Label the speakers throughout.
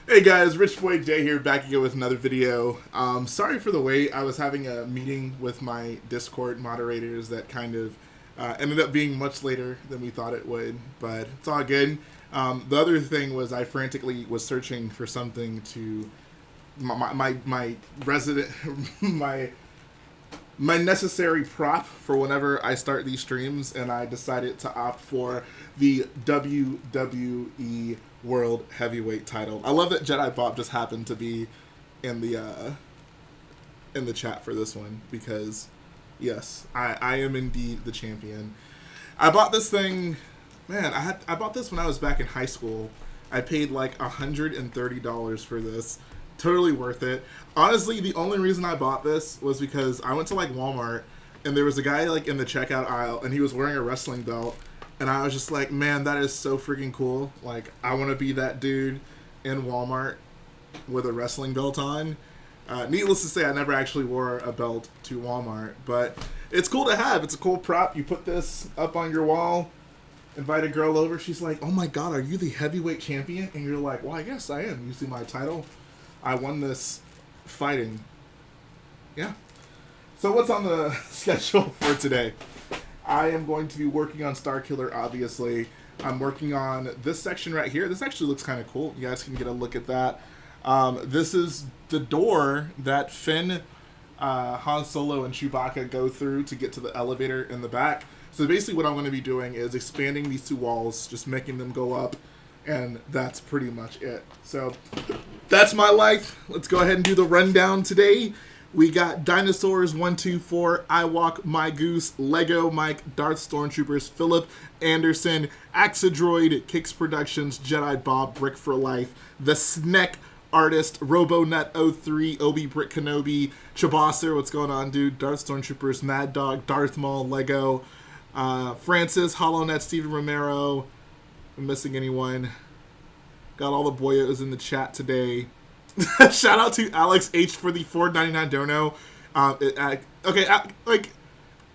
Speaker 1: Hey guys, Rich Boy J here, back again with another video. Sorry for the wait. I was having a meeting with my Discord moderators that kind of ended up being much later than we thought it would, but it's all good. The other thing was I frantically was searching for something to my resident my necessary prop for whenever I start these streams, and I decided to opt for the WWE World Heavyweight title. I love that Jedi Bob just happened to be in the chat for this one because, yes, I am indeed the champion. I bought this thing, man. I bought this when I was back in high school. I paid like $130 for this. Totally worth it. Honestly, the only reason I bought this was because I went to like Walmart and there was a guy like in the checkout aisle and he was wearing a wrestling belt, and I was just like, man, that is so freaking cool. Like, I want to be that dude in Walmart with a wrestling belt on. Needless to say, I never actually wore a belt to Walmart, but it's cool to have. It's a cool prop. You put this up on your wall, invite a girl over. She's like, oh my god, are you the heavyweight champion? And you're like, well, I guess I am. You see my title? I won this fighting. Yeah. So what's on the schedule for today? I am going to be working on Starkiller, obviously. I'm working on this section right here. This actually looks kind of cool. You guys can get a look at that. This is the door that Finn, Han Solo, and Chewbacca go through to get to the elevator in the back. So basically what I'm going to be doing is expanding these two walls, just making them go up, and that's pretty much it. So that's my life. Let's go ahead and do the rundown today. We got Dinosaurs 1, 2, 4, I Walk My Goose, Lego Mike, Darth Stormtroopers, Philip Anderson, Axidroid, Kicks Productions, Jedi Bob, Brick for Life, The Snack Artist, RoboNut03, Obi Brick Kenobi, Chabosser, what's going on, dude? Darth Stormtroopers, Mad Dog, Darth Maul, Lego, Francis, HollowNet, Steven Romero. I'm missing anyone. Got all the boyos in the chat today. Shout out to Alex H for the $4.99 dono.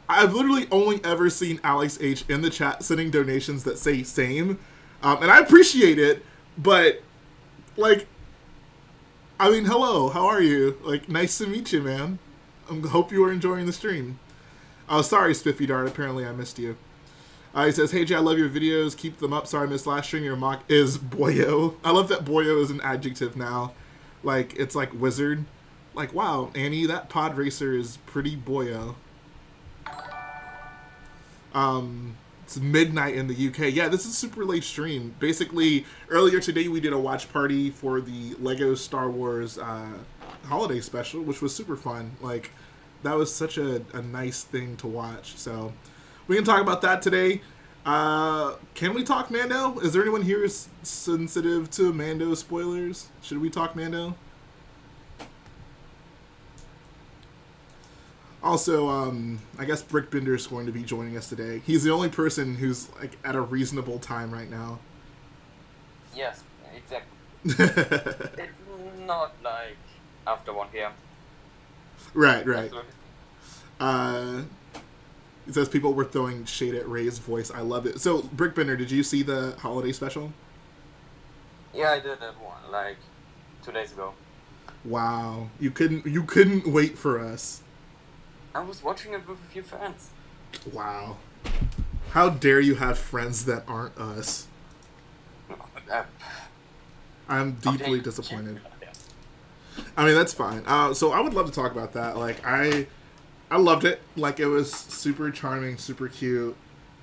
Speaker 1: I've literally only ever seen Alex H in the chat sending donations that say same, and I appreciate it. But like, I mean, hello, how are you? Like, nice to meet you, man. Hope you are enjoying the stream. Oh, sorry, Spiffy Dart. Apparently, I missed you. He says, hey, Jay, I love your videos. Keep them up. Sorry, I missed last stream. Your mock is boyo. I love that boyo is an adjective now. Like, it's like wizard. Like, wow, Annie, that pod racer is pretty boyo. It's midnight in the UK. Yeah, this is a super late stream. Basically, earlier today we did a watch party for the Lego Star Wars holiday special, which was super fun. Like, that was such a nice thing to watch. So we can talk about that today. Can we talk Mando? Is there anyone here who's sensitive to Mando spoilers? Should we talk Mando? Also, I guess Brickbender is going to be joining us today. He's the only person who's like at a reasonable time right now.
Speaker 2: Yes, exactly. It's not like after 1 p.m.
Speaker 1: Right. It says people were throwing shade at Ray's voice. I love it. So, Brickbender, did you see the holiday special?
Speaker 2: Yeah, I did that one like 2 days ago.
Speaker 1: Wow, you couldn't wait for us.
Speaker 2: I was watching it with a few friends.
Speaker 1: Wow, how dare you have friends that aren't us? I'm deeply disappointed. I mean, that's fine. So I would love to talk about that. Like, I loved it. Like, it was super charming, super cute,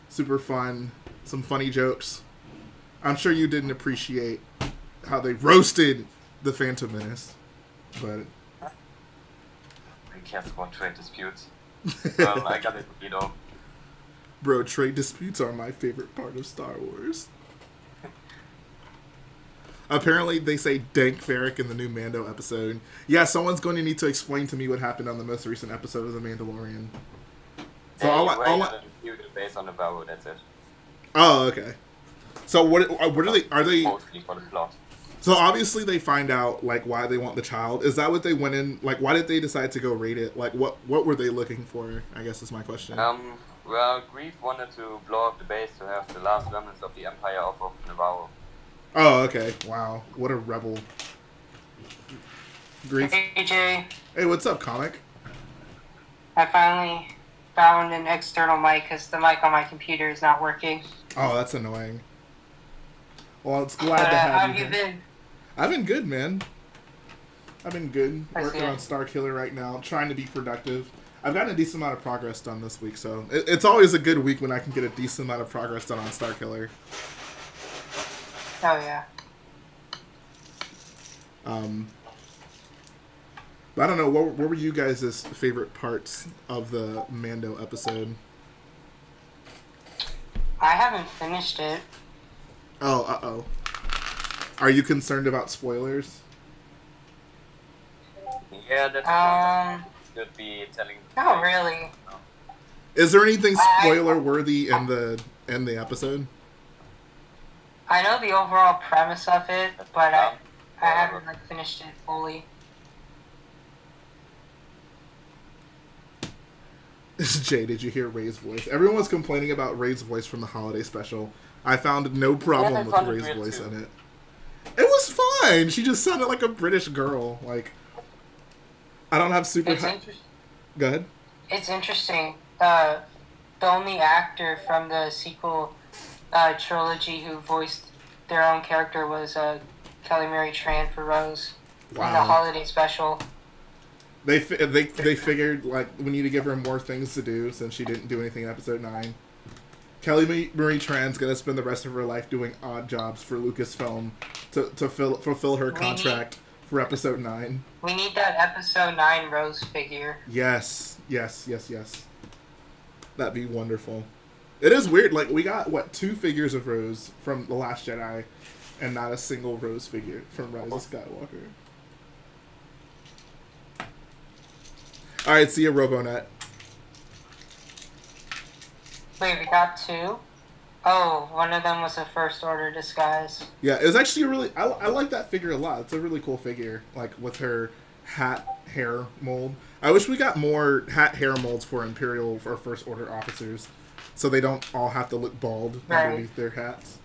Speaker 1: super fun, some funny jokes. I'm sure you didn't appreciate how they roasted the Phantom Menace, but
Speaker 2: Who cares about trade disputes? I got it, you know.
Speaker 1: Bro, trade disputes are my favorite part of Star Wars. Apparently, they say Dank Farrik in the new Mando episode. Yeah, someone's going to need to explain to me what happened on the most recent episode of The Mandalorian. So
Speaker 2: based on the Barrow, that's it.
Speaker 1: Oh, okay. So what are they?
Speaker 2: Mostly for the plot.
Speaker 1: So obviously they find out like why they want the child. Is that what they went in? Like, why did they decide to go raid it? Like, what were they looking for? I guess is my question.
Speaker 2: Well, Grief wanted to blow up the base to have the last remnants of the Empire off of Navarro.
Speaker 1: Oh, okay. Wow. What a rebel. Grief.
Speaker 3: Hey Jay,
Speaker 1: Hey, what's up, comic?
Speaker 3: I finally found an external mic because the mic on my computer is not working.
Speaker 1: Oh, that's annoying. Well, it's glad
Speaker 3: But
Speaker 1: to
Speaker 3: how
Speaker 1: have
Speaker 3: have
Speaker 1: you
Speaker 3: you
Speaker 1: here.
Speaker 3: been?
Speaker 1: I've been good, man. I've been good.
Speaker 3: That's
Speaker 1: Working
Speaker 3: good.
Speaker 1: on Starkiller right now, trying to be productive. I've gotten a decent amount of progress done this week, so it's always a good week when I can get a decent amount of progress done on Starkiller.
Speaker 3: Oh yeah.
Speaker 1: But I don't know, what were you guys' favorite parts of the Mando episode?
Speaker 3: I haven't finished it.
Speaker 1: Oh, uh-oh. Are you concerned about spoilers?
Speaker 2: Yeah, that's one that should be telling.
Speaker 3: Not really.
Speaker 1: Is there anything
Speaker 3: I-
Speaker 1: spoiler-worthy in the episode?
Speaker 3: I know the overall premise of it, but I haven't like finished it fully.
Speaker 1: Jay, did you hear Ray's voice? Everyone was complaining about Ray's voice from the holiday special. I found no problem
Speaker 2: Yeah,
Speaker 1: with
Speaker 2: sounded
Speaker 1: Ray's
Speaker 2: weird
Speaker 1: voice
Speaker 2: too.
Speaker 1: in it. It was fine. She just sounded like a British girl. Like, I don't have super
Speaker 3: It's
Speaker 1: high...
Speaker 3: inter-
Speaker 1: Go ahead.
Speaker 3: It's interesting. The only actor from the sequel trilogy who voiced their own character was Kelly Mary Tran for Rose in the
Speaker 1: Wow.
Speaker 3: holiday special.
Speaker 1: They figured, like, we need to give her more things to do since she didn't do anything in episode 9. Kelly Marie Tran's gonna spend the rest of her life doing odd jobs for Lucasfilm to fulfill her contract for episode 9.
Speaker 3: We need that episode 9 Rose figure.
Speaker 1: Yes. That'd be wonderful. It is weird, like, we got, 2 figures of Rose from The Last Jedi, and not a single Rose figure from Rise of Skywalker. Alright, see ya, RoboNet.
Speaker 3: Wait, we got 2? Oh, one of them was a First Order disguise.
Speaker 1: Yeah, it was actually a really... I like that figure a lot. It's a really cool figure, like, with her hat hair mold. I wish we got more hat hair molds for Imperial or First Order officers, so they don't all have to look bald underneath their hats.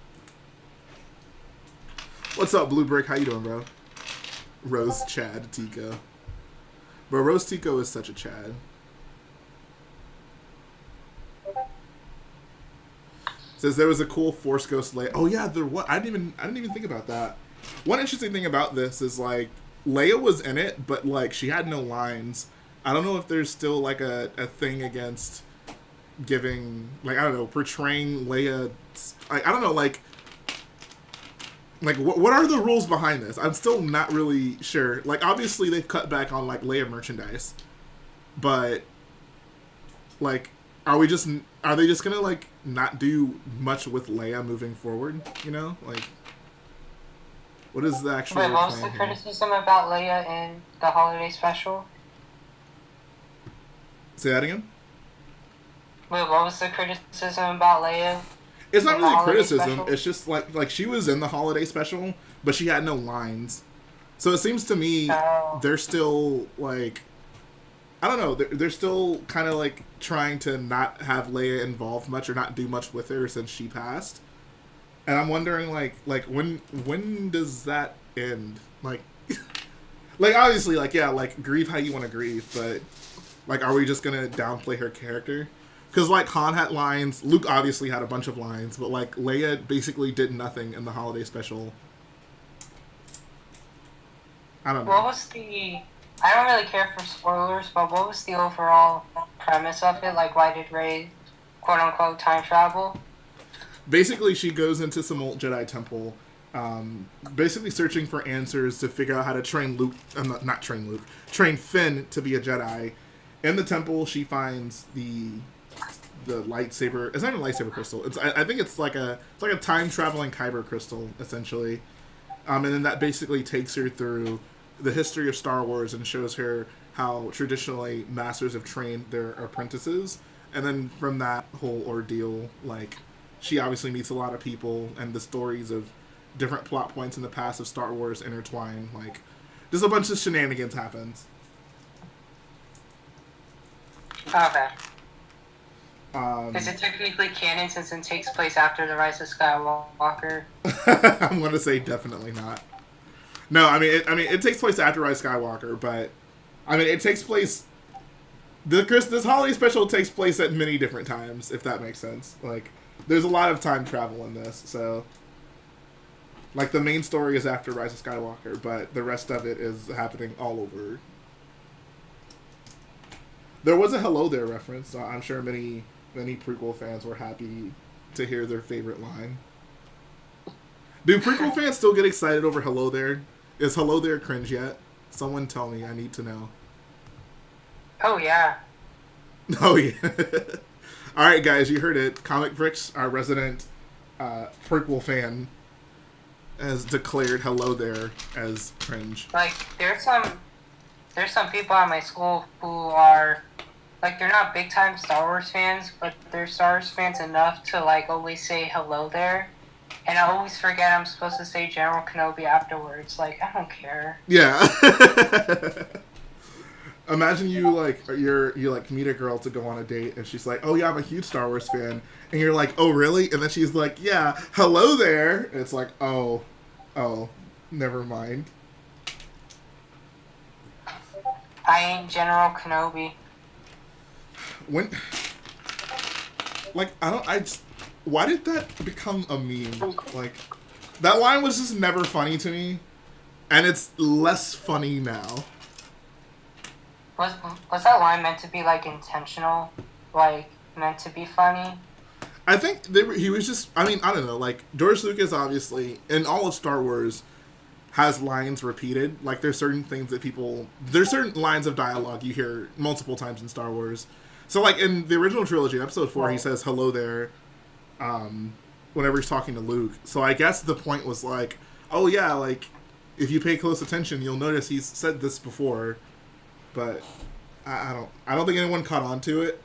Speaker 1: What's up, Blue Brick? How you doing, bro? Rose Chad Tico. Bro, Rose Tico is such a Chad. Says there was a cool Force Ghost Leia. Oh yeah, there was. I didn't even think about that. One interesting thing about this is, like, Leia was in it, but, like, she had no lines. I don't know if there's still, like, a thing against giving, like, I don't know, portraying Leia. I don't know, like what are the rules behind this? I'm still not really sure. Like, obviously they've cut back on, like, Leia merchandise, but, like, are they just gonna, like, not do much with Leia moving forward? You know, like, what is the actual
Speaker 3: Wait, what was the
Speaker 1: plan here?
Speaker 3: criticism about Leia in the holiday special?
Speaker 1: Say that again.
Speaker 3: Wait, what was the criticism about Leia?
Speaker 1: It's not
Speaker 3: In the
Speaker 1: really
Speaker 3: holiday
Speaker 1: criticism.
Speaker 3: special?
Speaker 1: It's just like she was in the holiday special, but she had no lines. So it seems to me
Speaker 3: Oh.
Speaker 1: they're still, like, I don't know. They're still kind of, like, trying to not have Leia involved much or not do much with her since she passed. And I'm wondering, like when does that end? Like, like, obviously, like, yeah, like, grieve how you want to grieve, but, like, are we just gonna downplay her character? Because, like, Han had lines, Luke obviously had a bunch of lines, but, like, Leia basically did nothing in the holiday special. I don't know.
Speaker 3: What was the... I don't really care for spoilers, but what was the overall premise of it? Like, why did Rey, quote-unquote, time travel?
Speaker 1: Basically, she goes into some old Jedi temple, basically searching for answers to figure out how to train Luke, not train Luke, train Finn to be a Jedi. In the temple, she finds the lightsaber. It's not even a lightsaber crystal. I think it's like a time traveling kyber crystal, essentially. And then that basically takes her through the history of Star Wars and shows her how traditionally masters have trained their apprentices. And then from that whole ordeal, like, she obviously meets a lot of people, and the stories of different plot points in the past of Star Wars intertwine. Like, just a bunch of shenanigans happens.
Speaker 3: Okay. Is it technically canon since it takes place after the Rise of Skywalker?
Speaker 1: I'm gonna say definitely not. No, it takes place after Rise of Skywalker, but it takes place. This holiday special takes place at many different times, if that makes sense. Like, there's a lot of time travel in this, so like the main story is after Rise of Skywalker, but the rest of it is happening all over. There was a "Hello There" reference. So I'm sure many prequel fans were happy to hear their favorite line. Do prequel fans still get excited over "Hello There"? Is "Hello There" cringe yet? Someone tell me. I need to know.
Speaker 3: Oh yeah.
Speaker 1: Oh yeah. All right, guys, you heard it. Comic Bricks, our resident prequel fan, has declared "Hello There" as cringe.
Speaker 3: Like there's some people at my school who are like they're not big time Star Wars fans, but they're Star Wars fans enough to like always say "Hello There." And I always forget I'm supposed to say General Kenobi afterwards. Like, I don't care.
Speaker 1: Yeah. Imagine you meet a girl to go on a date and she's like, "Oh yeah, I'm a huge Star Wars fan," and you're like, "Oh really?" And then she's like, "Yeah, hello there." And it's like, oh, never mind.
Speaker 3: I ain't General Kenobi.
Speaker 1: Why did that become a meme? Like, that line was just never funny to me, and it's less funny now.
Speaker 3: Was that line meant to be like intentional? Like meant to be funny?
Speaker 1: I think he was just. I don't know. Like, George Lucas, obviously, in all of Star Wars, has lines repeated. Like, there's certain things that there's certain lines of dialogue you hear multiple times in Star Wars. So, like, in the original trilogy, Episode 4, he says "Hello there," whenever he's talking to Luke. So I guess the point was like, oh yeah, like, if you pay close attention, you'll notice he's said this before. But I don't think anyone caught on to it.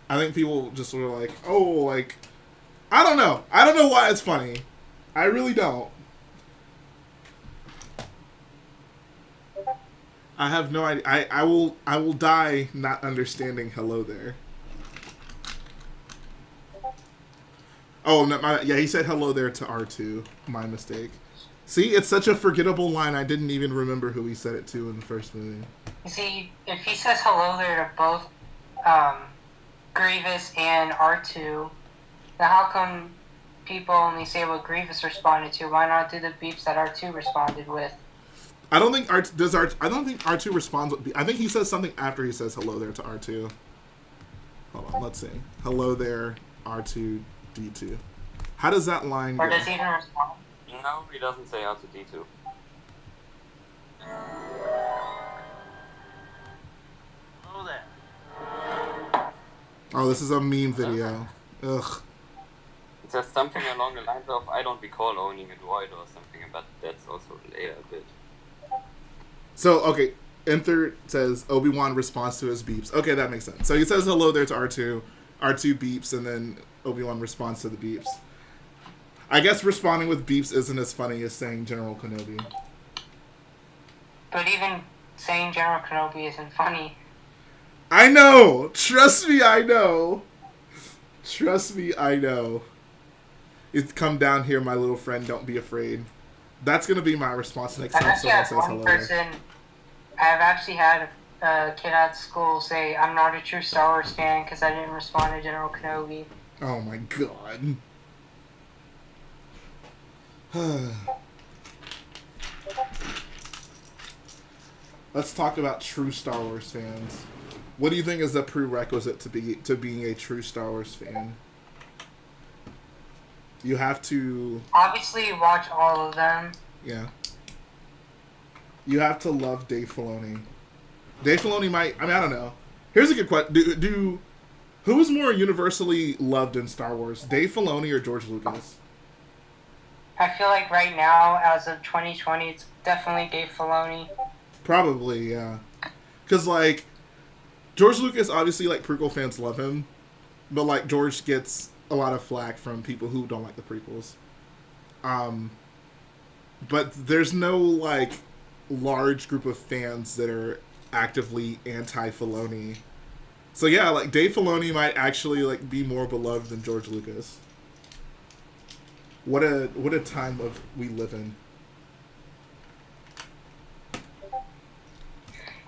Speaker 1: I think people just sort of like, oh, like, I don't know why it's funny. I really don't. I have no idea. I will die not understanding "Hello There." Oh, no, he said "Hello There" to R2. My mistake. See, it's such a forgettable line. I didn't even remember who he said it to in the first movie.
Speaker 3: You see, if he says "hello there" to both Grievous and R2, then how come people only say what Grievous responded to? Why not do the beeps that R2 responded with?
Speaker 1: I don't think R2 responds with. I think he says something after he says "Hello There" to R2. Hold on, let's see. "Hello there, R2D2." How does that line go?
Speaker 3: Or does he even respond?
Speaker 2: No, he doesn't say R2D2.
Speaker 3: Hello there.
Speaker 1: Oh, this is a meme video. Ugh.
Speaker 2: It says something along the lines of "I don't recall owning a droid" or something, but that's also later a bit.
Speaker 1: So, okay, Enter says Obi-Wan responds to his beeps. Okay, that makes sense. So he says "Hello there" to R2. R2 beeps, and then Obi-Wan responds to the beeps. I guess responding with beeps isn't as funny as saying General Kenobi.
Speaker 3: But even saying General Kenobi isn't funny.
Speaker 1: I know! Trust me, I know! Trust me, I know. It's "Come down here, my little friend, don't be afraid." That's gonna be my response next time someone says "hello."
Speaker 3: I've actually had a kid at school say, "I'm not a true Star Wars fan because I didn't respond to General Kenobi."
Speaker 1: Oh my god. Let's talk about true Star Wars fans. What do you think is the prerequisite to being a true Star Wars fan? You have to
Speaker 3: obviously watch all of them.
Speaker 1: Yeah. You have to love Dave Filoni. Dave Filoni might. I don't know. Here's a good question. Who is more universally loved in Star Wars, Dave Filoni or George Lucas?
Speaker 3: I feel like right now, as of 2020, it's definitely Dave Filoni.
Speaker 1: Probably, yeah. Because, like, George Lucas, obviously, like, prequel fans love him. But, like, George gets a lot of flack from people who don't like the prequels. But there's no, like, large group of fans that are actively anti-Filoni. So yeah, like Dave Filoni might actually like be more beloved than George Lucas. What a time of we live in.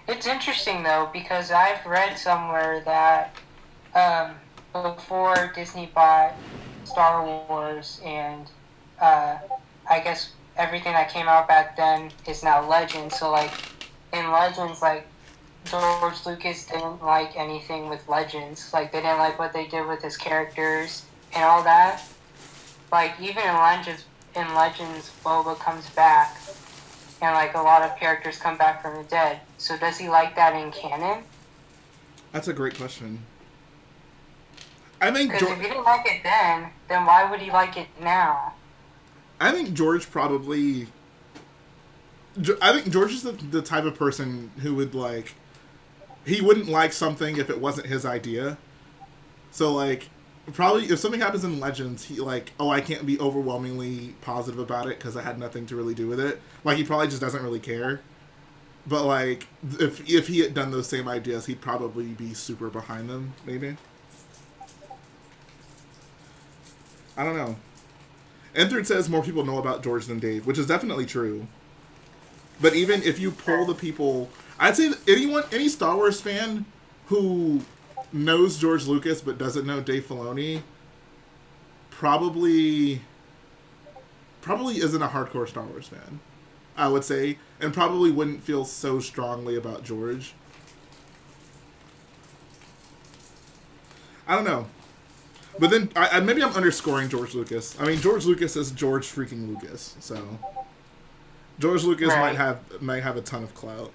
Speaker 3: It's interesting though because I've read somewhere that before Disney bought Star Wars and I guess everything that came out back then is now Legends. So like in Legends, like George Lucas didn't like anything with Legends. Like they didn't like what they did with his characters and all that. Like even in Legends, Boba comes back, and like a lot of characters come back from the dead. So does he like that in canon?
Speaker 1: That's a great question. I think
Speaker 3: Because if he didn't like it then why would he like it now?
Speaker 1: I think George probably. I think George is the type of person who would like. He wouldn't like something if it wasn't his idea. So like. Probably, if something happens in Legends, he like, oh, I can't be overwhelmingly positive about it because I had nothing to really do with it. Like, he probably just doesn't really care. But like, if he had done those same ideas, he'd probably be super behind them. Maybe. I don't know. Enthred says more people know about George than Dave, which is definitely true. But even if you poll the people, I'd say that any Star Wars fan who knows George Lucas but doesn't know Dave Filoni probably isn't a hardcore Star Wars fan, I would say, and probably wouldn't feel so strongly about George. I don't know. But then, maybe I'm underscoring George Lucas. I mean, George Lucas is George freaking Lucas, so George Lucas might have a ton of clout.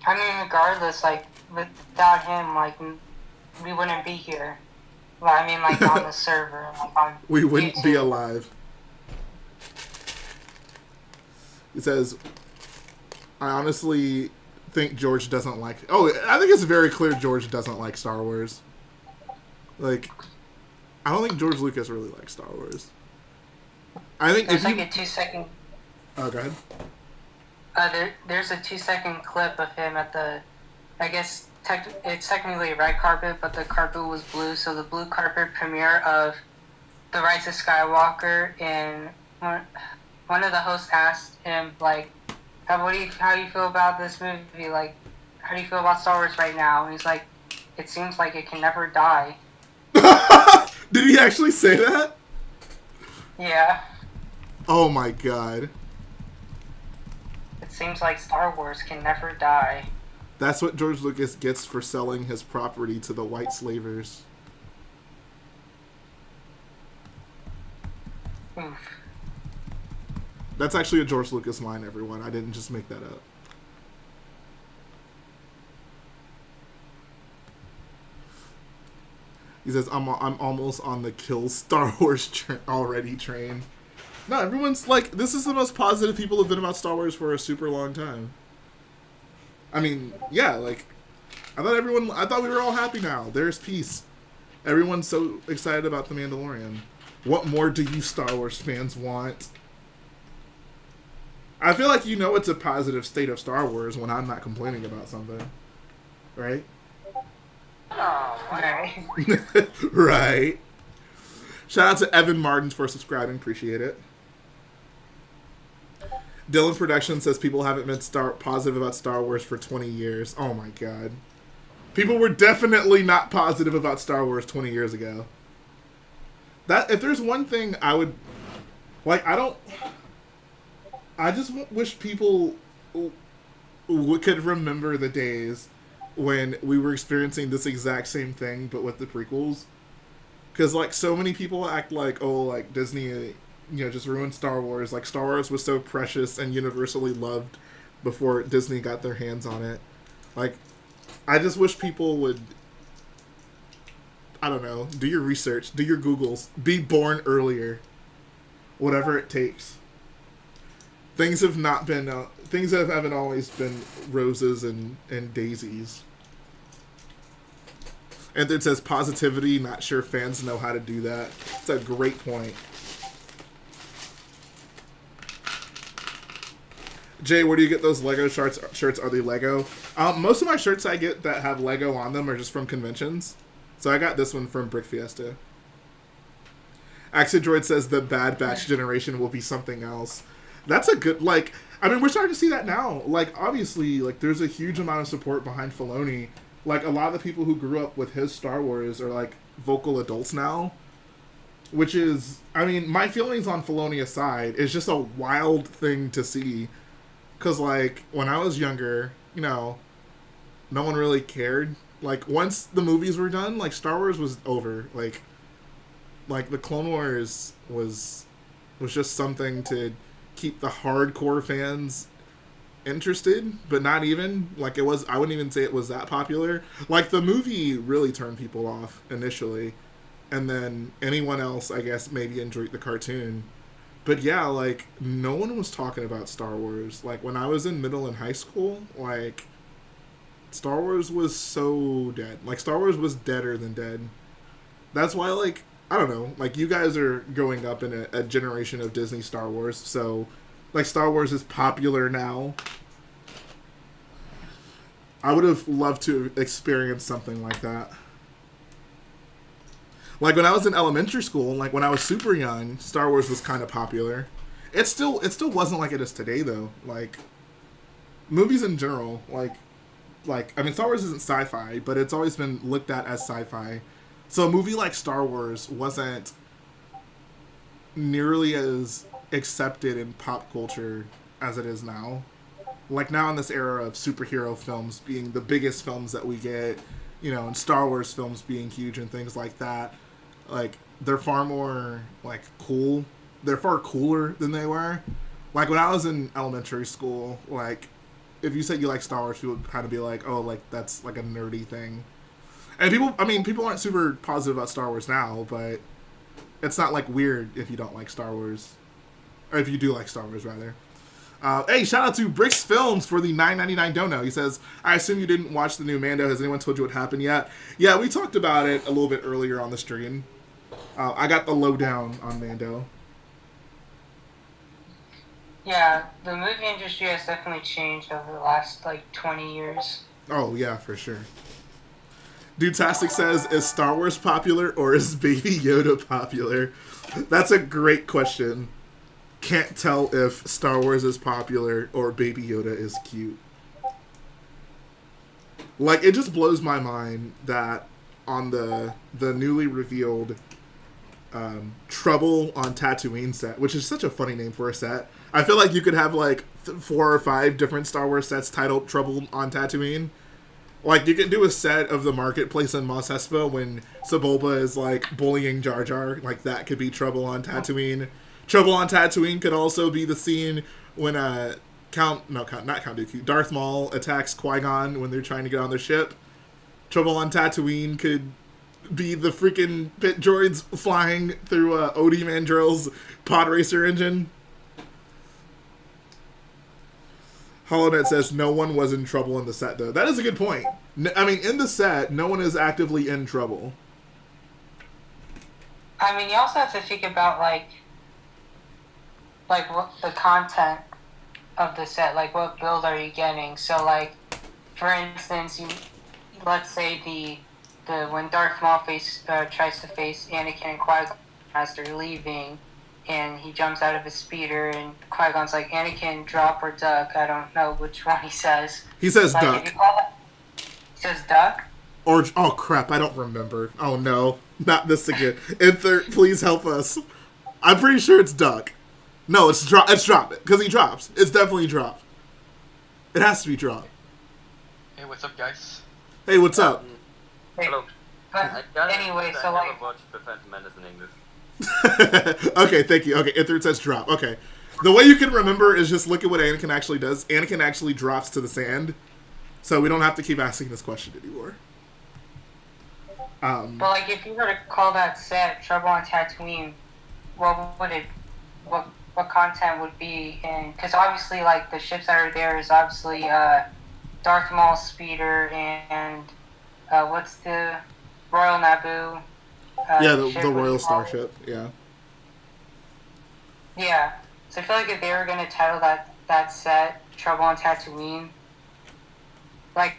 Speaker 3: I mean, regardless, like, without him, like, we wouldn't be here. Well, I mean, like, on the server. Like, on
Speaker 1: we wouldn't
Speaker 3: YouTube.
Speaker 1: be alive. It says, I honestly think George doesn't like... Oh, I think it's very clear George doesn't like Star Wars. Like, I don't think George Lucas really likes Star Wars. I think
Speaker 3: There's
Speaker 1: if
Speaker 3: like
Speaker 1: you...
Speaker 3: a 2-second...
Speaker 1: Oh, go ahead.
Speaker 3: There's a 2-second clip of him at the, I guess it's technically a red carpet, but the carpet was blue, so the blue carpet premiere of The Rise of Skywalker, and one of the hosts asked him, like, how do you feel about this movie? Like, how do you feel about Star Wars right now? And he's like, it seems like it can never die.
Speaker 1: Did he actually say that?
Speaker 3: Yeah.
Speaker 1: Oh my god.
Speaker 3: It seems like Star Wars can never die.
Speaker 1: That's what George Lucas gets for selling his property to the white slavers.
Speaker 3: Oof.
Speaker 1: That's actually a George Lucas line, everyone. I didn't just make that up. He says, I'm almost on the kill Star Wars already train. No, everyone's like, this is the most positive people have been about Star Wars for a super long time. I mean, yeah, like, I thought we were all happy now. There's peace. Everyone's so excited about The Mandalorian. What more do you Star Wars fans want? I feel like you know it's a positive state of Star Wars when I'm not complaining about something. Right?
Speaker 3: Oh, okay.
Speaker 1: Right. Shout out to Evan Martins for subscribing. Appreciate it. Dylan Production says people haven't been positive about Star Wars for 20 years. Oh my god. People were definitely not positive about Star Wars 20 years ago. That if there's one thing I would... Like, I just wish people could remember the days when we were experiencing this exact same thing, but with the prequels. Because, like, so many people act like, oh, like, Disney, just ruined Star Wars. Like, Star Wars was so precious and universally loved before Disney got their hands on it. Like, I just wish people would, I don't know, do your research, do your Googles, be born earlier. Whatever it takes. Things haven't always been roses and daisies. And it says positivity, not sure fans know how to do that. It's a great point. Jay, where do you get those Lego shirts? Are they Lego? Most of my shirts I get that have Lego on them are just from conventions. So I got this one from Brick Fiesta. Axidroid says the Bad Batch generation will be something else. That's a good, like, I mean, we're starting to see that now. Like, obviously, like, there's a huge amount of support behind Filoni. Like, a lot of the people who grew up with his Star Wars are, like, vocal adults now. Which is, I mean, my feelings on Filoni aside, is just a wild thing to see. Because, like, when I was younger, you know, no one really cared. Like, once the movies were done, like, Star Wars was over. Like the Clone Wars was just something to keep the hardcore fans interested, but not even. Like, it was, I wouldn't even say it was that popular. Like, the movie really turned people off initially. And then anyone else, I guess, maybe enjoyed the cartoon. But yeah, like, no one was talking about Star Wars. Like, when I was in middle and high school, like, Star Wars was so dead. Like, Star Wars was deader than dead. That's why, like, I don't know, like, you guys are growing up in a generation of Disney Star Wars, so, like, Star Wars is popular now. I would have loved to experience something like that. Like, when I was in elementary school, like, when I was super young, Star Wars was kind of popular. It still wasn't like it is today, though. Like, movies in general, like, I mean, Star Wars isn't sci-fi, but it's always been looked at as sci-fi. So a movie like Star Wars wasn't nearly as accepted in pop culture as it is now. Like, now in this era of superhero films being the biggest films that we get, you know, and Star Wars films being huge and things like that, like, they're far more, like, cool. They're far cooler than they were. Like, when I was in elementary school, like, if you said you like Star Wars, people would kind of be like, oh, like, that's, like, a nerdy thing. And people aren't super positive about Star Wars now, but it's not, like, weird if you don't like Star Wars. Or if you do like Star Wars, rather. Hey, shout out to Bricks Films for the $9.99 dono. He says, I assume you didn't watch the new Mando. Has anyone told you what happened yet? Yeah, we talked about it a little bit earlier on the stream. I got the lowdown on Mando.
Speaker 3: Yeah, the movie industry has definitely changed over the last, like, 20 years.
Speaker 1: Oh, yeah, for sure. Dudetastic says, is Star Wars popular or is Baby Yoda popular? That's a great question. Can't tell if Star Wars is popular or Baby Yoda is cute. Like, it just blows my mind that on the newly revealed Trouble on Tatooine set, which is such a funny name for a set. I feel like you could have, like, 4 or 5 different Star Wars sets titled Trouble on Tatooine. Like, you could do a set of the marketplace in Mos Espa when Sebulba is, like, bullying Jar Jar. Like, that could be Trouble on Tatooine. Trouble on Tatooine could also be the scene when not Count Dooku, Darth Maul attacks Qui-Gon when they're trying to get on their ship. Trouble on Tatooine could be the freaking pit droids flying through Odie Mandrell's pod racer engine. HoloNet says no one was in trouble in the set, though. That is a good point. I mean, in the set, no one is actively in trouble.
Speaker 3: I mean, you also have to think about, like what the content of the set, like, what build are you getting? So, like, for instance, let's say the when Darth Maul tries to face Anakin and Qui-Gon as they're leaving, and he jumps out of his speeder, and Qui-Gon's like, Anakin, drop or duck. I don't know which one he says.
Speaker 1: He says
Speaker 3: like,
Speaker 1: duck.
Speaker 3: He says duck?
Speaker 1: Or, oh crap, I don't remember. Oh no, not this again. Ether, please help us. I'm pretty sure it's duck. No, it's drop. It's drop. Because he drops. It's definitely drop. It has to be drop.
Speaker 4: Hey, what's up, guys?
Speaker 1: Hey, what's up?
Speaker 2: Hello.
Speaker 3: But anyway, so,
Speaker 2: I
Speaker 3: like...
Speaker 2: never watched The Phantom Menace in English.
Speaker 1: Okay, thank you. Okay, Ether says drop. Okay. The way you can remember is just look at what Anakin actually does. Anakin actually drops to the sand. So we don't have to keep asking this question anymore.
Speaker 3: But, like, if you were to call that set Trouble on Tatooine, what would it... What content would be in... Because obviously, like, the ships that are there is obviously Darth Maul's speeder and what's the Royal Naboo?
Speaker 1: Yeah, the Royal Starship, yeah.
Speaker 3: Yeah. So I feel like if they were going to title that set Trouble on Tatooine. Like,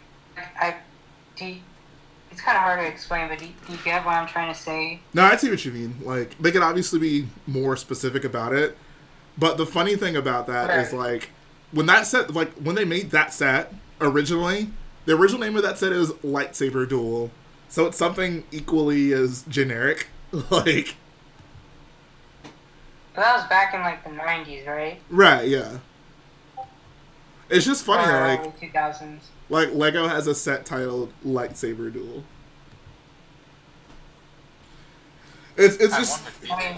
Speaker 3: it's kind of hard to explain, but do you get what I'm trying to say?
Speaker 1: No, I see what you mean. Like, they could obviously be more specific about it, but the funny thing about that is, like, when they made that set originally, the original name of that set is Lightsaber Duel, so it's something equally as generic. Like,
Speaker 3: But that was back in like the 90s, right?
Speaker 1: right? Yeah. It's just funny,
Speaker 3: Or
Speaker 1: like
Speaker 3: early 2000s.
Speaker 1: like Lego has a set titled Lightsaber Duel. It's
Speaker 4: I
Speaker 1: just
Speaker 4: wondered,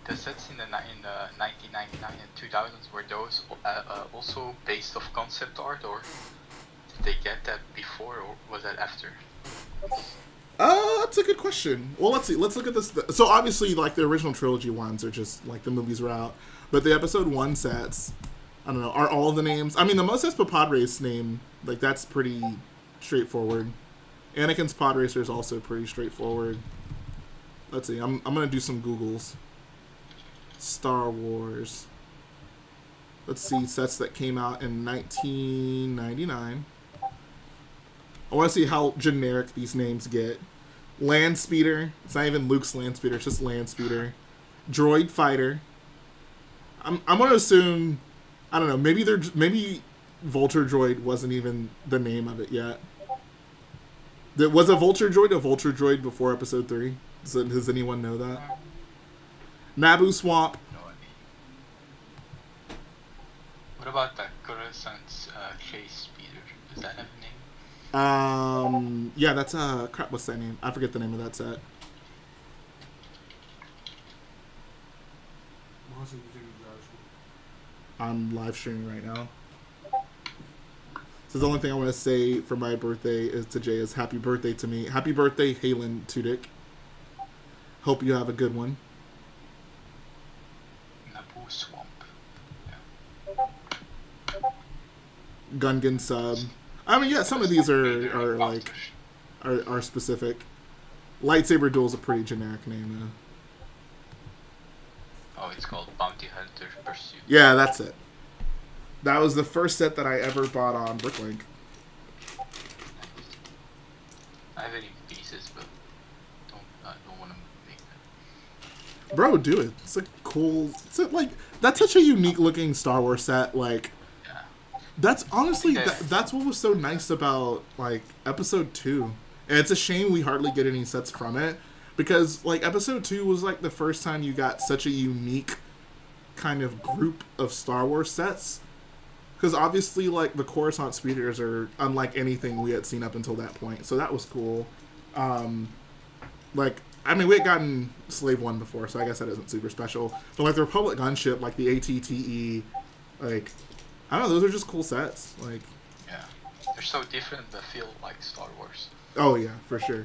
Speaker 4: the sets in the 1999 and 2000s, were those also based off concept art, or did they get that before, or was that after?
Speaker 1: that's a good question. Well, let's see. Let's look at this. So obviously, like the original trilogy ones are just like the movies were out, but the episode 1 sets, I don't know, are all the names. I mean, the Mos Espa pod race name, like that's pretty straightforward. Anakin's pod racer is also pretty straightforward. Let's see. I'm gonna do some Googles. Star Wars. Let's see, sets that came out in 1999. I want to see how generic these names get. Land Speeder. It's not even Luke's Land Speeder. It's just Land Speeder. Droid Fighter. I'm gonna assume, I don't know. Maybe Vulture Droid wasn't even the name of it yet. Was a Vulture Droid before Episode 3? Does anyone know that? Naboo Swamp.
Speaker 4: No idea. What about the Coruscant's Chase Speeder? Does that have a name?
Speaker 1: Yeah, that's crap. What's that name? I forget the name of that set. I'm live streaming right now. So the only thing I want to say for my birthday is to Jay is happy birthday to me. Happy birthday, Halen Tudyk. Hope you have a good one.
Speaker 4: Naboo Swamp.
Speaker 1: Gungan sub. I mean, yeah, some of these are like are specific. Lightsaber Duel is a pretty generic name.
Speaker 4: Oh, it's called Bounty Hunter Pursuit.
Speaker 1: Yeah, that's it. That was the first set that I ever bought on Bricklink.
Speaker 4: I have it in pieces, but I don't want to make that.
Speaker 1: Bro, do it. It's a cool. That's such a unique looking Star Wars set. Like,
Speaker 4: Yeah.
Speaker 1: that's honestly
Speaker 4: Yeah.
Speaker 1: that's what was so nice about like Episode 2. And it's a shame we hardly get any sets from it because like Episode 2 was like the first time you got such a unique kind of group of Star Wars sets. Because obviously, like, the Coruscant speeders are unlike anything we had seen up until that point. So that was cool. Like, I mean, we had gotten Slave 1 before, so I guess that isn't super special. But, like, the Republic gunship, like, the ATTE, like, I don't know, those are just cool sets. Like,
Speaker 4: Yeah. They're so different but feel like Star Wars.
Speaker 1: oh, yeah, for sure.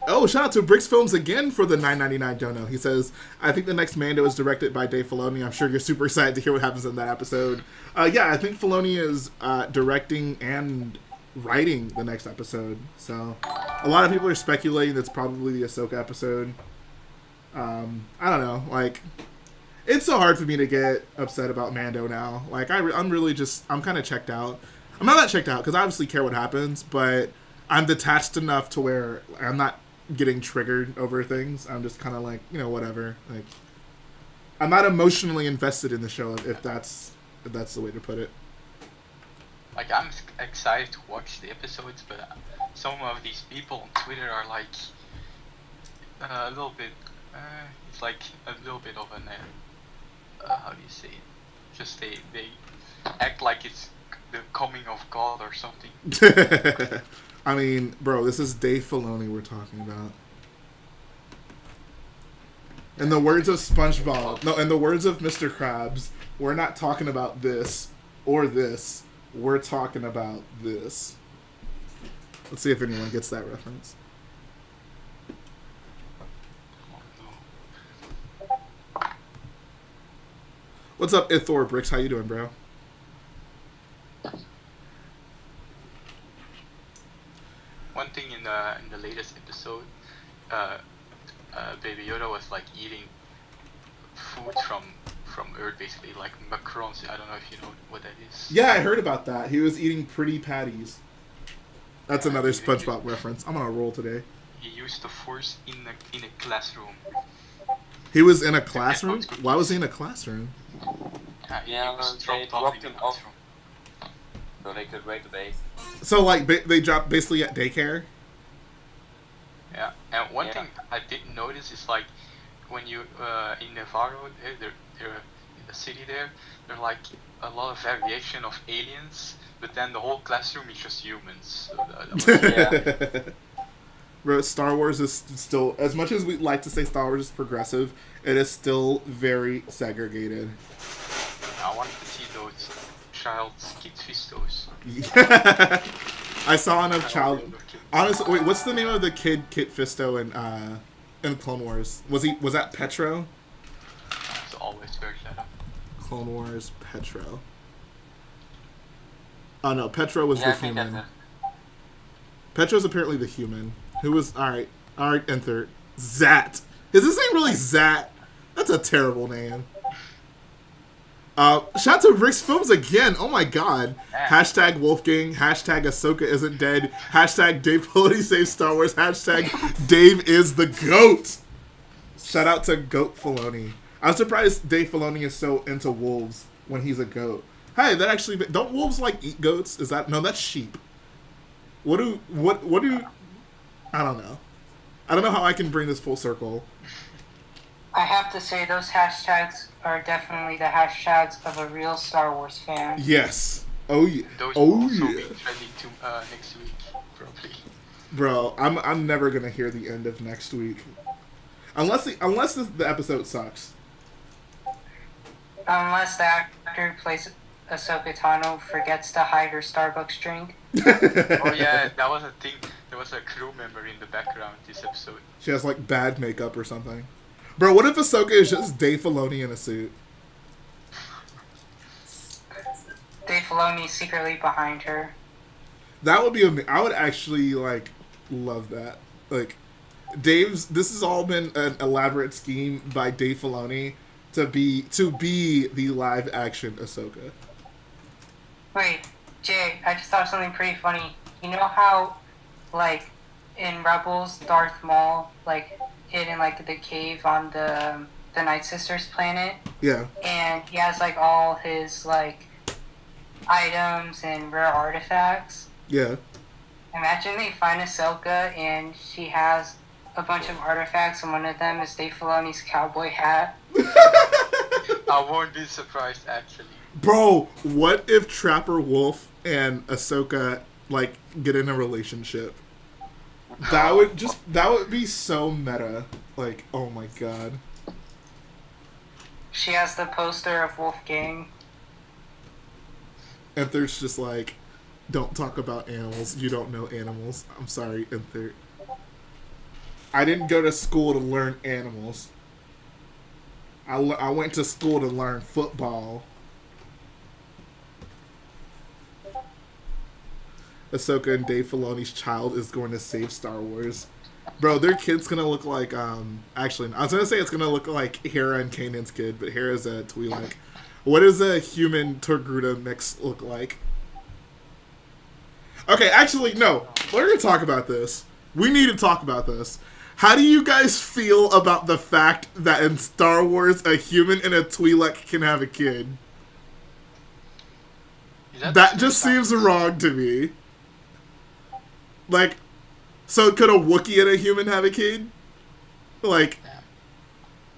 Speaker 1: Oh, shout out to Bricks Films again for the $9.99 dono. He says, I think the next Mando is directed by Dave Filoni. I'm sure you're super excited to hear what happens in that episode. Yeah, I think Filoni is directing and writing the next episode. So, a lot of people are speculating that's probably the Ahsoka episode. I don't know. Like, it's so hard for me to get upset about Mando now. Like, I'm really just, I'm kind of checked out. I'm not that checked out because I obviously care what happens, but I'm detached enough to where I'm not getting triggered over things. I'm just kind of like, you know, whatever. Like, I'm not emotionally invested in the show, if that's the way to put it.
Speaker 4: Like, I'm excited to watch the episodes, but some of these people on Twitter are like a little bit. It's like a little bit of an how do you say it? Just they act like it's the coming of God or something.
Speaker 1: I mean, bro, this is Dave Filoni we're talking about. In the words of SpongeBob, no, in the words of Mr. Krabs, we're not talking about this or this. We're talking about this. Let's see if anyone gets that reference. What's up, Ithor Bricks? How you doing, bro?
Speaker 4: One thing in the latest episode, Baby Yoda was like eating food from from Earth, basically, like macarons. I don't know if you know what that is.
Speaker 1: Yeah, I heard about that. He was eating pretty patties. That's
Speaker 4: Yeah,
Speaker 1: another
Speaker 4: he-
Speaker 1: SpongeBob reference. I'm on a roll today.
Speaker 4: He used the Force in a classroom.
Speaker 1: He was in a classroom? Why was he in a classroom?
Speaker 4: He
Speaker 2: Yeah,
Speaker 4: was
Speaker 2: they
Speaker 4: dropped off
Speaker 2: dropped
Speaker 4: in the
Speaker 2: him off.
Speaker 4: classroom.
Speaker 2: So they could raid the base.
Speaker 1: So, like, they dropped basically at daycare?
Speaker 4: Yeah, and one
Speaker 2: Yeah.
Speaker 4: thing I didn't notice is like when you in Navarro, they're in the city there are like a lot of variation of aliens, but then the whole classroom is just humans. So that was,
Speaker 1: Bro, Star Wars is still, as much as we like to say Star Wars is progressive, it is still very segregated.
Speaker 4: I wanted to see those child's kid fistos.
Speaker 1: I saw enough child. Honestly, wait, what's the name of the kid Kit Fisto in Clone Wars? Was that Petro?
Speaker 4: It's always very that up.
Speaker 1: Clone Wars Petro. Oh no, Petro was
Speaker 2: Yeah,
Speaker 1: the
Speaker 2: I think that's
Speaker 1: human.
Speaker 2: it.
Speaker 1: Petro's apparently the human. Who was alright, and third. Zat. Is his name really Zat? That's a terrible name. Shout out to Rick's Films again. Oh my god. Hashtag Wolfgang. Hashtag Ahsoka isn't dead. Hashtag Dave Filoni saves Star Wars. Hashtag Dave is the GOAT. Shout out to Goat Filoni. I'm surprised Dave Filoni is so into wolves when he's a goat. Hey, that actually, don't wolves like eat goats? Is that, no, that's sheep. What do, I don't know. I don't know how I can bring this full circle.
Speaker 3: I have to say those hashtags are definitely the hashtags of a real Star Wars fan.
Speaker 1: Yes. Oh yeah.
Speaker 4: Those
Speaker 1: Oh
Speaker 4: will also
Speaker 1: yeah.
Speaker 4: be trending to next week, probably.
Speaker 1: Bro, I'm never gonna hear the end of next week, unless the episode sucks.
Speaker 3: Unless the actor who plays Ahsoka Tano forgets to hide her Starbucks drink.
Speaker 4: Oh yeah, that was a thing. There was a crew member in the background this episode.
Speaker 1: She has like bad makeup or something. Bro, what if Ahsoka is just Dave Filoni in a suit?
Speaker 3: Dave Filoni secretly behind her.
Speaker 1: That would be I would actually like love that. Like this has all been an elaborate scheme by Dave Filoni to be the live action Ahsoka.
Speaker 3: Wait, Jay, I just thought of something pretty funny. You know how, like, in Rebels, Darth Maul, like, hid in, like, the cave on the Night Sisters planet?
Speaker 1: Yeah.
Speaker 3: And he has, like, all his, like, items and rare artifacts.
Speaker 1: Yeah.
Speaker 3: Imagine they find Ahsoka and she has a bunch of artifacts, and one of them is Dave Filoni's cowboy hat.
Speaker 4: I won't be surprised, actually.
Speaker 1: Bro, what if Trapper Wolf and Ahsoka like get in a relationship? That would be so meta. Like, oh my god.
Speaker 3: She has the poster of Wolfgang.
Speaker 1: Ether's just like, don't talk about animals. You don't know animals. I'm sorry, Ether. I didn't go to school to learn animals. I went to school to learn football. Ahsoka and Dave Filoni's child is going to save Star Wars. Bro, their kid's gonna look like, actually, I was gonna say it's gonna look like Hera and Kanan's kid, but Hera's a Twi'lek. What does a human Torgruda mix look like? Okay, actually, no. We're gonna talk about this. We need to talk about this. How do you guys feel about the fact that in Star Wars, a human and a Twi'lek can have a kid? That just seems wrong to me. Like, so could a Wookiee and a human have a kid? Like,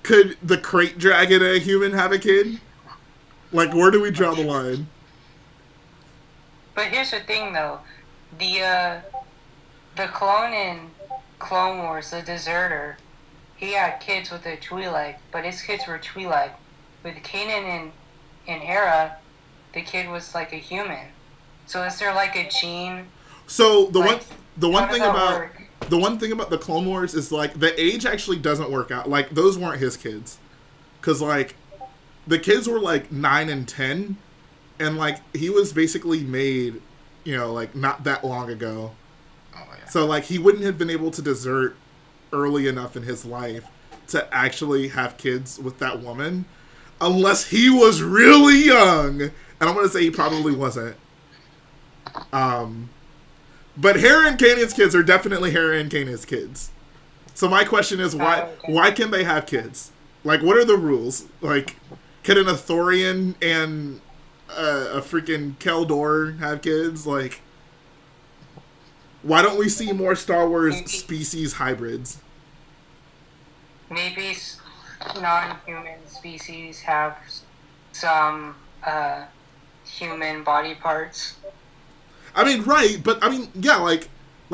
Speaker 1: could the crate dragon and a human have a kid? Like, where do we draw the line?
Speaker 3: But here's the thing, though. The clone in Clone Wars, the deserter, he had kids with a Twi'lek, but his kids were Twi'lek. With Kanan and Hera, the kid was like a human. So is there like a gene?
Speaker 1: So the
Speaker 3: Like,
Speaker 1: one
Speaker 3: how
Speaker 1: thing
Speaker 3: does that
Speaker 1: about
Speaker 3: work?
Speaker 1: the one thing about the Clone Wars is like the age actually doesn't work out. Like those weren't his kids, because like the kids were like 9 and 10, and like he was basically made, you know, like not that long ago.
Speaker 4: Oh, yeah.
Speaker 1: So like he wouldn't have been able to desert early enough in his life to actually have kids with that woman. unless he was really young, and I'm gonna say he probably wasn't. But Hera and Kanan's kids are definitely Hera and Kanan's kids. So my question is, why can they have kids? Like, what are the rules? Like, can an Athorian and a freaking Keldor have kids? Like, why don't we see more Star Wars species hybrids?
Speaker 3: Maybe non-human species have some human body parts.
Speaker 1: I mean, right, but I mean, yeah, like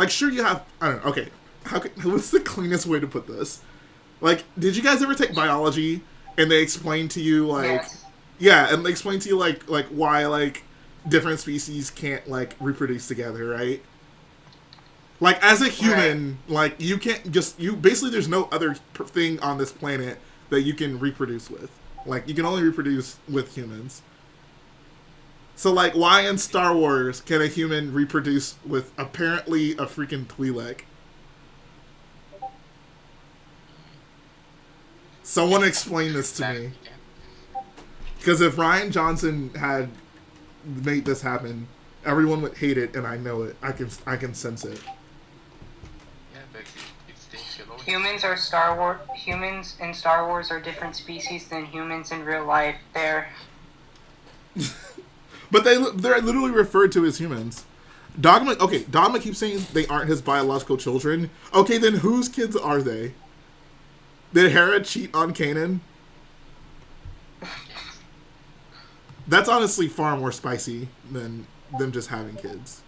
Speaker 1: sure you have. I don't know. Okay, what's the cleanest way to put this? Like, did you guys ever take biology and they explain to you like,
Speaker 3: Yes.
Speaker 1: yeah, and they explain to you like why like different species can't like reproduce together, right? Like, as a human, like, you can't just, basically there's no other thing on this planet that you can reproduce with. Like, you can only reproduce with humans. So, like, why in Star Wars can a human reproduce with apparently a freaking Twi'lek? Someone explain this to me. Because if Rian Johnson had made this happen, everyone would hate it, and I know it. I can sense it.
Speaker 3: Humans in Star Wars are different species than humans in real life. They're
Speaker 1: But they're literally referred to as humans. Dogma keeps saying they aren't his biological children. Okay, then whose kids are they? Did Hera cheat on Kanan? That's honestly far more spicy than them just having kids.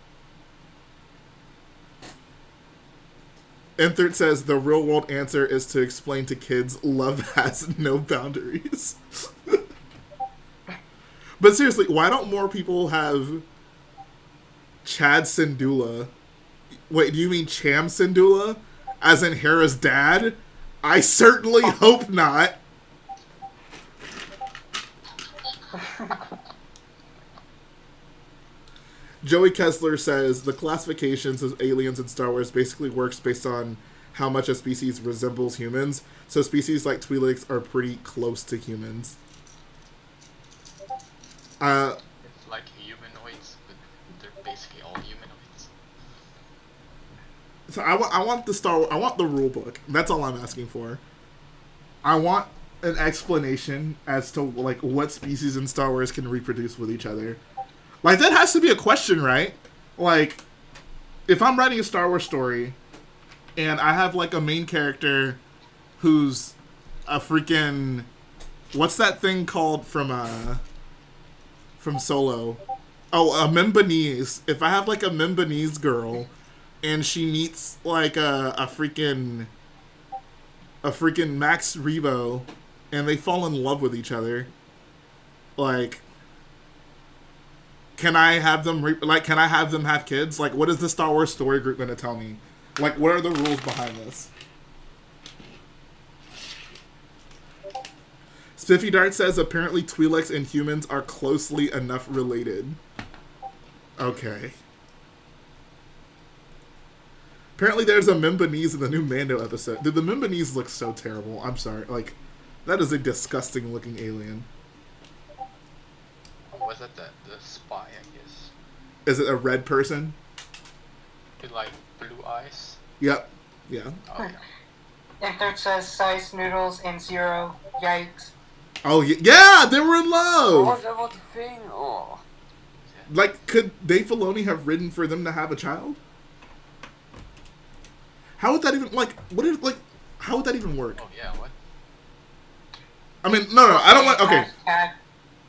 Speaker 1: Enthert says the real world answer is to explain to kids love has no boundaries. But seriously, why don't more people have Chad Syndulla? Wait, do you mean Cham Syndulla? As in Hera's dad? I certainly hope not. Joey Kessler says the classifications of aliens in Star Wars basically works based on how much a species resembles humans. So species like Twi'leks are pretty close to humans.
Speaker 4: It's like humanoids, but they're basically all humanoids.
Speaker 1: So I want the rule book. That's all I'm asking for. I want an explanation as to like what species in Star Wars can reproduce with each other. Like, that has to be a question, right? Like, if I'm writing a Star Wars story and I have like a main character who's a freaking, what's that thing called from Solo? Oh, a Membanese. If I have like a Membanese girl and she meets like a freaking Max Rebo and they fall in love with each other, like, can I have them have kids? Like, what is the Star Wars story group going to tell me? Like, what are the rules behind this? Spiffy Dart says apparently Twi'leks and humans are closely enough related. Okay. Apparently there's a Membanese in the new Mando episode. Did the Membanese look so terrible? I'm sorry. Like, that is a disgusting looking alien.
Speaker 4: Was that the spy, I guess?
Speaker 1: Is it a red person?
Speaker 4: With like blue eyes?
Speaker 1: Yep. Yeah.
Speaker 4: Oh yeah.
Speaker 3: Enthert says size noodles and 0. Yikes.
Speaker 1: Oh, yeah, they were in
Speaker 2: Oh,
Speaker 1: love!
Speaker 2: that was a thing. Oh.
Speaker 1: Like, could Dave Filoni have written for them to have a child? How would that even, how would that even work?
Speaker 4: Oh yeah, what?
Speaker 1: I mean, no, I don't want, okay.
Speaker 3: Hashtag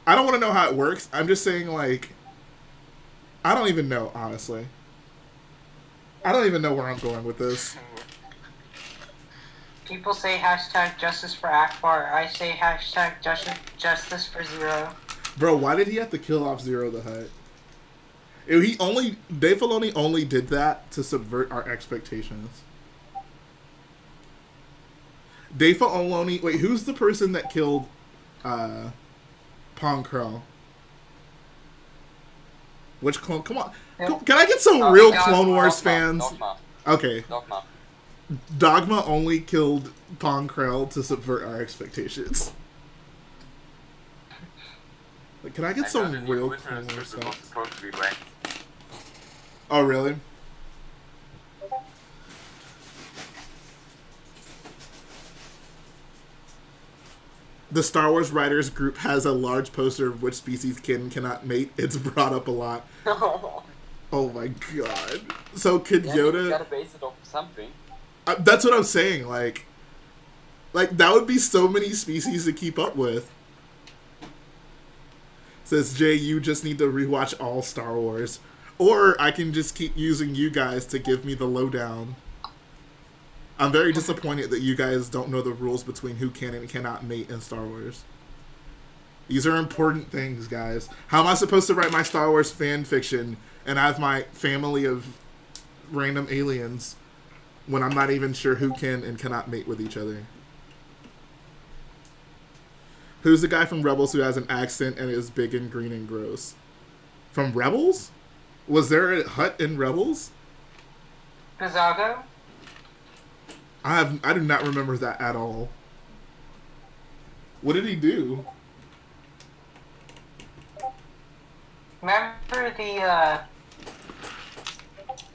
Speaker 1: I don't want to know how it works. I'm just saying, like, I don't even know, honestly. I don't even know where I'm going with this.
Speaker 3: people say hashtag justice for Akbar. I say hashtag justice for 0.
Speaker 1: Bro, why did he have to kill off Zero the Hutt? Dave Filoni only did that to subvert our expectations. Dave Filoni, wait, who's the person that killed, Pong Krell? Which clone? Come on. Can I get some real Clone Wars fans?
Speaker 2: Dogma.
Speaker 1: Okay.
Speaker 2: Dogma.
Speaker 1: Dogma only killed Pong Krell to subvert our expectations. Like, can I get
Speaker 2: I
Speaker 1: some
Speaker 2: heard the new
Speaker 1: real
Speaker 2: winter
Speaker 1: cool
Speaker 2: strip was
Speaker 1: stuff?
Speaker 2: supposed to be waxed.
Speaker 1: Oh, really? The Star Wars writers group has a large poster of which species can and cannot mate. It's brought up a lot. Oh my god. So could
Speaker 2: Yeah, you
Speaker 1: Yoda...
Speaker 2: gotta base it off something.
Speaker 1: That's what I'm saying. Like that would be so many species to keep up with. Says Jay, you just need to rewatch all Star Wars. Or I can just keep using you guys to give me the lowdown. I'm very disappointed that you guys don't know the rules between who can and cannot mate in Star Wars. These are important things, guys. How am I supposed to write my Star Wars fan fiction and have my family of random aliens when I'm not even sure who can and cannot mate with each other? Who's the guy from Rebels who has an accent and is big and green and gross? From Rebels? Was there a Hutt in Rebels?
Speaker 3: Vizago?
Speaker 1: I do not remember that at all. What did he do?
Speaker 3: Remember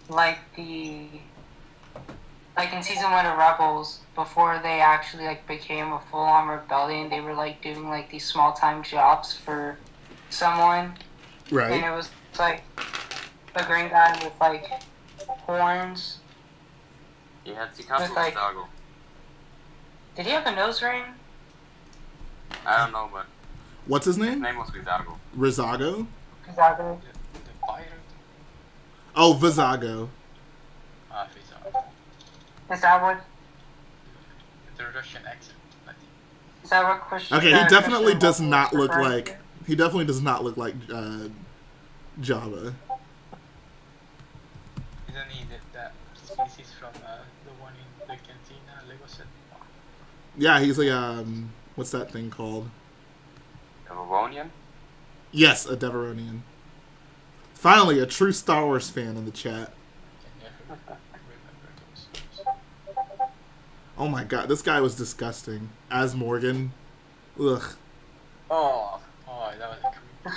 Speaker 3: like in season 1 of Rebels, before they actually like became a full-on rebellion, they were like doing like these small-time jobs for someone,
Speaker 1: Right.
Speaker 3: and it was like a green guy with like horns.
Speaker 2: He had Sikato
Speaker 3: With, like-
Speaker 2: Vizago.
Speaker 3: Did he have a nose ring?
Speaker 2: I don't know, but
Speaker 1: What's his
Speaker 2: his
Speaker 1: name?
Speaker 2: name was Vizago.
Speaker 1: Rizago?
Speaker 3: Vizago.
Speaker 4: The pirate.
Speaker 1: Oh, Vizago.
Speaker 4: Vizago.
Speaker 3: Is that what?
Speaker 4: The Russian accent, I think.
Speaker 3: Is that what Christian?
Speaker 1: Okay, he definitely
Speaker 3: Christian
Speaker 1: does
Speaker 3: Wolf
Speaker 1: not
Speaker 3: was
Speaker 1: look
Speaker 3: referring
Speaker 1: like...
Speaker 3: to?
Speaker 1: He definitely does not look like Jabba.
Speaker 4: Isn't he that species from the one in the Cantina Lego set?
Speaker 1: Yeah, he's a, what's that thing called?
Speaker 2: Devonian?
Speaker 1: Yes, a Deveronian. Finally, a true Star Wars fan in the chat.
Speaker 4: I can never remember those.
Speaker 1: Oh my god, this guy was disgusting. As Morgan. Ugh.
Speaker 2: Oh.
Speaker 4: Oh, that was a creep.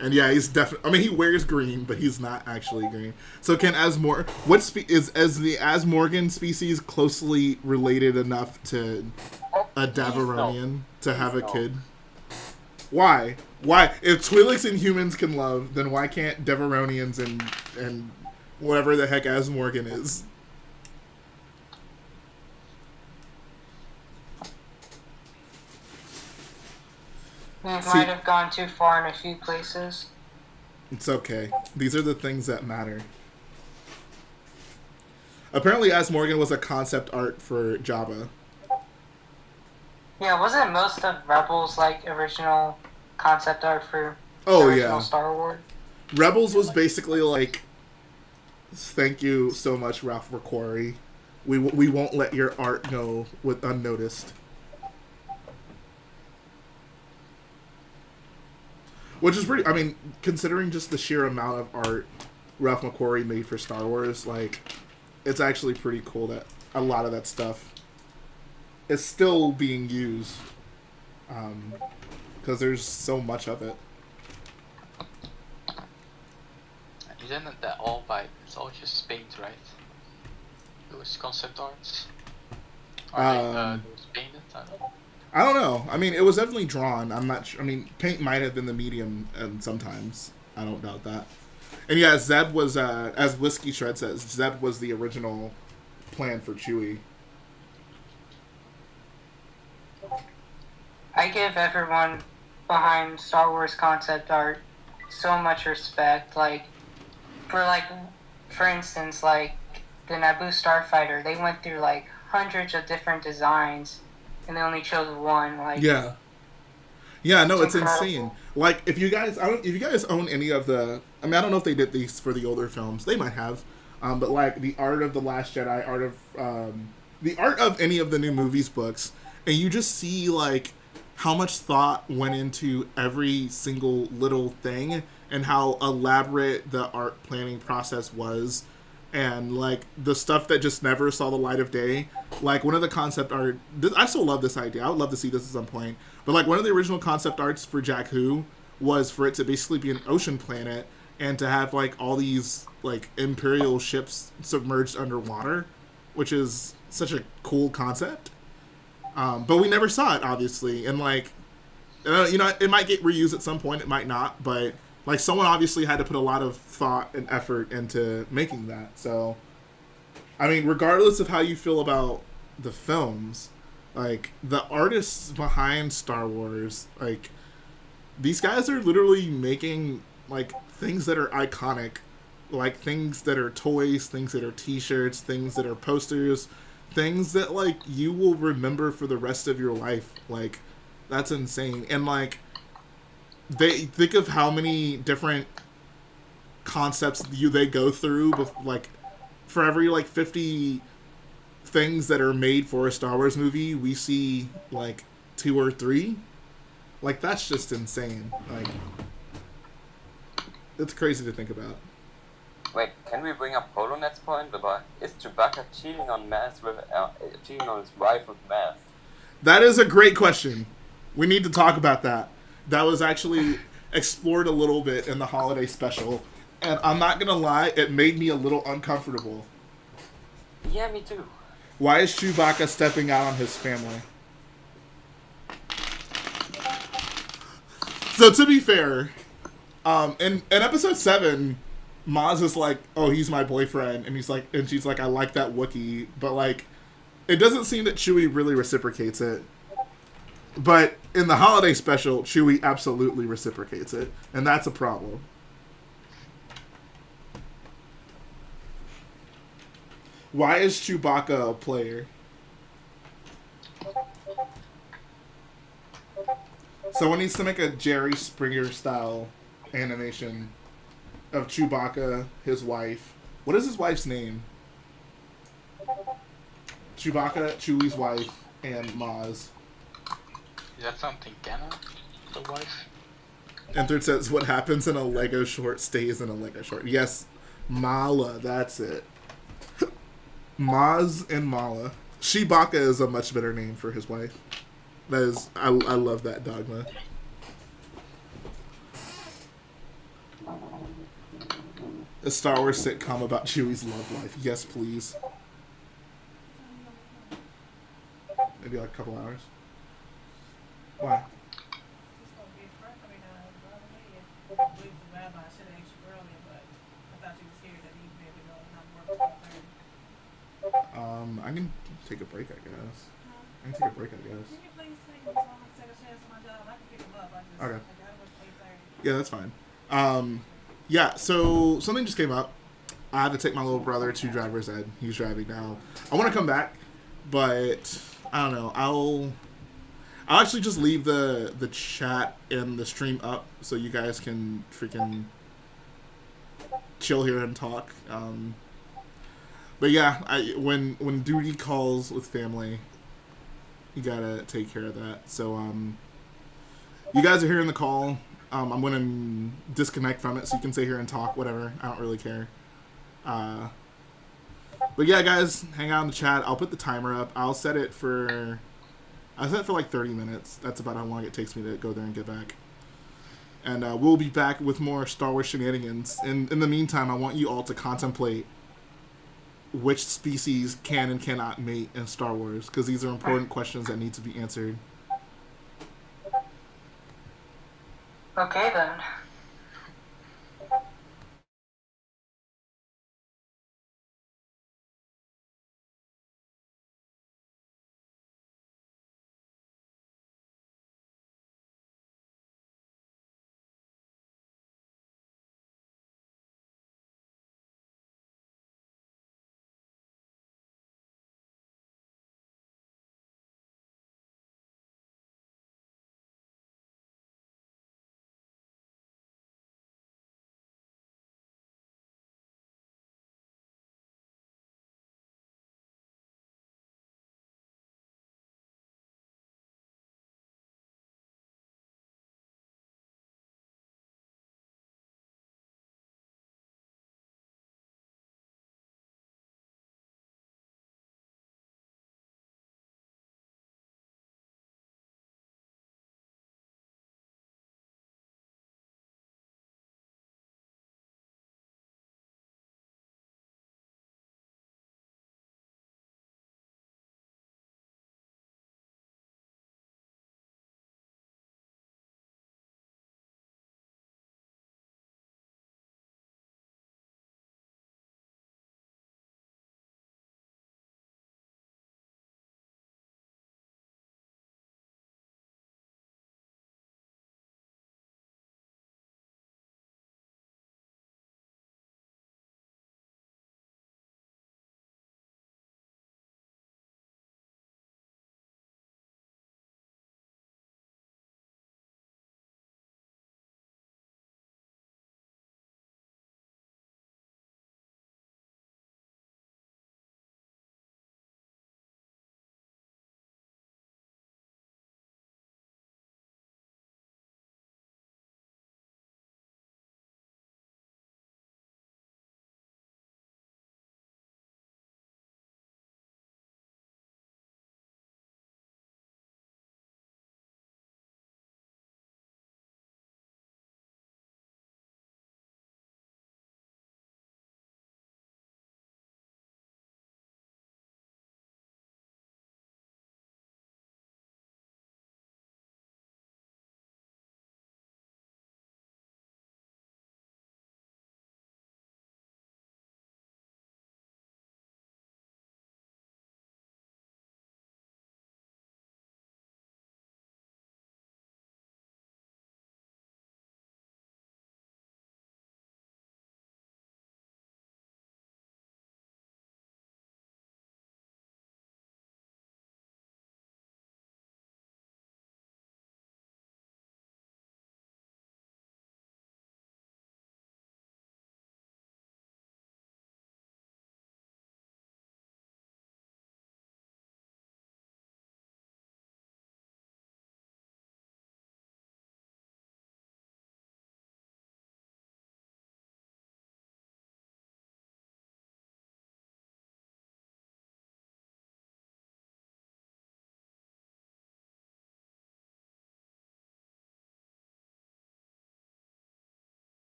Speaker 1: And yeah, he's definitely... I mean, he wears green, but he's not actually green. So can Asmor... Is the Asmorgan species closely related enough to a Deveronian to have a kid? Why? Why? If Twi'leks and humans can love, then why can't Deveronians and whatever the heck Asmorgan is?
Speaker 3: We might have gone too far in a few places.
Speaker 1: It's okay. These are the things that matter. Apparently, Asmorgan was a concept art for Jabba.
Speaker 3: Yeah, wasn't most of Rebels like original concept art for
Speaker 1: Oh,
Speaker 3: original
Speaker 1: yeah.
Speaker 3: Star Wars?
Speaker 1: Rebels was basically like, thank you so much, Ralph McQuarrie. We won't let your art go with unnoticed. Which is pretty... I mean, considering just the sheer amount of art Ralph McQuarrie made for Star Wars, like, it's actually pretty cool that a lot of that stuff is still being used. Because there's so much of it.
Speaker 4: Isn't it that all by... It's all just paint, right? Those concept arts? Are they those painted? I don't know.
Speaker 1: I don't know. I mean, it was definitely drawn. I'm not sure. I mean, paint might have been the medium sometimes. I don't doubt that. And yeah, Zeb was, as Whiskey Shred says, Zeb was the original plan for Chewie.
Speaker 3: I give everyone behind Star Wars concept art so much respect. Like, for instance, like the Naboo Starfighter, they went through like hundreds of different designs, and they only chose one. Like,
Speaker 1: Yeah. Yeah, no, it's
Speaker 3: incredible.
Speaker 1: insane. Like, if you guys own any of the... I mean, I don't know if they did these for the older films. They might have. But, like, the Art of the Last Jedi, the art of any of the new movies books, and you just see, like, how much thought went into every single little thing, and how elaborate the art planning process was. and like the stuff that just never saw the light of day. Like one of the concept art, I still love this idea. I would love to see this at some point. But like one of the original concept arts for Jakku was for it to basically be an ocean planet and to have like all these like imperial ships submerged underwater, which is such a cool concept. But we never saw it, obviously, and like it might get reused at some point. It might not, but like someone obviously had to put a lot of thought and effort into making that. So, I mean, regardless of how you feel about the films, like the artists behind Star Wars, like these guys are literally making like things that are iconic, like things that are toys, things that are T-shirts, things that are posters, things that like you will remember for the rest of your life. Like that's insane. And like they think of how many different concepts they go through, like for every like 50 things that are made for a Star Wars movie, we see like 2 or 3. Like that's just insane. Like it's crazy to think about.
Speaker 2: Wait, can we bring up Polonet's point about is Chewbacca cheating on cheating on his wife with Math?
Speaker 1: That is a great question. We need to talk about that. That was actually explored a little bit in the holiday special, and I'm not gonna lie, it made me a little uncomfortable.
Speaker 2: Yeah, me too.
Speaker 1: Why is Chewbacca stepping out on his family? So to be fair, in episode 7, Maz is like, "Oh, he's my boyfriend," and she's like, "I like that Wookiee," but like, it doesn't seem that Chewie really reciprocates it. But in the holiday special, Chewie absolutely reciprocates it, and that's a problem. Why is Chewbacca a player? Someone needs to make a Jerry Springer style animation of Chewbacca, his wife. What is his wife's name? Chewbacca, Chewie's wife, and Maz.
Speaker 4: Is that something canon? The wife?
Speaker 1: And Third says, what happens in a Lego short stays in a Lego short. Yes, Mala, that's it. Maz and Mala. Chewbacca is a much better name for his wife. That is, I love that dogma. A Star Wars sitcom about Chewie's love life. Yes, please. Maybe like a couple hours. Why? I can take a break, I guess. I can take a break, I guess. Okay. Yeah, that's fine. Yeah, so something just came up. I have to take my little brother to driver's ed. He's driving now. I want to come back, but I don't know. I'll actually just leave the chat and the stream up so you guys can freaking chill here and talk. But yeah, when duty calls with family, you gotta take care of that. So you guys are hearing the call. I'm gonna disconnect from it so you can sit here and talk, whatever. I don't really care. But yeah, guys, hang out in the chat. I'll put the timer up. I'll set it for like 30 minutes. That's about how long it takes me to go there and get back. And we'll be back with more Star Wars shenanigans. In the meantime, I want you all to contemplate which species can and cannot mate in Star Wars, because these are important questions that need to be answered.
Speaker 3: Okay then.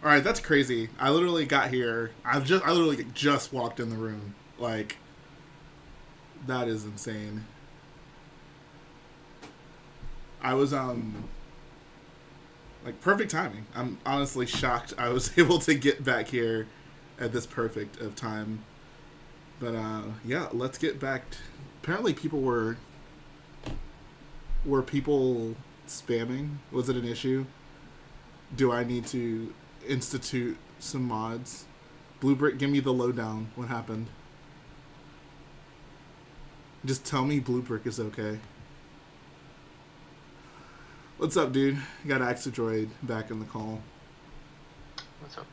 Speaker 1: All right, that's crazy. I literally got here. I literally just walked in the room. Like, that is insane. I was like perfect timing. I'm honestly shocked I was able to get back here at this perfect of time. But yeah, let's get back. Apparently, people were people spamming. Was it an issue? Do I need to institute some mods? Blue Brick, give me the lowdown. What happened? Just tell me Blue Brick is okay. What's up, dude? Got Axidroid back in the call.
Speaker 4: What's up?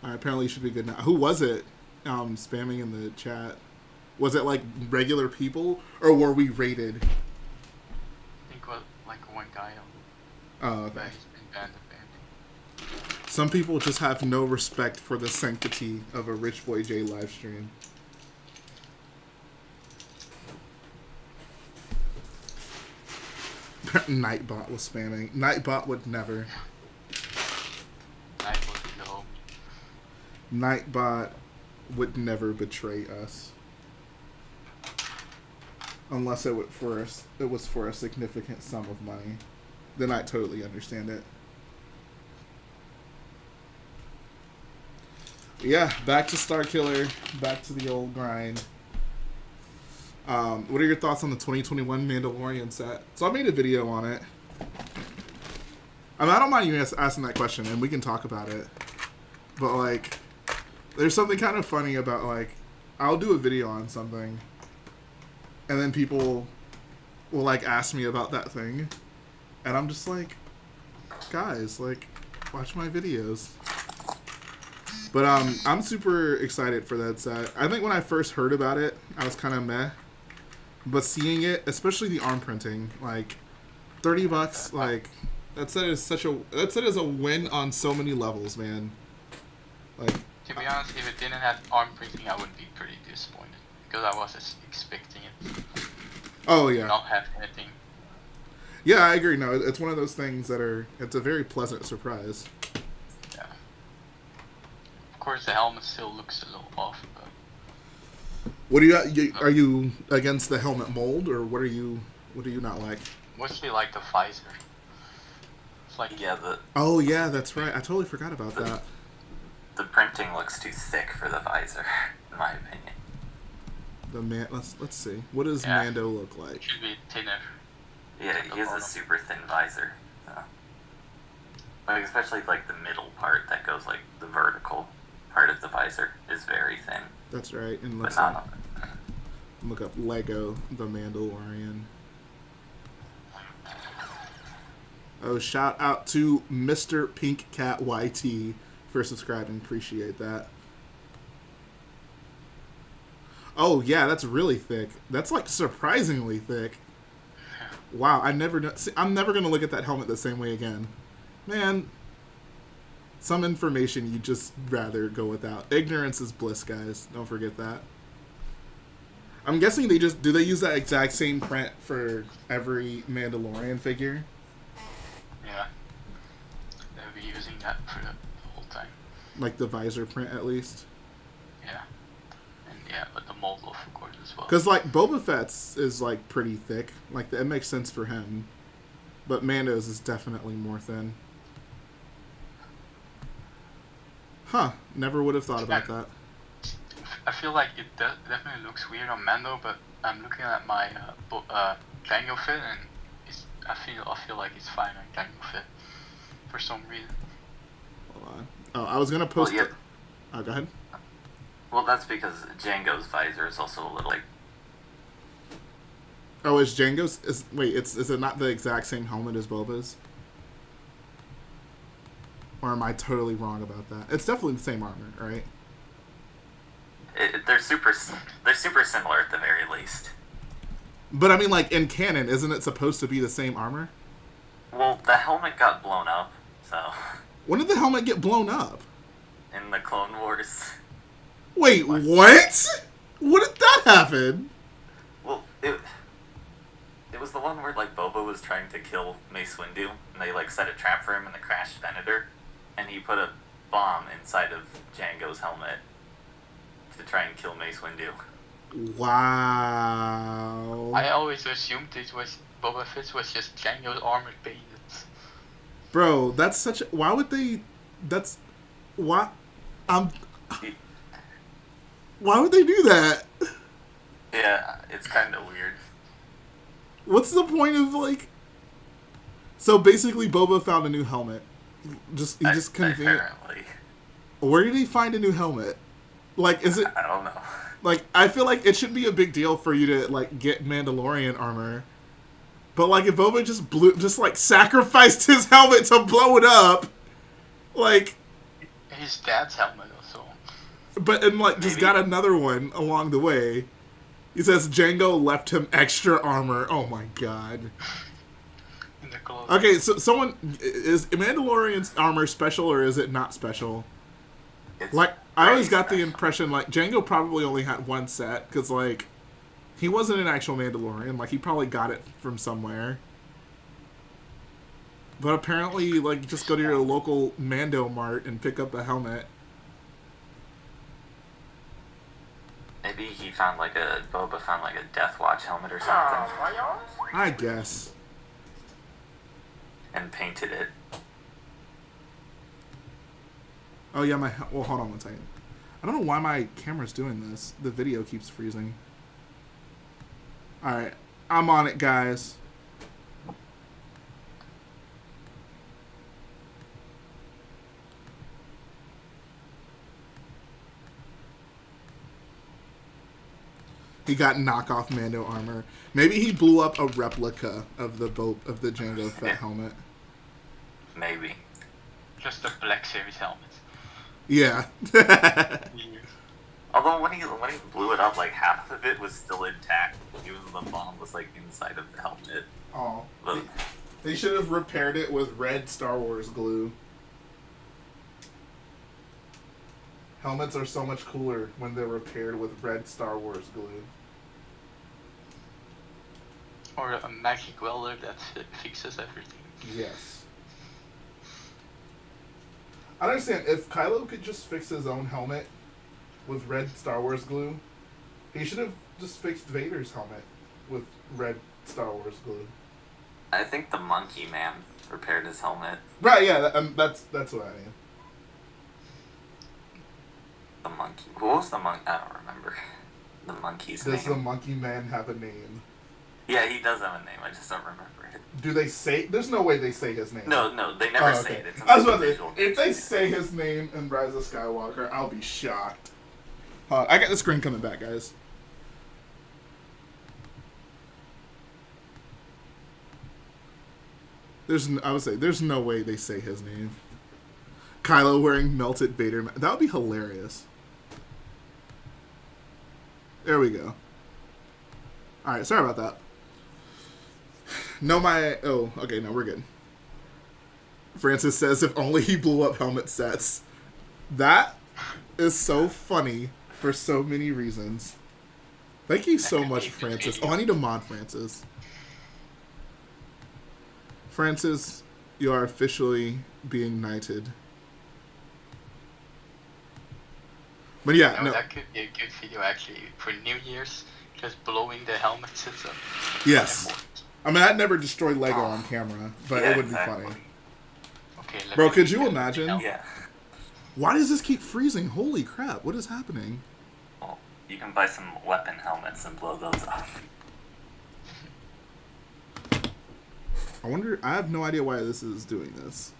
Speaker 1: Alright, apparently you should be good now. Who was it spamming in the chat? Was it like regular people, or were we rated?
Speaker 4: I think what, like one guy on.
Speaker 1: Oh, okay.
Speaker 4: He's been banned and banned.
Speaker 1: Some people just have no respect for the sanctity of a Rich Boy J live stream. Nightbot was spamming. Nightbot would never. Nightbot would never betray us. Unless it was for a significant sum of money. Then I totally understand it. Yeah, back to Starkiller. Back to the old grind. What are your thoughts on the 2021 Mandalorian set? So I made a video on it. I mean, I don't mind you asking that question, and we can talk about it. But, like, there's something kind of funny about, like, I'll do a video on something, and then people will, like, ask me about that thing. And I'm just like, guys, like, watch my videos. But I'm super excited for that set. I think when I first heard about it, I was kind of meh. But seeing it, especially the arm printing, like $30, like that set is a win on so many levels, man. Like,
Speaker 4: to be honest, if it didn't have arm printing, I would be pretty disappointed because I was expecting it.
Speaker 1: Oh yeah.
Speaker 4: Not have anything.
Speaker 1: Yeah, I agree. No, it's one of those things it's a very pleasant surprise.
Speaker 4: Yeah. Of course, the helmet still looks a little off, but.
Speaker 1: What do you are you against the helmet mold, or what do you not like?
Speaker 4: Mostly like the visor. It's like
Speaker 1: Oh yeah, that's right. I totally forgot about that.
Speaker 5: The printing looks too thick for the visor, in my opinion.
Speaker 1: Let's see. What does Mando look like?
Speaker 4: Should be thinner.
Speaker 5: Yeah, he has a super thin visor. So. Like, especially like the middle part that goes like the vertical part of the visor is very thin.
Speaker 1: That's right. And let's look up Lego The Mandalorian. Oh, shout out to Mr. Pink Cat YT for subscribing. Appreciate that. Oh yeah, that's really thick. That's like surprisingly thick. Wow, I'm never gonna look at that helmet the same way again. Man, some information you just rather go without. Ignorance is bliss, guys. Don't forget that. I'm guessing do they use that exact same print for every Mandalorian figure?
Speaker 4: Yeah. They'll be using that for the whole time.
Speaker 1: Like the visor print, at least?
Speaker 4: Yeah. And yeah, but the mold of course as well.
Speaker 1: Because, like, Boba Fett's is, like, pretty thick. Like, it makes sense for him. But Mando's is definitely more thin. Huh. Never would have thought about that.
Speaker 4: I feel like it definitely looks weird on Mando, but I'm looking at my Jango fit, and I feel like it's fine on Jango fit for some reason.
Speaker 1: Hold on. Oh, I was gonna post.
Speaker 5: Well, yeah.
Speaker 1: Oh, go ahead.
Speaker 5: Well, that's because Django's visor is also a little like.
Speaker 1: Oh, is Django's? Is it not the exact same helmet as Boba's? Or am I totally wrong about that? It's definitely the same armor, right?
Speaker 5: They're super similar at the very least.
Speaker 1: But I mean, like, in canon, isn't it supposed to be the same armor?
Speaker 5: Well, the helmet got blown up, so.
Speaker 1: When did the helmet get blown up?
Speaker 5: In the Clone Wars.
Speaker 1: Wait, what? What did that happen?
Speaker 5: Well, it was was the one where like Boba was trying to kill Mace Windu, and they like set a trap for him in the crash Venator, and he put a bomb inside of Jango's helmet to try and kill Mace Windu.
Speaker 1: Wow.
Speaker 4: I always assumed it was Boba Fett was just Django's armored painted.
Speaker 1: Bro, that's such a... Why would they... That's... Why... Why would they do that?
Speaker 5: Yeah, it's kind of weird.
Speaker 1: What's the point of, like... So, basically, Boba found a new helmet. He just convenient...
Speaker 5: Apparently.
Speaker 1: Where did he find a new helmet? Like, is it...
Speaker 5: I don't know.
Speaker 1: Like, I feel like it shouldn't be a big deal for you to, like, get Mandalorian armor. But, like, if Boba just, like, sacrificed his helmet to blow it up, like...
Speaker 4: His dad's helmet also.
Speaker 1: But, and, like, just got another one along the way. He says Jango left him extra armor. Oh, my God.
Speaker 4: In the closet.
Speaker 1: Okay, so someone... Is Mandalorian's armor special, or is it not special?
Speaker 5: It's
Speaker 1: Like, I always got the
Speaker 5: special.
Speaker 1: impression, like, Jango probably only had one set, because, like, he wasn't an actual Mandalorian. Like, he probably got it from somewhere. But apparently, like, just go to your local Mando Mart and pick up a helmet.
Speaker 5: Maybe he found like Boba found like a Death Watch helmet or something
Speaker 1: I guess.
Speaker 5: and painted it.
Speaker 1: Oh, yeah, well, hold on one second. I don't know why my camera's doing this. The video keeps freezing. Alright, I'm on it, guys. He got knockoff Mando armor. Maybe he blew up a replica of the Jango Fett helmet.
Speaker 5: Maybe.
Speaker 4: Just a Black Series helmet.
Speaker 1: Yeah.
Speaker 5: Although when he blew it up, like half of it was still intact, even though the bomb was like inside of the helmet.
Speaker 1: Oh.
Speaker 5: But
Speaker 1: They should have repaired it with red Star Wars glue. Helmets are so much cooler when they're repaired with red Star Wars glue.
Speaker 4: Or a magic welder that fixes everything.
Speaker 1: Yes. I don't understand. If Kylo could just fix his own helmet with red Star Wars glue, he should have just fixed Vader's helmet with red Star Wars glue.
Speaker 5: I think the Monkey Man repaired his helmet.
Speaker 1: Right, yeah, that's what I mean.
Speaker 5: The monkey. What was the monkey? I don't remember. The monkey's
Speaker 1: Does the
Speaker 5: name.
Speaker 1: Monkey Man have a name?
Speaker 5: Yeah, he does have a name. I just don't remember it.
Speaker 1: Do they say... There's no way they say his name.
Speaker 5: No, they never
Speaker 1: Oh,
Speaker 5: say
Speaker 1: okay.
Speaker 5: it. It's
Speaker 1: I was about to
Speaker 5: visual
Speaker 1: say, if they
Speaker 5: gimmick.
Speaker 1: say his name in Rise of Skywalker, I'll be shocked. I got the screen coming back, guys. I would say, there's no way they say his name. Kylo wearing melted Vader. That would be hilarious. There we go. Alright, sorry about that. Oh, okay, no, we're good. Francis says, if only he blew up helmet sets. That is so funny for so many reasons. Thank you so much, Francis. Oh, I need to mod Francis. Francis, you are officially being knighted. But yeah, no.
Speaker 4: That could be a good video actually for New Year's, just blowing the helmet sets up.
Speaker 1: Yes. I mean, I'd never destroy Lego on camera, but
Speaker 5: Yeah,
Speaker 1: it would
Speaker 5: exactly.
Speaker 1: be funny.
Speaker 4: Okay, let
Speaker 1: Bro,
Speaker 4: me
Speaker 1: could you
Speaker 4: get
Speaker 1: imagine?
Speaker 4: the helmet.
Speaker 5: Yeah.
Speaker 1: Why does this keep freezing? Holy crap, what is happening?
Speaker 5: Well, you can buy some weapon helmets and blow those off.
Speaker 1: I wonder, I have no idea why this is doing this.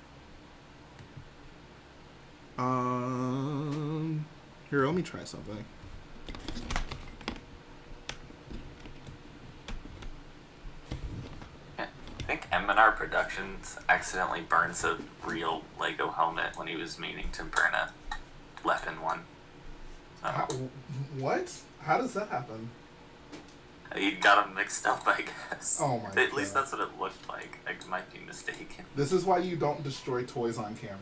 Speaker 1: Here, let me try something.
Speaker 5: I think M&R Productions accidentally burns a real Lego helmet when he was meaning to burn a Leffen one.
Speaker 1: What? How does that happen?
Speaker 5: He got them mixed up, I guess.
Speaker 1: Oh my
Speaker 5: At least
Speaker 1: God.
Speaker 5: that's what it looked like. I might be mistaken.
Speaker 1: This is why you don't destroy toys on camera.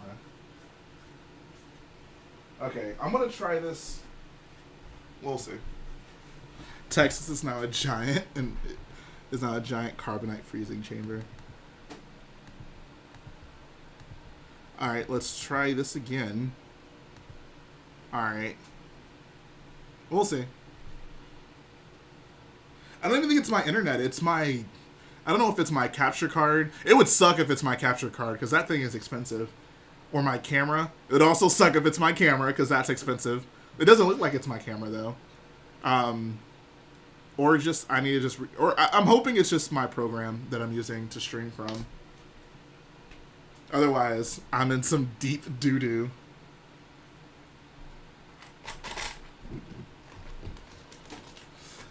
Speaker 1: Okay, I'm gonna try this. We'll see. Texas is now a giant, and is now a giant carbonite freezing chamber. Alright, let's try this again. Alright. We'll see. I don't even think it's my internet. It's my... I don't know if it's my capture card. It would suck if it's my capture card, because that thing is expensive. Or my camera. It would also suck if it's my camera, because that's expensive. It doesn't look like it's my camera, though. Or just... I need to just... I'm hoping it's just my program that I'm using to stream from. Otherwise, I'm in some deep doo-doo.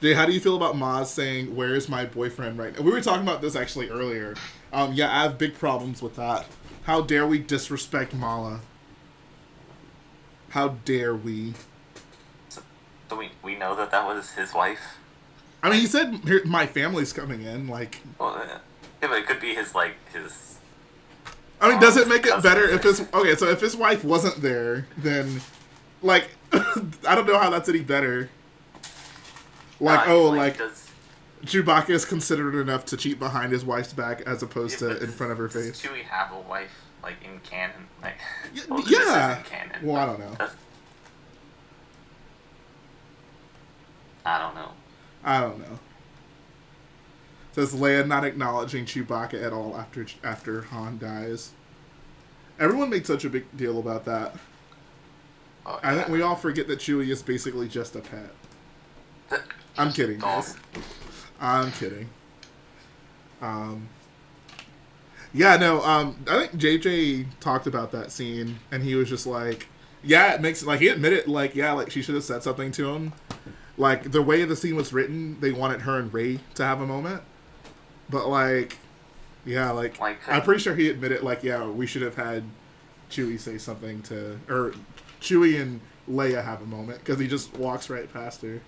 Speaker 1: Jay, how do you feel about Maz saying, "Where's my boyfriend right now?" We were talking about this actually earlier. Yeah, I have big problems with that. How dare we disrespect Mala? How dare we?
Speaker 5: So we know that was his wife?
Speaker 1: I mean, he said, "My family's coming in." Like,
Speaker 5: well, yeah, but it could be his.
Speaker 1: I mean, does it make it better if his... Okay, so if his wife wasn't there, then, like, I don't know how that's any better. Like, does Chewbacca is considerate enough to cheat behind his wife's back as opposed to in front of her face.
Speaker 5: Does Chewie have a wife, like, in canon? Like,
Speaker 1: yeah.
Speaker 5: This isn't canon.
Speaker 1: Well, I don't know.
Speaker 5: I don't know.
Speaker 1: I don't know. Says Leia not acknowledging Chewbacca at all after Han dies. Everyone made such a big deal about that.
Speaker 5: Oh, yeah.
Speaker 1: I think we all forget that Chewie is basically just a pet. I'm kidding, guys. I'm kidding. Yeah, no, I think JJ talked about that scene, and he was just like, yeah, it makes, like, he admitted, like, yeah, like, she should have said something to him. Like, the way the scene was written, they wanted her and Rey to have a moment. But, like, yeah, like I'm pretty sure he admitted, like, yeah, we should have had Chewie say something to, or Chewie and Leia have a moment, because he just walks right past her.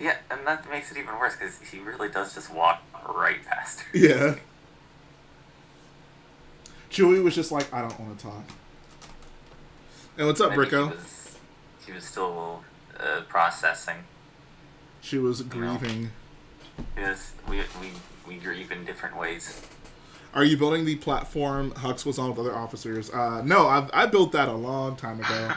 Speaker 5: Yeah, and that makes it even worse, because he really does just walk right past her.
Speaker 1: Yeah. Chewie was just like, I don't want to talk. And what's up, Bricko?
Speaker 5: She was still processing.
Speaker 1: She was grieving.
Speaker 5: Because we grieve in different ways.
Speaker 1: Are you building the platform Hux was on with other officers? No, I built that a long time ago.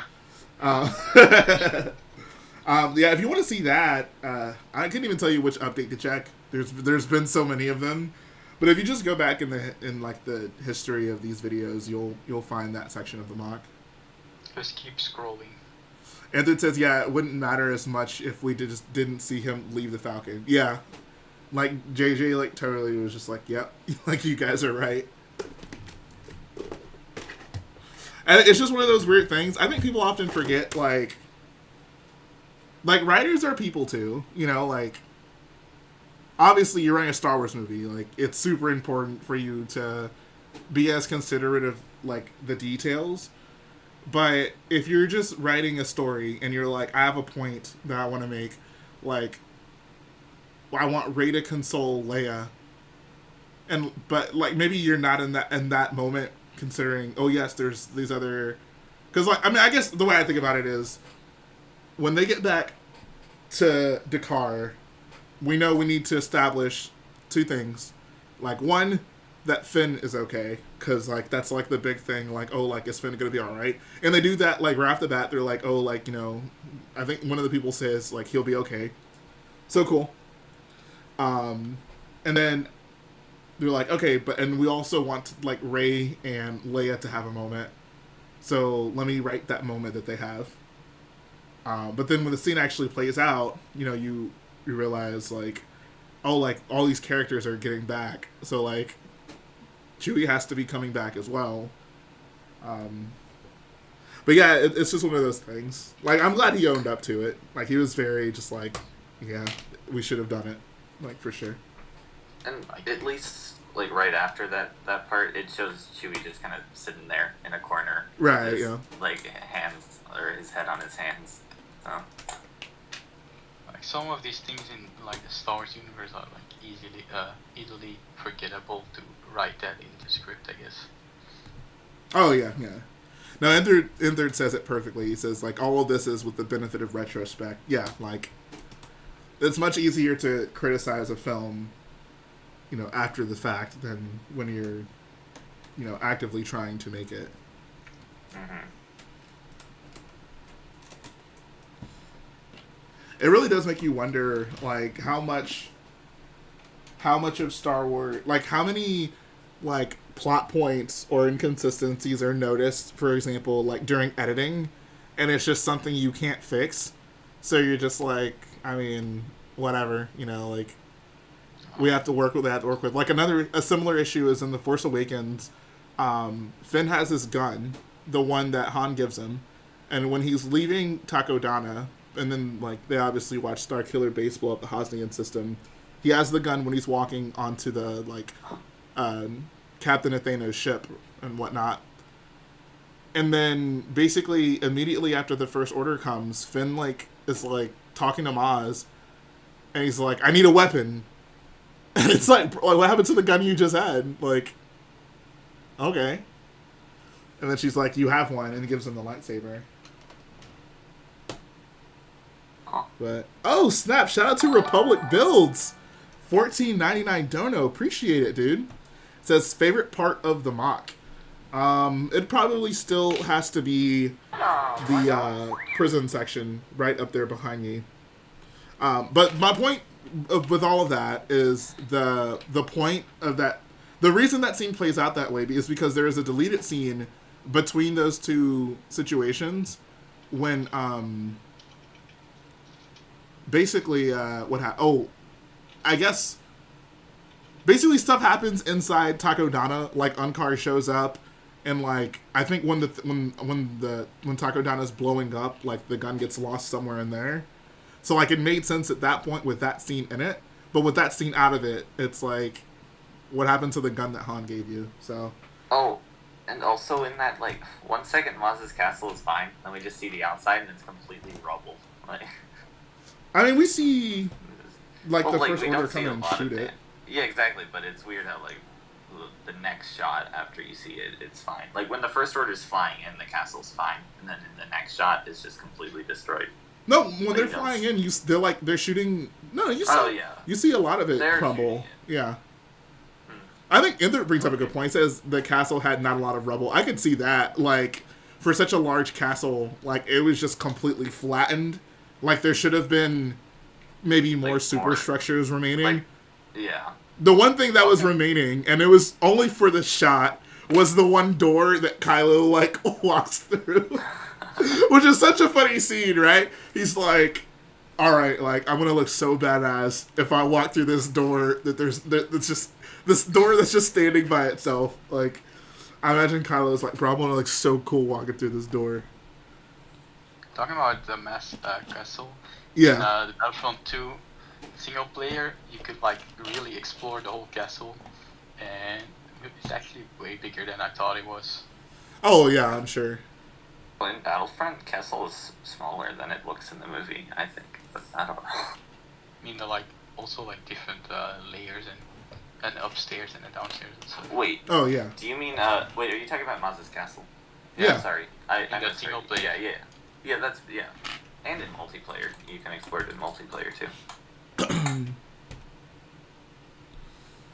Speaker 1: Yeah, if you want to see that, I couldn't even tell you which update to check. There's been so many of them, but if you just go back in the history of these videos, you'll find that section of the mock.
Speaker 4: Just keep scrolling.
Speaker 1: And it says, yeah, it wouldn't matter as much if we just didn't see him leave the Falcon. Yeah, like JJ, like totally was just like, yep, like you guys are right. And it's just one of those weird things. I think people often forget, like writers are people too, you know, like, obviously you're writing a Star Wars movie, like, it's super important for you to be as considerate of, like, the details, but if you're just writing a story and you're like, I have a point that I want to make, like, I want Rey to console Leia, but, like, maybe you're not in that moment considering, oh yes, there's these other, because, like, I mean, I guess the way I think about it is, when they get back to Dakar, we know we need to establish two things. Like, one, that Finn is okay, because, like, that's, like, the big thing, like, oh, like, is Finn going to be alright? And they do that, like, right off the bat, they're like, oh, like, you know, I think one of the people says, like, he'll be okay. So cool. And then they're like, okay, and we also want, like, Rey and Leia to have a moment. So let me write that moment that they have. But then when the scene actually plays out, you know, you realize, like, oh, like, all these characters are getting back. So, like, Chewie has to be coming back as well. But yeah, it's just one of those things. Like, I'm glad he owned up to it. Like, he was very just like, yeah, we should have done it. Like, for sure.
Speaker 5: And at least, like, right after that part, it shows Chewie just kind of sitting there in a corner.
Speaker 1: Right,
Speaker 5: with his,
Speaker 1: yeah.
Speaker 5: like, hands, or his head on his hands. So.
Speaker 4: Like, some of these things in, like, the Star Wars universe are, like, easily forgettable to write that in the script, I guess.
Speaker 1: Oh, yeah, yeah. No, Enthard says it perfectly. He says, like, all of this is with the benefit of retrospect. Yeah, like, it's much easier to criticize a film, after the fact than when you're, actively trying to make it.
Speaker 5: Mm-hmm.
Speaker 1: It really does make you wonder, like, how much of Star Wars, like, how many, like, plot points or inconsistencies are noticed, for example, like, during editing, and it's just something you can't fix. So you're just like, I mean, whatever, like, we have to work with what they have to work with. Like, a similar issue is in The Force Awakens. Finn has his gun, the one that Han gives him, and when he's leaving Takodana, and then, like, they obviously watch Starkiller base blow up the Hosnian system, he has the gun when he's walking onto the, like, Captain Athena's ship and whatnot. And then, basically, immediately after the First Order comes, Finn, like, is, like, talking to Maz, and he's like, I need a weapon. And it's like, what happened to the gun you just had? Like, okay. And then she's like, you have one, and he gives him the lightsaber. But, oh, snap, shout out to Republic Builds. $14.99 dono. Appreciate it, dude. It says, favorite part of the mock. It probably still has to be the prison section right up there behind me. But my point with all of that is the point of that. The reason that scene plays out that way is because there is a deleted scene between those two situations when basically I guess basically stuff happens inside Takodana. Like Unkar shows up, and like I think when Takodana's blowing up, like the gun gets lost somewhere in there. So like it made sense at that point with that scene in it, but with that scene out of it, it's like, what happened to the gun that Han gave you? So.
Speaker 5: Oh, and also in that, like, 1 second Maz's castle is fine, then we just see the outside and it's completely rubble. Like,
Speaker 1: I mean, we see like the First
Speaker 5: we
Speaker 1: Order
Speaker 5: don't see
Speaker 1: come
Speaker 5: a
Speaker 1: in and
Speaker 5: lot
Speaker 1: shoot
Speaker 5: of
Speaker 1: it.
Speaker 5: Yeah, exactly. But it's weird how like the next shot after you see it, it's fine. Like when the First Order's flying in, the castle's fine, and then in the next shot, it's just completely destroyed.
Speaker 1: No, when they're flying in, they're shooting. No, you see.
Speaker 5: Oh yeah.
Speaker 1: You see a lot of it crumble. Yeah. I think Ender brings up a good point. He says the castle had not a lot of rubble. I could see that. Like, for such a large castle, like, it was just completely flattened. Like, there should have been maybe more superstructures remaining.
Speaker 5: Like, yeah.
Speaker 1: The one thing that was remaining, and it was only for the shot, was the one door that Kylo, like, walks through. Which is such a funny scene, right? He's like, alright, like, I'm gonna look so badass if I walk through this door that's just this door that's just standing by itself. Like, I imagine Kylo's like, bro, I'm gonna look so cool walking through this door.
Speaker 4: Talking about the mass castle.
Speaker 1: Yeah.
Speaker 4: In the Battlefront 2 single player, you could like really explore the whole castle, and it's actually way bigger than I thought it was.
Speaker 1: Oh yeah, I'm sure.
Speaker 5: Well, in Battlefront, castle is smaller than it looks in the movie, I think. But I don't know.
Speaker 4: I mean, they're like also like different layers and upstairs and then downstairs and stuff.
Speaker 5: Wait.
Speaker 1: Oh yeah.
Speaker 5: Do you mean wait? Are you talking about Maz's castle?
Speaker 1: Yeah.
Speaker 5: Sorry, I
Speaker 4: got single player.
Speaker 5: Yeah. That's and in multiplayer, you can explore it in multiplayer too.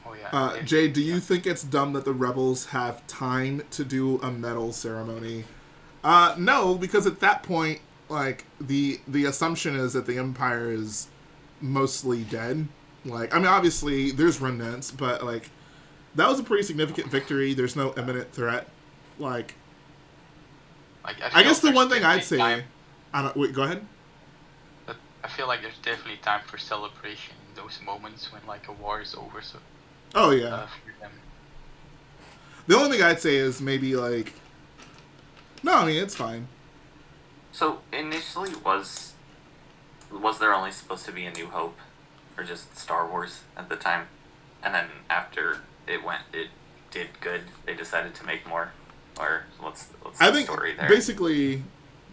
Speaker 4: Oh yeah.
Speaker 1: Jay, do you think it's dumb that the rebels have time to do a medal ceremony? No, because at that point, like, the assumption is that the Empire is mostly dead. Like, I mean, obviously, there's remnants, but, like, that was a pretty significant victory. There's no imminent threat. Like I guess the one thing I'd say... wait, go ahead.
Speaker 4: But I feel like there's definitely time for celebration in those moments when, like, a war is over, so...
Speaker 1: Oh, yeah.
Speaker 4: For them.
Speaker 1: The only thing I'd say is maybe, like... No, I mean, it's fine.
Speaker 5: So, initially, was there only supposed to be A New Hope? Or just Star Wars at the time? And then after it did good, they decided to make more? Or what's the story there?
Speaker 1: Basically,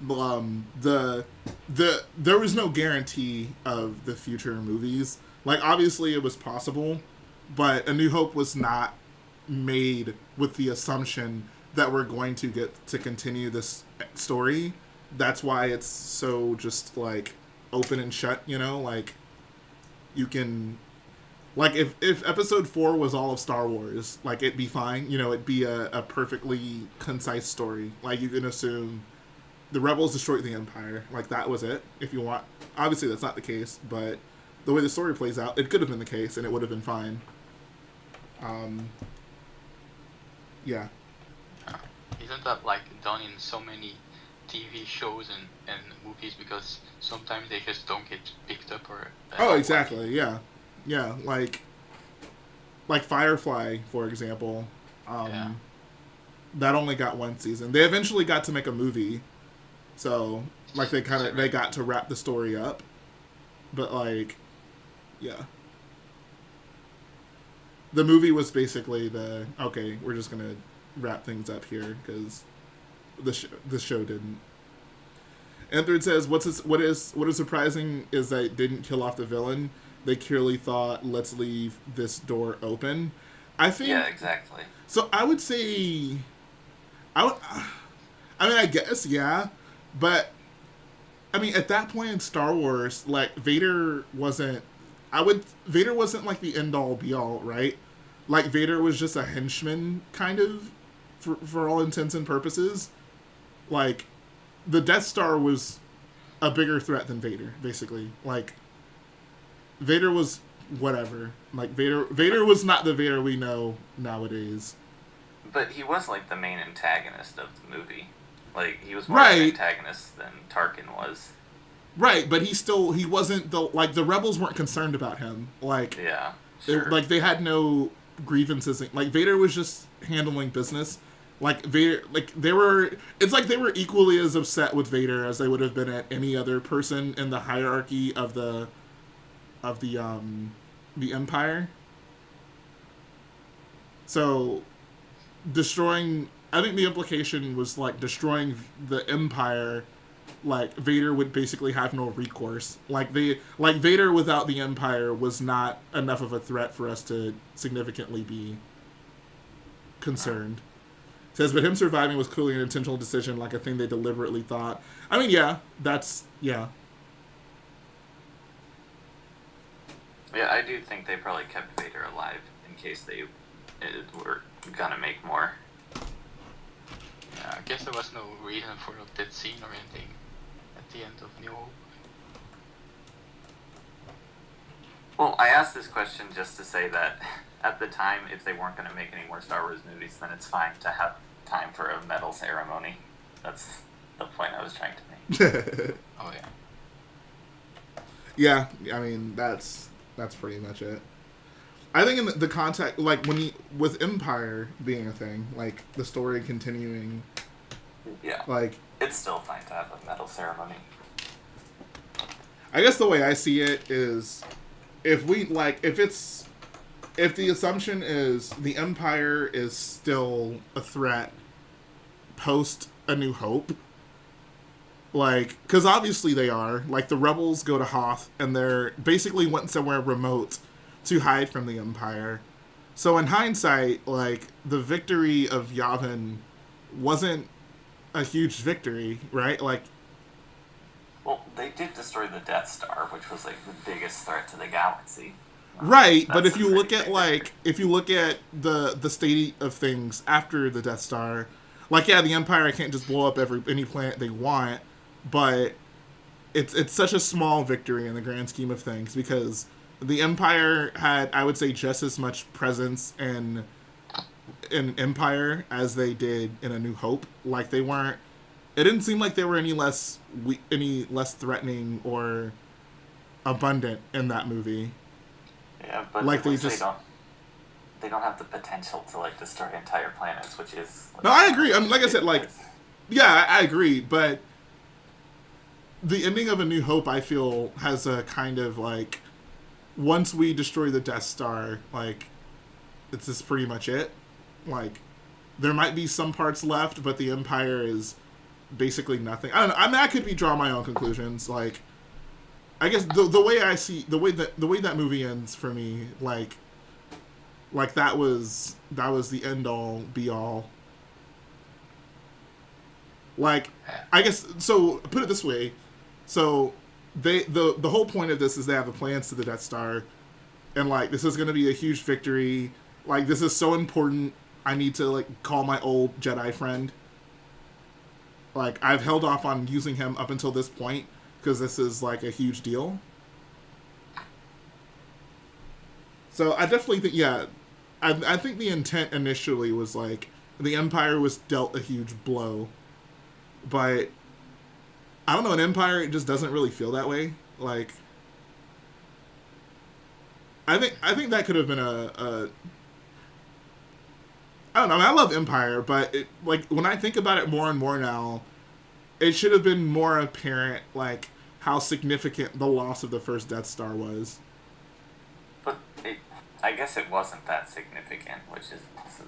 Speaker 1: there was no guarantee of the future movies. Like, obviously it was possible, but A New Hope was not made with the assumption that we're going to get to continue this story. That's why it's so just, like, open and shut, you know? Like, you can, like, if episode 4 was all of Star Wars, like, it'd be fine. You know, it'd be a perfectly concise story. Like, you can assume the rebels destroyed the Empire. Like, that was it, if you want. Obviously, that's not the case, but the way the story plays out, it could have been the case, and it would have been fine. Yeah.
Speaker 4: Isn't that like done in so many TV shows and movies because sometimes they just don't get picked up or...
Speaker 1: Oh, exactly, yeah. Yeah, like Firefly, for example. That only got one season. They eventually got to make a movie, so like they got to wrap the story up. But like, yeah. The movie was basically okay, we're just gonna wrap things up here because the show didn't. Anthony says, what is surprising is that it didn't kill off the villain. They clearly thought, let's leave this door open. I think.
Speaker 5: Yeah, exactly.
Speaker 1: So I would say, I guess yeah, but I mean at that point in Star Wars, like Vader wasn't like the end all be all, right? Like Vader was just a henchman kind of for all intents and purposes. Like the Death Star was a bigger threat than Vader, basically. Like Vader was whatever. Like Vader was not the Vader we know nowadays.
Speaker 5: But he was like the main antagonist of the movie. Like he was more of an antagonist than Tarkin was.
Speaker 1: Right, but he wasn't the rebels weren't concerned about him. Like
Speaker 5: yeah, sure.
Speaker 1: They had no grievances. Like Vader was just handling business. Like Vader, it's like they were equally as upset with Vader as they would have been at any other person in the hierarchy of the Empire. So I think the implication was like destroying the Empire, like Vader would basically have no recourse. Like Vader without the Empire was not enough of a threat for us to significantly be concerned. Says, but him surviving was clearly an intentional decision, like a thing they deliberately thought. I mean, yeah, yeah.
Speaker 5: Yeah, I do think they probably kept Vader alive in case they were gonna make more.
Speaker 4: Yeah, I guess there was no reason for that scene or anything at the end of New Hope.
Speaker 5: Well, I asked this question just to say that at the time, if they weren't going to make any more Star Wars movies, then it's fine to have time for a medal ceremony. That's the point I was trying to make.
Speaker 4: Oh, yeah.
Speaker 1: Yeah, I mean, that's pretty much it. I think in the context, like, with Empire being a thing, like, the story continuing...
Speaker 5: Yeah.
Speaker 1: Like...
Speaker 5: It's still fine to have a medal ceremony.
Speaker 1: I guess the way I see it is, if the assumption is the Empire is still a threat post A New Hope, like, because obviously they are, like, the rebels go to Hoth, and they're basically went somewhere remote to hide from the Empire. So in hindsight, like, the victory of Yavin wasn't a huge victory, right? Like,
Speaker 5: well, they did destroy the Death Star, which was, like, the biggest threat to the galaxy.
Speaker 1: Right, but if you look at the state of things after the Death Star, like, yeah, the Empire can't just blow up any planet they want, but it's such a small victory in the grand scheme of things because the Empire had, I would say, just as much presence in Empire as they did in A New Hope. Like, they weren't. It didn't seem like they were any less threatening or abundant in that movie.
Speaker 5: Yeah, but
Speaker 1: like
Speaker 5: they don't have the potential to like destroy entire planets, which is. Like,
Speaker 1: no, I agree. I mean, like I said, like, yeah, I agree. But the ending of A New Hope, I feel, has a kind of like, once we destroy the Death Star, like, it's just pretty much it. Like, there might be some parts left, but the Empire is basically nothing. I don't know. I mean, I could draw my own conclusions. Like, I guess the way I see the way that movie ends for me, like that was the end all be all. Like, I guess, so put it this way, so the whole point of this is they have the plans to the Death Star, and like this is going to be a huge victory. Like this is so important. I need to like call my old Jedi friend. Like I've held off on using him up until this point because this is like a huge deal. So I definitely think, yeah, I think the intent initially was like the Empire was dealt a huge blow, but I don't know, an Empire it just doesn't really feel that way. Like I think that could have been a I don't know. I mean, I love Empire, but it, like when I think about it more and more now, it should have been more apparent like how significant the loss of the first Death Star was.
Speaker 5: But I guess it wasn't that significant, which is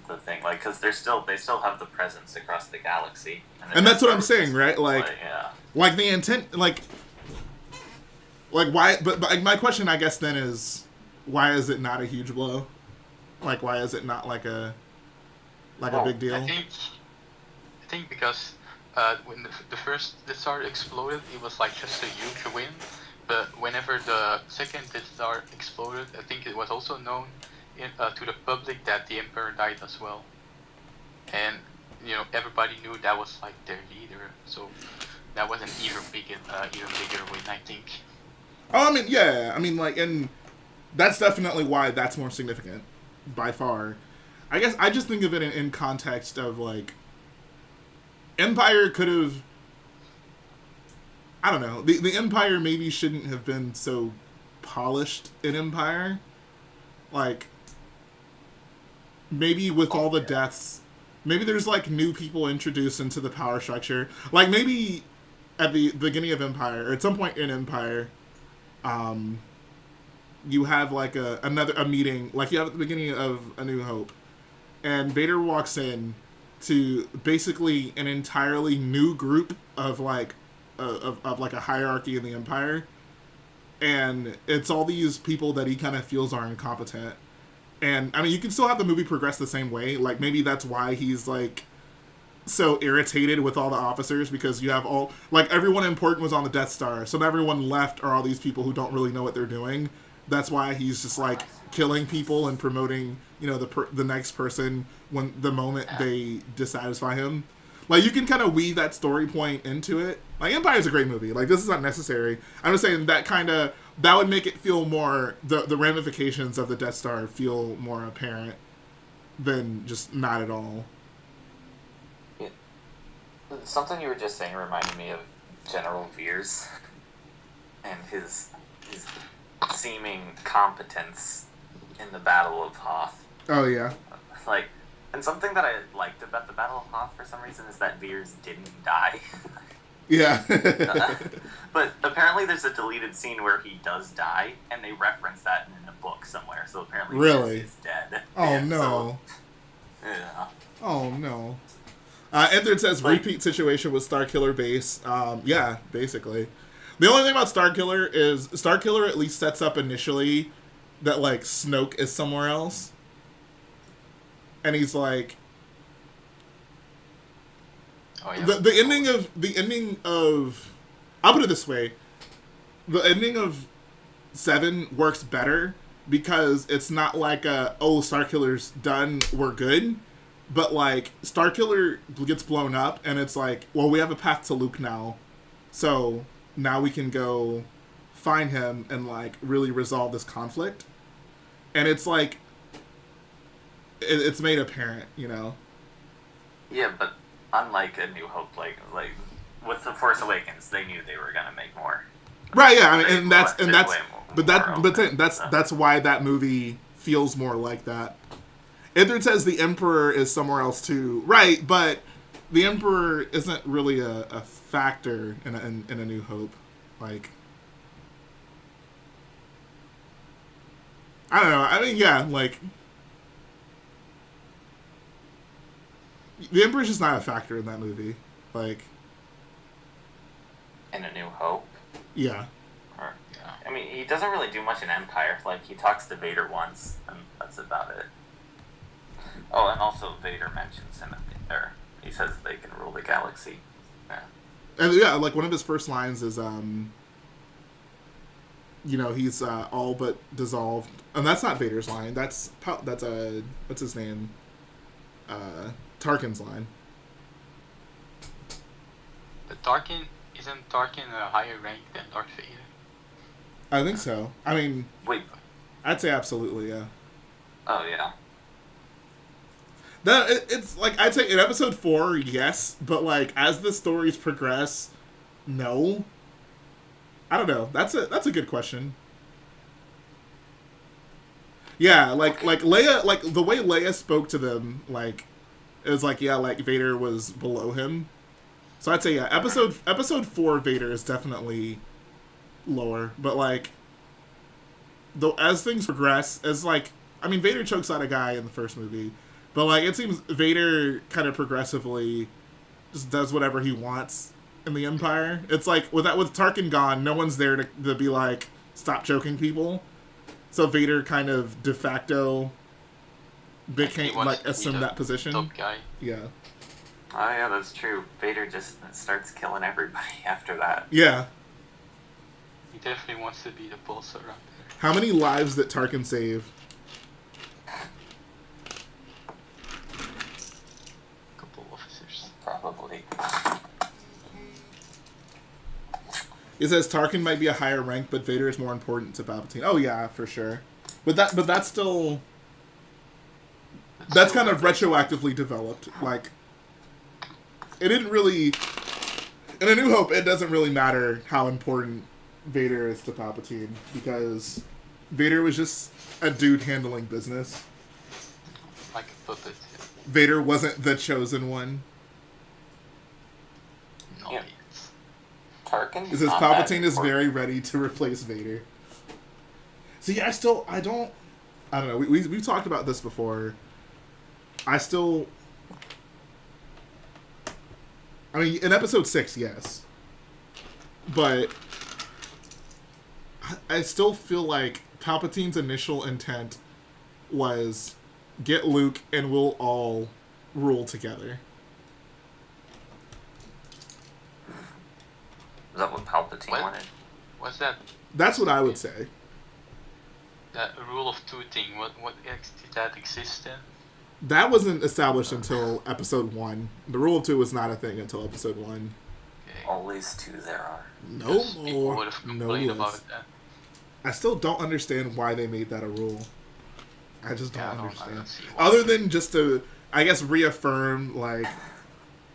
Speaker 5: the thing. Like, because they still have the presence across the galaxy,
Speaker 1: and that's what I'm saying, right? Like,
Speaker 5: yeah,
Speaker 1: like the intent, like why? But like, my question, I guess, then is why is it not a huge blow? Like, why is it not like a big deal?
Speaker 4: I think because when the first Death Star exploded, it was like just a huge win. But whenever the second Death Star exploded, I think it was also known to the public that the Emperor died as well. And everybody knew that was like their leader. So that was an even bigger win, I think.
Speaker 1: Oh, I mean, yeah. I mean, like, and that's definitely why that's more significant, by far. I guess I just think of it in context of, like, Empire could have... I don't know. The Empire maybe shouldn't have been so polished in Empire. Like, maybe with all the deaths... Maybe there's, like, new people introduced into the power structure. Like, maybe at the beginning of Empire, or at some point in Empire... you have like a meeting like you have at the beginning of A New Hope, and Vader walks in to basically an entirely new group of like of like a hierarchy in the Empire, and it's all these people that he kind of feels are incompetent. And I mean, you can still have the movie progress the same way. Like maybe that's why he's like so irritated with all the officers, because you have all like everyone important was on the Death Star, so everyone left are all these people who don't really know what they're doing. That's why he's just like killing people and promoting, the next person when the moment they dissatisfy him. Like you can kind of weave that story point into it. Like Empire's a great movie. Like this is not necessary. I'm just saying that would make it feel more the ramifications of the Death Star feel more apparent than just not at all.
Speaker 5: Something you were just saying reminded me of General Veers and his seeming competence in the Battle of Hoth.
Speaker 1: Oh yeah.
Speaker 5: Like, and something that I liked about the Battle of Hoth for some reason is that Veers didn't die.
Speaker 1: Yeah.
Speaker 5: But apparently there's a deleted scene where he does die, and they reference that in a book somewhere. So apparently
Speaker 1: really?
Speaker 5: Veers is dead.
Speaker 1: Oh
Speaker 5: yeah,
Speaker 1: no.
Speaker 5: So, yeah.
Speaker 1: Oh no. Enter says repeat situation with Starkiller base. Yeah, basically. The only thing about Starkiller is Starkiller at least sets up initially that like Snoke is somewhere else, and he's like,
Speaker 4: oh, yeah.
Speaker 1: the ending of I'll put it this way, the ending of 7 works better because it's not like Starkiller's done, we're good. But, like, Starkiller gets blown up, and it's like, well, we have a path to Luke now. So, now we can go find him and, like, really resolve this conflict. And it's like, it's made apparent,
Speaker 5: Yeah, but unlike A New Hope, like with The Force Awakens, they knew they were gonna make more.
Speaker 1: Right, yeah, I mean, that's why that movie feels more like that. Edward says the Emperor is somewhere else too. Right, but the Emperor isn't really a factor in A New Hope. Like, I don't know. I mean, yeah, like, the Emperor's just not a factor in that movie. Like,
Speaker 5: in A New Hope?
Speaker 1: Yeah.
Speaker 5: Or, I mean, he doesn't really do much in Empire. Like, he talks to Vader once, and that's about it. Oh, and also Vader mentions him there. He says they can rule the galaxy. Yeah.
Speaker 1: And yeah, like one of his first lines is he's all but dissolved. And that's not Vader's line. That's what's his name? Tarkin's line.
Speaker 4: But isn't Tarkin a higher rank than Darth Vader?
Speaker 1: I think so. I mean,
Speaker 5: Wait.
Speaker 1: I'd say absolutely, yeah.
Speaker 5: Oh yeah.
Speaker 1: It's like I'd say in episode 4, yes, but like as the stories progress, no. I don't know. That's a good question. Yeah, like Leia, like the way Leia spoke to them, like it was like, yeah, like Vader was below him. So I'd say yeah, episode 4 Vader is definitely lower, but like though as things progress, as like I mean Vader chokes out a guy in the first movie, but like it seems Vader kind of progressively just does whatever he wants in the Empire. It's like with Tarkin gone, no one's there to be like stop choking people. So Vader kind of de facto became like assumed that position.
Speaker 4: Top guy.
Speaker 1: Yeah.
Speaker 5: Oh yeah, that's true. Vader just starts killing everybody after that.
Speaker 1: Yeah.
Speaker 4: He definitely wants to be the boss around there.
Speaker 1: How many lives did Tarkin save?
Speaker 4: Couple officers.
Speaker 5: Probably.
Speaker 1: It says Tarkin might be a higher rank, but Vader is more important to Palpatine. Oh yeah, for sure. But that's still that's kind of retroactively developed. Like it didn't really in A New Hope. It doesn't really matter how important Vader is to Palpatine because Vader was just a dude handling business.
Speaker 4: Like a puppet.
Speaker 1: Vader wasn't the chosen one.
Speaker 4: No,
Speaker 5: Yeah.
Speaker 4: it's
Speaker 5: Tarkin.
Speaker 1: It says Palpatine is very ready to replace Vader. See, I don't know. We've talked about this before. I mean, in episode 6, yes. But I still feel like Palpatine's initial intent was get Luke and we'll all rule together.
Speaker 5: Is that what Palpatine wanted?
Speaker 4: what's that?
Speaker 1: That's what I would say.
Speaker 4: That rule of 2 thing. What did that exist in?
Speaker 1: That wasn't established until episode 1. The rule of 2 was not a thing until episode 1.
Speaker 4: Okay.
Speaker 5: Always 2 there are.
Speaker 1: No
Speaker 4: Because people
Speaker 1: more.
Speaker 4: would have
Speaker 1: No
Speaker 4: complained
Speaker 1: less.
Speaker 4: about that.
Speaker 1: I still don't understand why they made that a rule. I just don't
Speaker 4: Yeah, I
Speaker 1: understand.
Speaker 4: don't see why.
Speaker 1: Other than just to, I guess, reaffirm, like,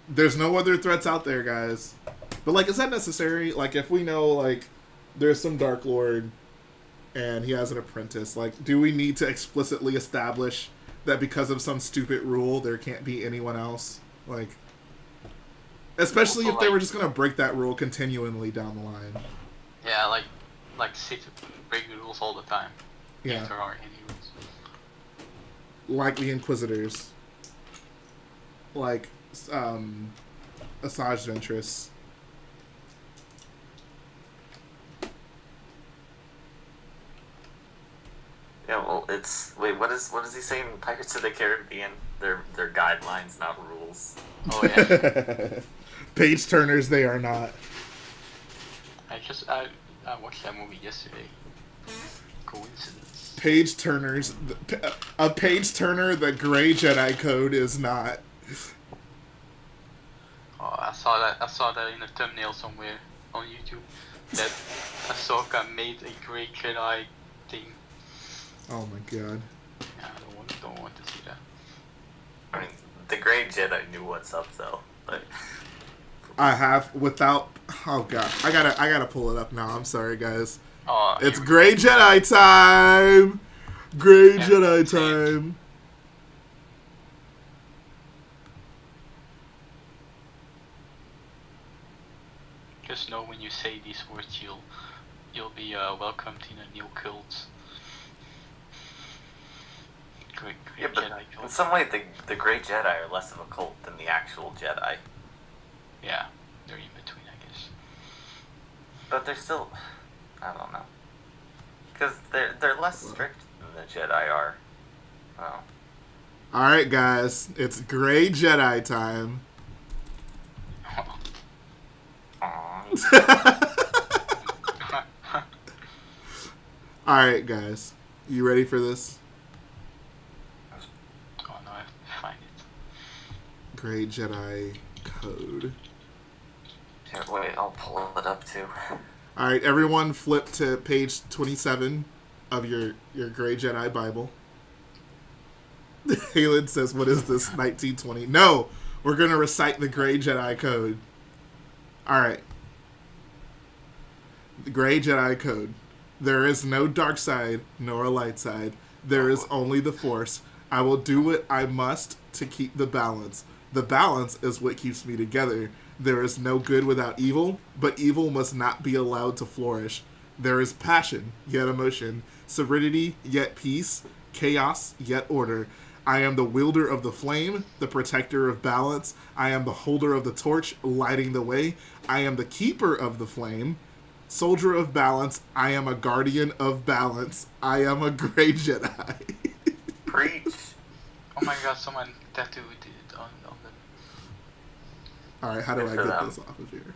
Speaker 1: there's no other threats out there, guys. But, like, is that necessary? Like, if we know, like, there's some Dark Lord and he has an apprentice, like, do we need to explicitly establish that because of some stupid rule there can't be anyone else? Like, especially
Speaker 4: Also,
Speaker 1: if they were
Speaker 4: like-
Speaker 1: just going to break that rule continually down the line.
Speaker 4: Yeah, like Sith break the rules all the time.
Speaker 1: Yeah.
Speaker 4: If there are any rules.
Speaker 1: Like the Inquisitors. Like, Asajj Ventress.
Speaker 5: Yeah, well, it's wait. What is he saying? In Pirates of the Caribbean. They're guidelines, not rules.
Speaker 4: Oh yeah.
Speaker 1: Page turners, they are not.
Speaker 4: I watched that movie yesterday. Coincidence.
Speaker 1: Page turners. A page turner, the Grey Jedi Code is not.
Speaker 4: Oh, I saw that in a thumbnail somewhere on YouTube. That Ahsoka made a great Jedi thing.
Speaker 1: Oh my god.
Speaker 4: Yeah, I don't want to see that.
Speaker 5: I mean, the Grey Jedi knew what's up, though. But
Speaker 1: I have without. Oh god, I gotta pull it up now. I'm sorry, guys.
Speaker 4: Oh,
Speaker 1: It's
Speaker 4: here we
Speaker 1: Grey
Speaker 4: go.
Speaker 1: Jedi time. Grey
Speaker 4: Yeah,
Speaker 1: Jedi
Speaker 4: same.
Speaker 1: time.
Speaker 4: Just know when you say these words, you'll be welcomed in a new cult. Great
Speaker 5: yeah, but
Speaker 4: Jedi
Speaker 5: in
Speaker 4: cult.
Speaker 5: some way, the Grey Jedi are less of a cult than the actual Jedi.
Speaker 4: Yeah, they're in between, I guess.
Speaker 5: But they're still, I don't know, because they're less strict than the Jedi are. Oh.
Speaker 1: All right, guys, it's Grey Jedi time.
Speaker 5: Aw.
Speaker 1: Alright, guys. You ready for this?
Speaker 4: Oh no, I have to find it.
Speaker 1: Gray Jedi Code.
Speaker 5: Here, wait, I'll pull it up too.
Speaker 1: Alright, everyone flip to page 27 of your Gray Jedi Bible. Halen says, what is this, 1920? No! We're going to recite the Gray Jedi Code. Alright. The Gray Jedi Code. There is no dark side, nor a light side. There is only the Force. I will do what I must to keep the balance. The balance is what keeps me together. There is no good without evil, but evil must not be allowed to flourish. There is passion, yet emotion. Serenity, yet peace. Chaos, yet order. I am the wielder of the flame, the protector of balance. I am the holder of the torch, lighting the way. I am the keeper of the flame, soldier of balance. I am a guardian of balance. I am a Gray Jedi.
Speaker 5: Preach.
Speaker 4: Oh my god, someone tattooed it on the...
Speaker 1: Alright, how do
Speaker 5: Good
Speaker 1: I
Speaker 5: for
Speaker 1: get
Speaker 5: them.
Speaker 1: this off of here?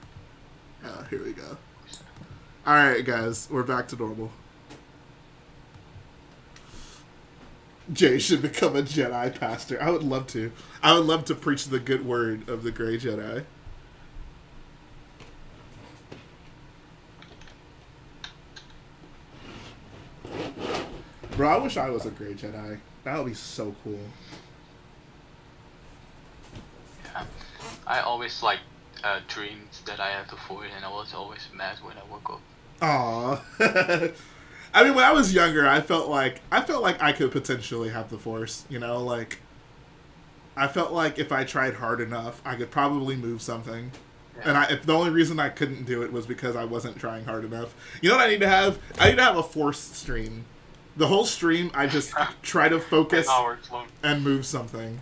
Speaker 1: Here we go. Alright, guys, we're back to normal. Jay should become a Jedi pastor. I would love to. I would love to preach the good word of the Gray Jedi. Bro, I wish I was a Gray Jedi. That would be so cool.
Speaker 4: Yeah. I always like dreamed that I had the Force, and I was always mad when I woke up.
Speaker 1: Aww. I mean, when I was younger, I felt like I could potentially have the Force. You know, like I felt like if I tried hard enough, I could probably move something.
Speaker 4: Yeah.
Speaker 1: And if the only reason I couldn't do it was because I wasn't trying hard enough. You know what I need to have? I need to have a Force stream. The whole stream, I just try to focus
Speaker 4: 10 hours long.
Speaker 1: and move something.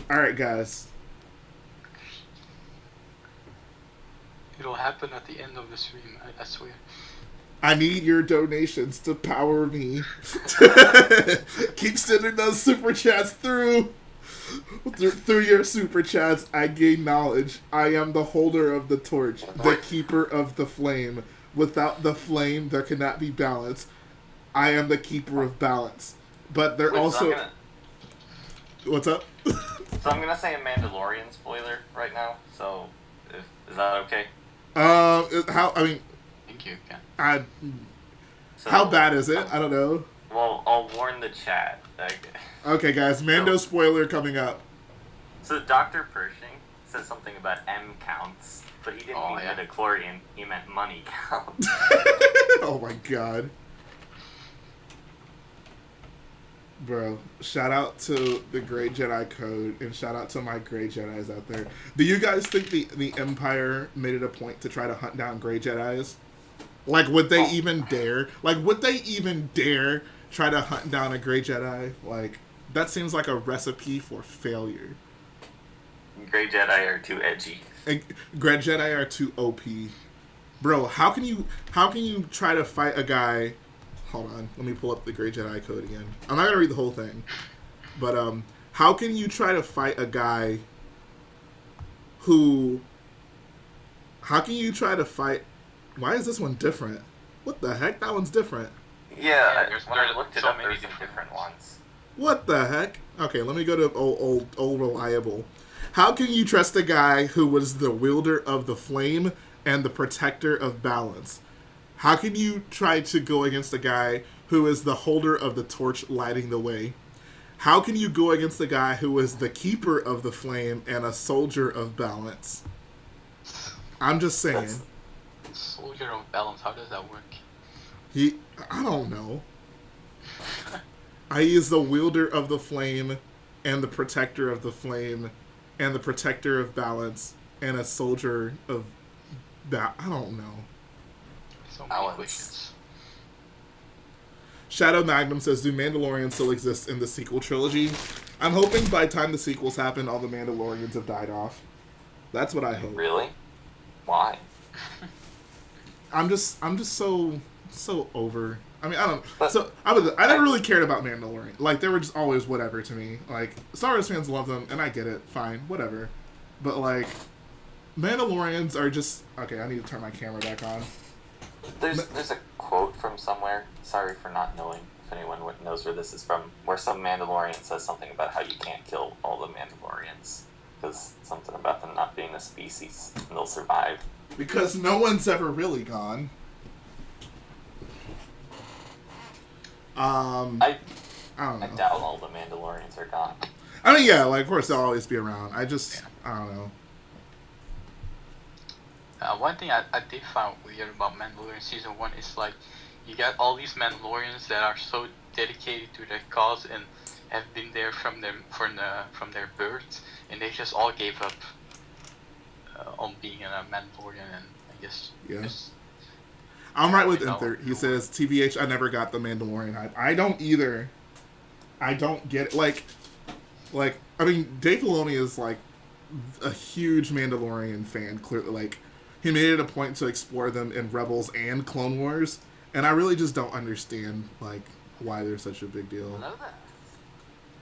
Speaker 1: All right, guys.
Speaker 4: It'll happen at the end of the stream, I swear.
Speaker 1: I need your donations to power me. Keep sending those super chats through your super chats. I gain knowledge. I am the holder of the torch, the keeper of the flame. Without the flame, there cannot be balance. I am the keeper of balance. But they're
Speaker 5: Wait,
Speaker 1: also... What's up?
Speaker 5: So I'm gonna say a Mandalorian spoiler right now. So, is that okay?
Speaker 1: How? I mean,
Speaker 4: Thank you, Ken.
Speaker 5: So,
Speaker 1: how bad is it? I don't know.
Speaker 5: Well, I'll warn the chat.
Speaker 1: Okay, guys, Mando spoiler coming up.
Speaker 5: So Dr. Pershing said something about M counts, but he didn't mean
Speaker 4: yeah.
Speaker 5: midichlorian. He meant money count.
Speaker 1: Oh my god. Bro, shout out to the Gray Jedi Code, and shout out to my Gray Jedis out there. Do you guys think the Empire made it a point to try to hunt down Gray Jedis? Like, would they even dare? Like, would they even dare try to hunt down a Gray Jedi? Like, that seems like a recipe for failure.
Speaker 5: Grey Jedi are too edgy.
Speaker 1: And Gray Jedi are too OP. Bro, how can you try to fight a guy... Hold on, let me pull up the Gray Jedi Code again. I'm not gonna read the whole thing, but how can you try to fight a guy who? How can you try to fight? Why is this one different? What the heck? That one's different.
Speaker 5: Yeah,
Speaker 4: there's
Speaker 5: when I looked it
Speaker 4: so
Speaker 5: up,
Speaker 4: many
Speaker 5: there's some
Speaker 4: different
Speaker 5: different
Speaker 4: ones.
Speaker 5: ones.
Speaker 1: What the heck? Okay, let me go to old reliable. How can you trust a guy who was the wielder of the flame and the protector of balance? How can you try to go against a guy who is the holder of the torch lighting the way? How can you go against a guy who is the keeper of the flame and a soldier of balance? I'm just saying.
Speaker 4: Soldier of balance, how does that work?
Speaker 1: I don't know. He is the wielder of the flame and the protector of the flame and the protector of balance and a soldier of I don't know.
Speaker 4: So many
Speaker 5: Balance.
Speaker 4: questions.
Speaker 1: Shadow Magnum says, do Mandalorians still exist in the sequel trilogy? I'm hoping by the time the sequels happen, all the Mandalorians have died off. That's what I hope.
Speaker 5: Really? Why?
Speaker 1: I'm just so over. I mean, I don't. So I never really cared about Mandalorian. Like, they were just always whatever to me. Like, Star Wars fans love them, and I get it. Fine, whatever. But like, Mandalorians are just okay. I need to turn my camera back on.
Speaker 5: There's a quote from somewhere. Sorry for not knowing if anyone knows where this is from. Where some Mandalorian says something about how you can't kill all the Mandalorians because something about them not being a species and they'll survive.
Speaker 1: Because no one's ever really gone.
Speaker 5: I
Speaker 1: don't know.
Speaker 5: I doubt all the Mandalorians are gone.
Speaker 1: I mean, yeah, like, of course they'll always be around. I don't know.
Speaker 4: One thing I did find weird about Mandalorian season 1 is like you got all these Mandalorians that are so dedicated to their cause and have been there from their birth, and they just all gave up on being a Mandalorian, and I guess just,
Speaker 1: I'm right with Inther. He says, TBH, I never got the Mandalorian hype. I don't either. I don't get it. Like, I mean, Dave Filoni is, like, a huge Mandalorian fan, clearly. Like, he made it a point to explore them in Rebels and Clone Wars, and I really just don't understand, like, why they're such a big deal.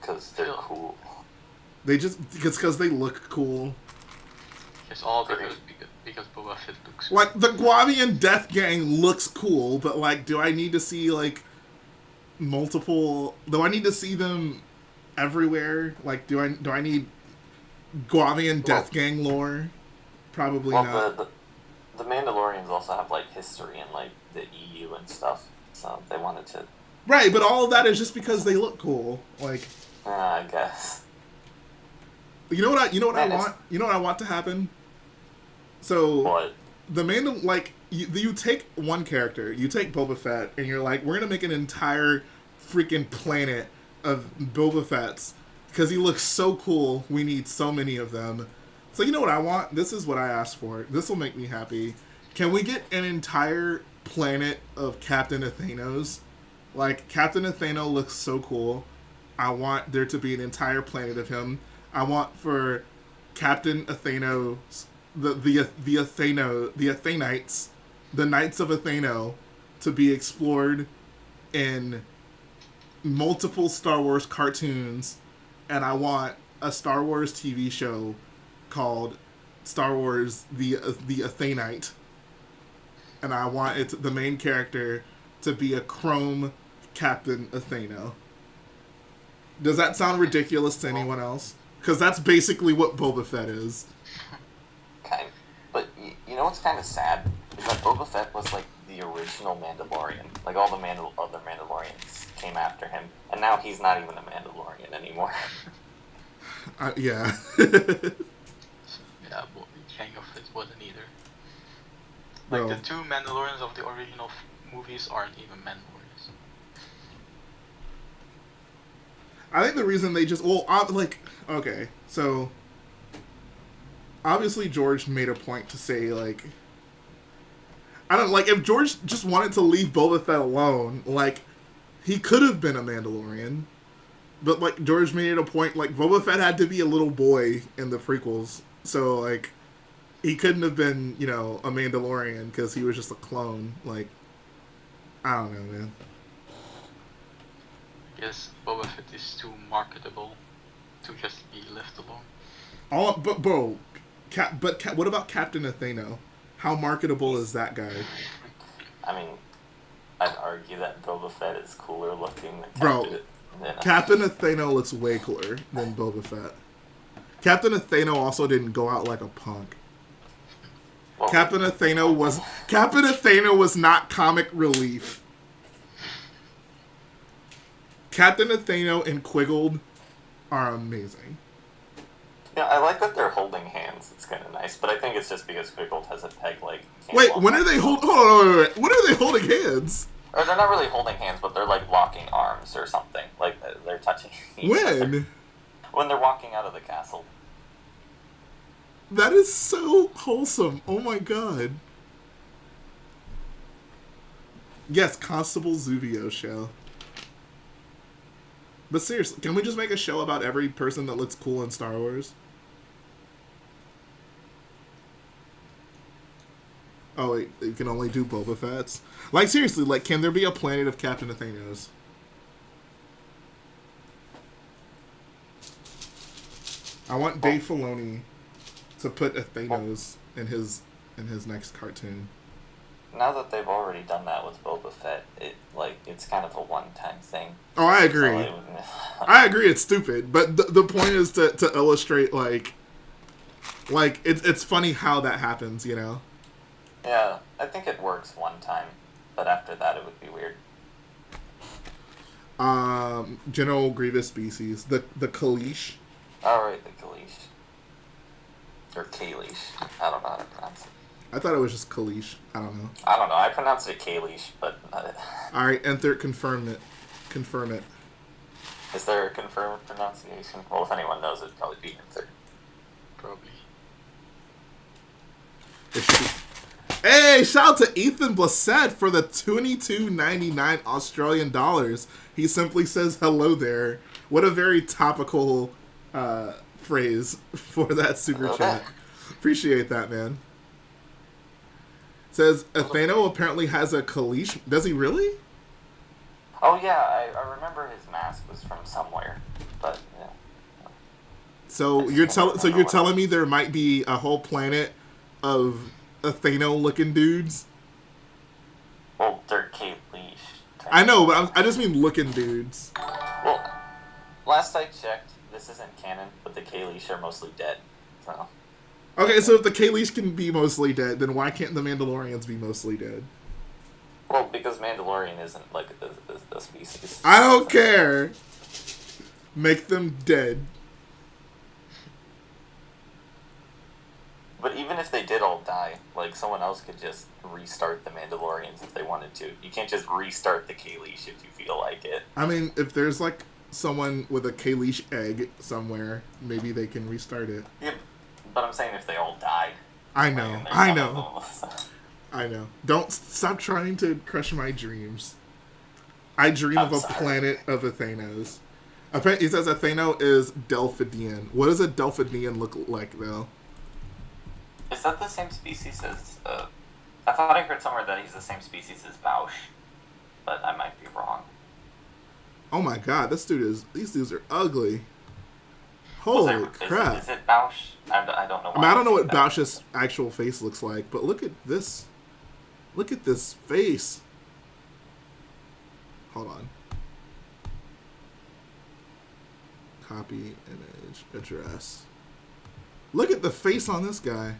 Speaker 5: Because they're cool.
Speaker 1: They just, because they look cool.
Speaker 4: it's all because Boba Fett looks cool.
Speaker 1: Like, the Guavian Death Gang looks cool, but, like, do I need to see, like, multiple... Do I need to see them everywhere? Like, do I need Guavian Death Gang lore? Probably not.
Speaker 5: The Mandalorians also have, like, history in, like, the EU and stuff, so they wanted to...
Speaker 1: Right, but all of that is just because they look cool. Like...
Speaker 5: I guess.
Speaker 1: You know what I want? You know what I want to happen? So...
Speaker 5: What?
Speaker 1: The like, you take one character, you take Boba Fett, and you're like, we're gonna make an entire freaking planet of Boba Fett's, because he looks so cool, we need so many of them. So you know what I want? This is what I asked for. This will make me happy. Can we get an entire planet of Captain Athanos? Like, Captain Athano looks so cool. I want there to be an entire planet of him. I want for Captain Athanos, the Athenites, the Knights of Athano, to be explored in multiple Star Wars cartoons, and I want a Star Wars TV show called Star Wars the Athenite, and I want the main character to be a chrome Captain Athano. Does that sound ridiculous to anyone else? Because that's basically what Boba Fett is.
Speaker 5: Kind. But you know what's kind of sad? Is that Boba Fett was like the original Mandalorian. Like all the other Mandalorians came after him. And now he's not even a Mandalorian anymore.
Speaker 1: Yeah.
Speaker 4: Yeah, but Jango Fett wasn't either. Like,
Speaker 1: Bro.
Speaker 4: the two Mandalorians of the original movies aren't even Mandalorians.
Speaker 1: I think the reason they just... Well, like... Okay, so... Obviously, George made a point to say, like... I don't... Like, if George just wanted to leave Boba Fett alone, like... He could have been a Mandalorian. But, like, George made it a point, like, Boba Fett had to be a little boy in the prequels. So, like... He couldn't have been, you know, a Mandalorian because he was just a clone. Like... I don't know, man.
Speaker 4: I guess Boba Fett is too marketable to just be left alone.
Speaker 1: But bro, what about Captain Athano? How marketable is that guy?
Speaker 5: I mean, I'd argue that Boba Fett is cooler looking than
Speaker 1: Bro, Captain Athano looks way cooler than Boba Fett. Captain Athano also didn't go out like a punk.
Speaker 5: Well,
Speaker 1: Captain Athano was not comic relief. Captain Athano and Quiggled are amazing.
Speaker 5: Yeah, I like that they're holding hands. It's kind of nice, but I think it's just because Quiggled has a peg leg.
Speaker 1: Wait, when are they hold? Hold on, wait. When are they holding hands?
Speaker 5: Or they're not really holding hands, but they're like locking arms or something. Like they're touching.
Speaker 1: When?
Speaker 5: When they're walking out of the castle.
Speaker 1: That is so wholesome. Oh my god. Yes, Constable Zuvio show. But seriously, can we just make a show about every person that looks cool in Star Wars? Oh wait, you can only do Boba Fett's? Like seriously, like can there be a planet of Captain Athanos? I want Dave Filoni to put Athanos in his next cartoon.
Speaker 5: now that they've already done that with Boba Fett, it's kind of a one-time thing.
Speaker 1: Oh, I agree.
Speaker 5: So
Speaker 1: I agree. It's stupid, but the point is to illustrate like it's funny how that happens. You know.
Speaker 5: Yeah, I think it works one time, but after that it would be weird.
Speaker 1: General Grievous species, the Kalish.
Speaker 5: Alright, the Kalish. Or Kalish. I don't know how to pronounce it.
Speaker 1: I thought it was just Kalish. I don't know.
Speaker 5: I don't know. I pronounce it Kalish, but...
Speaker 1: All right, enter. Confirm it. Confirm it.
Speaker 5: Is there a confirmed pronunciation? Well, if anyone knows, it'd probably be Enter.
Speaker 4: Probably.
Speaker 1: It should be. Hey, shout out to Ethan Blissett for the $22.99 Australian dollars. He simply says hello there. What a very topical phrase for that super chat. Appreciate that, man. Says Atheno apparently has a Kalish. Does he really?
Speaker 5: Oh yeah, I remember his mask was from somewhere, but yeah.
Speaker 1: So you're telling me there might be a whole planet of Atheno looking dudes?
Speaker 5: Well, they're Kalish.
Speaker 1: I know, but I just mean looking dudes.
Speaker 5: Well, last I checked, this isn't canon, but the Kalish are mostly dead. So.
Speaker 1: Okay, so if the Kalish can be mostly dead, then why can't the Mandalorians be mostly dead?
Speaker 5: Well, because Mandalorian isn't like a species.
Speaker 1: I don't care. Make them dead.
Speaker 5: But even if they did all die, like someone else could just restart the Mandalorians if they wanted to. You can't just restart the Kalish if you feel like it.
Speaker 1: I mean, if there's like someone with a Kalish egg somewhere, maybe they can restart it.
Speaker 5: Yeah, but I'm saying if they all died.
Speaker 1: I know. I know. I know. Don't stop trying to crush my dreams. I dream of a planet of Athenos. It says Atheno is Delphidian. What does a Delphidian look like, though?
Speaker 5: Is that the same species as... I thought I heard somewhere that he's the same species as Bausch, but I might be wrong.
Speaker 1: Oh my god, these dudes are ugly. Holy crap.
Speaker 5: Is it Bausch? I don't know.
Speaker 1: I mean, I don't know what Bausch's actual face looks like, but look at this. Look at this face. Hold on. Copy, image, address. Look at the face on this guy.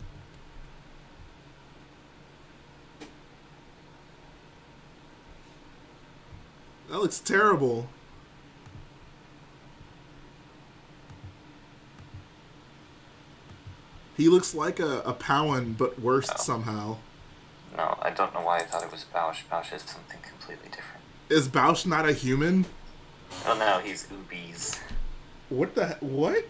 Speaker 1: That looks terrible. He looks like a Powan, but worse somehow.
Speaker 5: No, I don't know why I thought it was Bausch. Bausch is something completely different.
Speaker 1: Is Bausch not a human?
Speaker 5: Oh no, he's Ubies.
Speaker 1: What the what?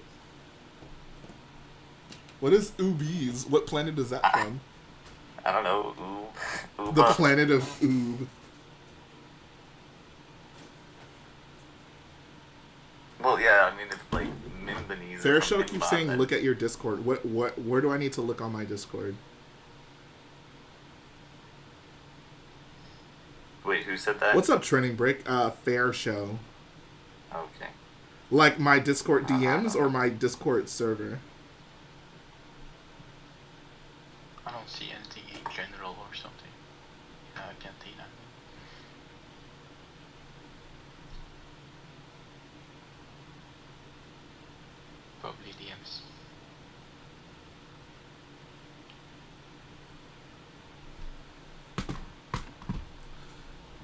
Speaker 1: What is Ubies? What planet is that from?
Speaker 5: I don't know. Uba.
Speaker 1: The planet of Oob.
Speaker 5: Well, yeah, I mean, if like Mimbanese.
Speaker 1: Fair keeps saying, "Look at your Discord." Where do I need to look on my Discord?
Speaker 5: Wait, who said that?
Speaker 1: What's up, Training Break? Fair Show.
Speaker 5: Okay.
Speaker 1: Like my Discord DMs or my Discord server?
Speaker 4: I don't see anything in general or something. Cantina. Probably DMs.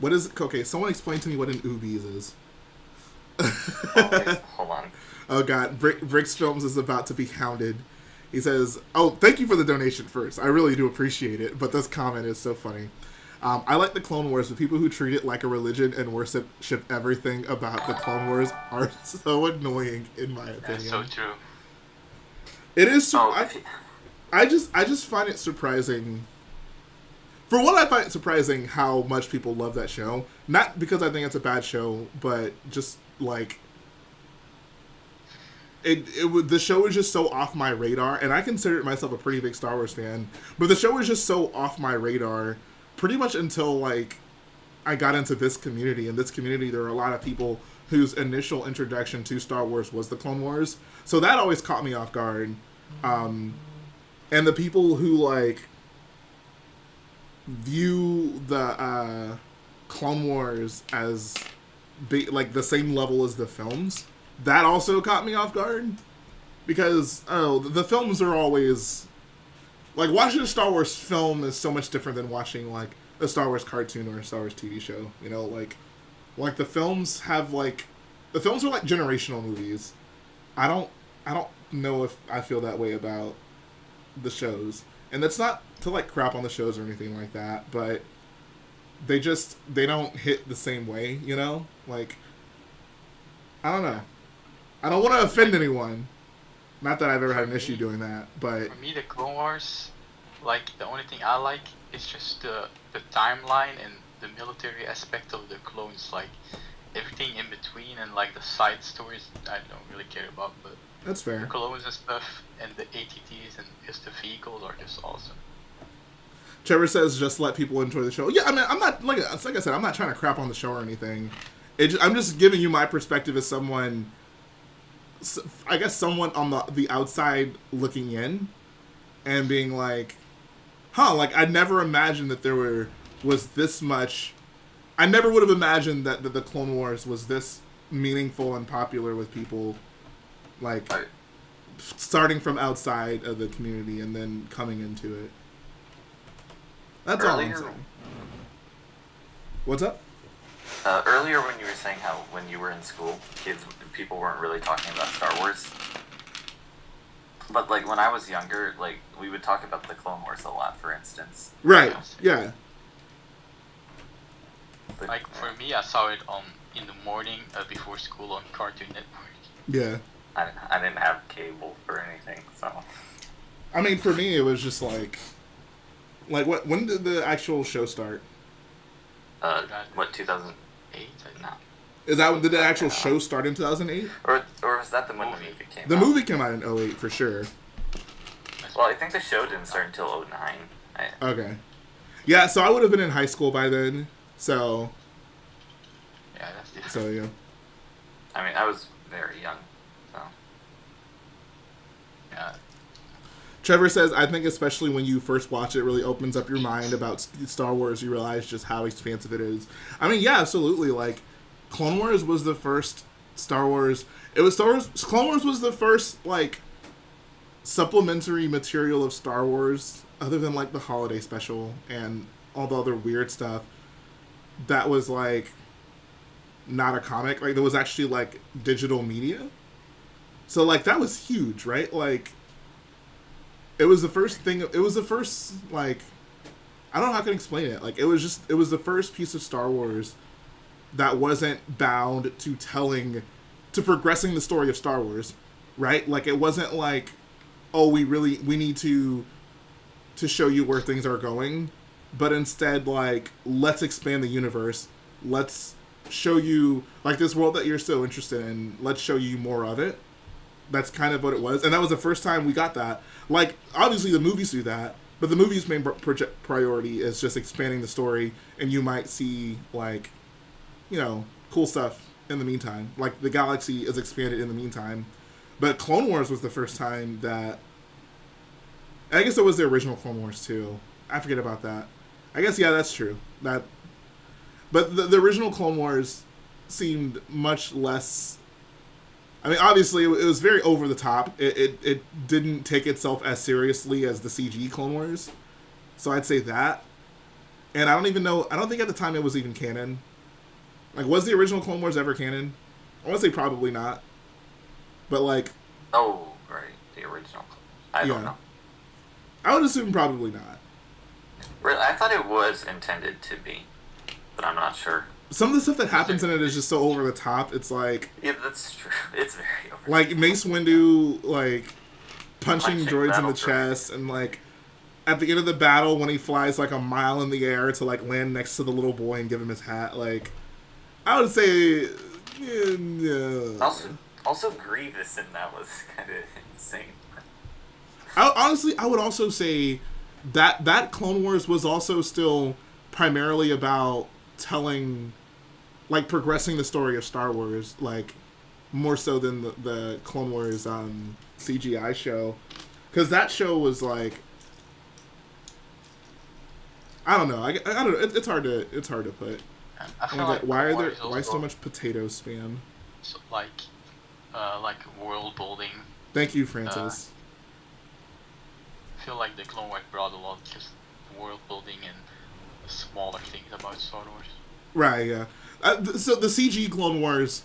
Speaker 1: What is it? Okay, someone explain to me what an Ubies is.
Speaker 5: Okay, hold on.
Speaker 1: Oh god, Bricks Films is about to be hounded. He says, "Oh, thank you for the donation first. I really do appreciate it, but this comment is so funny. I like the Clone Wars, but people who treat it like a religion and worship everything about the Clone Wars are so annoying, in my opinion."
Speaker 4: That's so true.
Speaker 1: It is. I just find it surprising. For one, I find it surprising how much people love that show. Not because I think it's a bad show, but just like the show is just so off my radar, and I consider myself a pretty big Star Wars fan. But the show is just so off my radar, pretty much until like I got into this community. In this community, there are a lot of people whose initial introduction to Star Wars was the Clone Wars, so that always caught me off guard. And the people who like view the Clone Wars as like the same level as the films. That also caught me off guard because the films are always like watching a Star Wars film is so much different than watching like a Star Wars cartoon or a Star Wars TV show. You know, like the films have like the films are like generational movies. I don't know if I feel that way about the shows. And that's not to like crap on the shows or anything like that, but they don't hit the same way, you know? Like I don't know. I don't want to offend anyone. Not that I've ever had an issue doing that, but
Speaker 4: For me, the Clone Wars, like the only thing I like is just the timeline and the military aspect of the clones. Like everything in between and like the side stories, I don't really care about. But
Speaker 1: that's fair.
Speaker 4: the clones and stuff and the ATTs and just the vehicles are just awesome.
Speaker 1: Trevor says just let people enjoy the show. Yeah, I mean, I'm not like I said, I'm not trying to crap on the show or anything. I'm just giving you my perspective as someone, I guess, someone on the outside looking in, and being like, huh, like I never imagined that was this much. I never would have imagined that the Clone Wars was this meaningful and popular with people, like starting from outside of the community and then coming into it. That's all I'm saying. What's up?
Speaker 5: Earlier when you were saying how when you were in school, people weren't really talking about Star Wars. But like when I was younger, like we would talk about the Clone Wars a lot, for instance.
Speaker 1: Right. Yeah.
Speaker 5: But,
Speaker 4: Like for me, I saw it in the morning before school on Cartoon Network.
Speaker 1: Yeah.
Speaker 5: I didn't have cable or anything, so.
Speaker 1: I mean, for me, it was just like when did the actual show start?
Speaker 5: What 2008?
Speaker 4: 8,
Speaker 5: No.
Speaker 1: Did the actual show start in 2008?
Speaker 5: Or was that when the movie came out?
Speaker 1: The movie came out in 2008 for sure.
Speaker 5: Well, I think the show didn't start until 2009.
Speaker 1: Okay. Yeah, so I would have been in high school by then. So.
Speaker 4: Yeah, that's different.
Speaker 1: So yeah.
Speaker 5: I mean, I was very young, so.
Speaker 4: Yeah.
Speaker 1: Trevor says, I think especially when you first watch it, really opens up your mind about Star Wars. You realize just how expansive it is. I mean, yeah, absolutely. Like, Clone Wars was the first Star Wars. It was Star Wars. Clone Wars was the first, like, supplementary material of Star Wars, other than, like, the holiday special and all the other weird stuff, that was, like, not a comic. Like, there was actually, like, digital media. So, like, that was huge, right? Like, it was the first thing, it was the first, like, I don't know how I can explain it. Like, it was the first piece of Star Wars that wasn't bound to progressing the story of Star Wars, right? Like, it wasn't like, oh, we need to show you where things are going, but instead, like, let's expand the universe. Let's show you, like, this world that you're so interested in. Let's show you more of it. That's kind of what it was. And that was the first time we got that. Like, obviously the movies do that, but the movie's main priority is just expanding the story, and you might see, like, you know, cool stuff in the meantime. Like, the galaxy is expanded in the meantime. But Clone Wars was the first time that... I guess it was the original Clone Wars, too. I forget about that. I guess, yeah, that's true. But the original Clone Wars seemed much less... I mean, obviously, it was very over the top. It didn't take itself as seriously as the CG Clone Wars. So I'd say that. And I don't think at the time it was even canon. Like, was the original Clone Wars ever canon? I want to say probably not. But, like...
Speaker 5: Oh, right. The original. I don't know.
Speaker 1: I would assume probably not.
Speaker 5: Really, I thought it was intended to be, but I'm not sure.
Speaker 1: Some of the stuff that happens in it is just so over the top. It's like...
Speaker 5: Yeah, that's true. It's very over.
Speaker 1: Like, Mace Windu, like, punching droids in the chest, and, like, at the end of the battle, when he flies, like, a mile in the air to, like, land next to the little boy and give him his hat, like... I would say... Yeah.
Speaker 5: Also Grievous in that was kind of insane.
Speaker 1: Honestly, I would also say that Clone Wars was also still primarily about telling, like, progressing the story of Star Wars, like, more so than the Clone Wars CGI show. Because that show was, like... I don't know. I don't know. It's hard to put.
Speaker 4: I
Speaker 1: Oh
Speaker 4: feel
Speaker 1: my
Speaker 4: like
Speaker 1: God, why
Speaker 4: is
Speaker 1: so
Speaker 4: also
Speaker 1: much potato spam?
Speaker 4: like world building.
Speaker 1: Thank you, Francis.
Speaker 4: I feel like the Clone Wars brought a lot just world building and smaller things about Star Wars.
Speaker 1: Right. Yeah. So the CG Clone Wars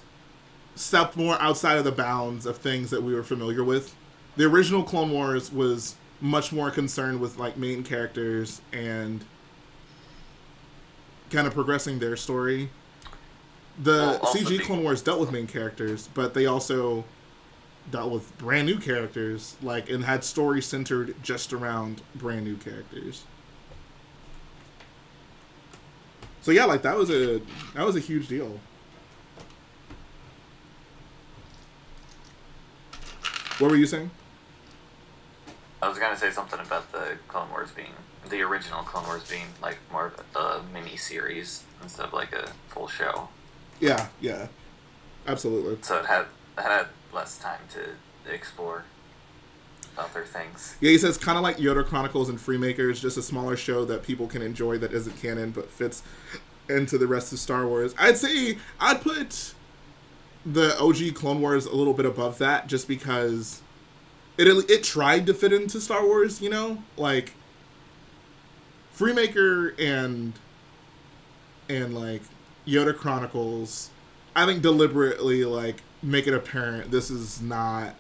Speaker 1: stepped more outside of the bounds of things that we were familiar with. The original Clone Wars was much more concerned with like main characters and kind of progressing their story. The CG Clone Wars dealt with main characters, but they also dealt with brand new characters, like, and had stories centered just around brand new characters. So yeah, like that was a huge deal. What were you saying?
Speaker 5: I was gonna say something about the Clone Wars being the original Clone Wars being like more of a mini series instead of like a full show.
Speaker 1: Yeah, absolutely.
Speaker 5: So it had less time to explore other things.
Speaker 1: Yeah, he says kind of like Yoda Chronicles and Freemakers, just a smaller show that people can enjoy that isn't canon but fits into the rest of Star Wars. I'd say I'd put the OG Clone Wars a little bit above that, just because it tried to fit into Star Wars, you know, like Freemaker and like Yoda Chronicles, I think deliberately like make it apparent this is not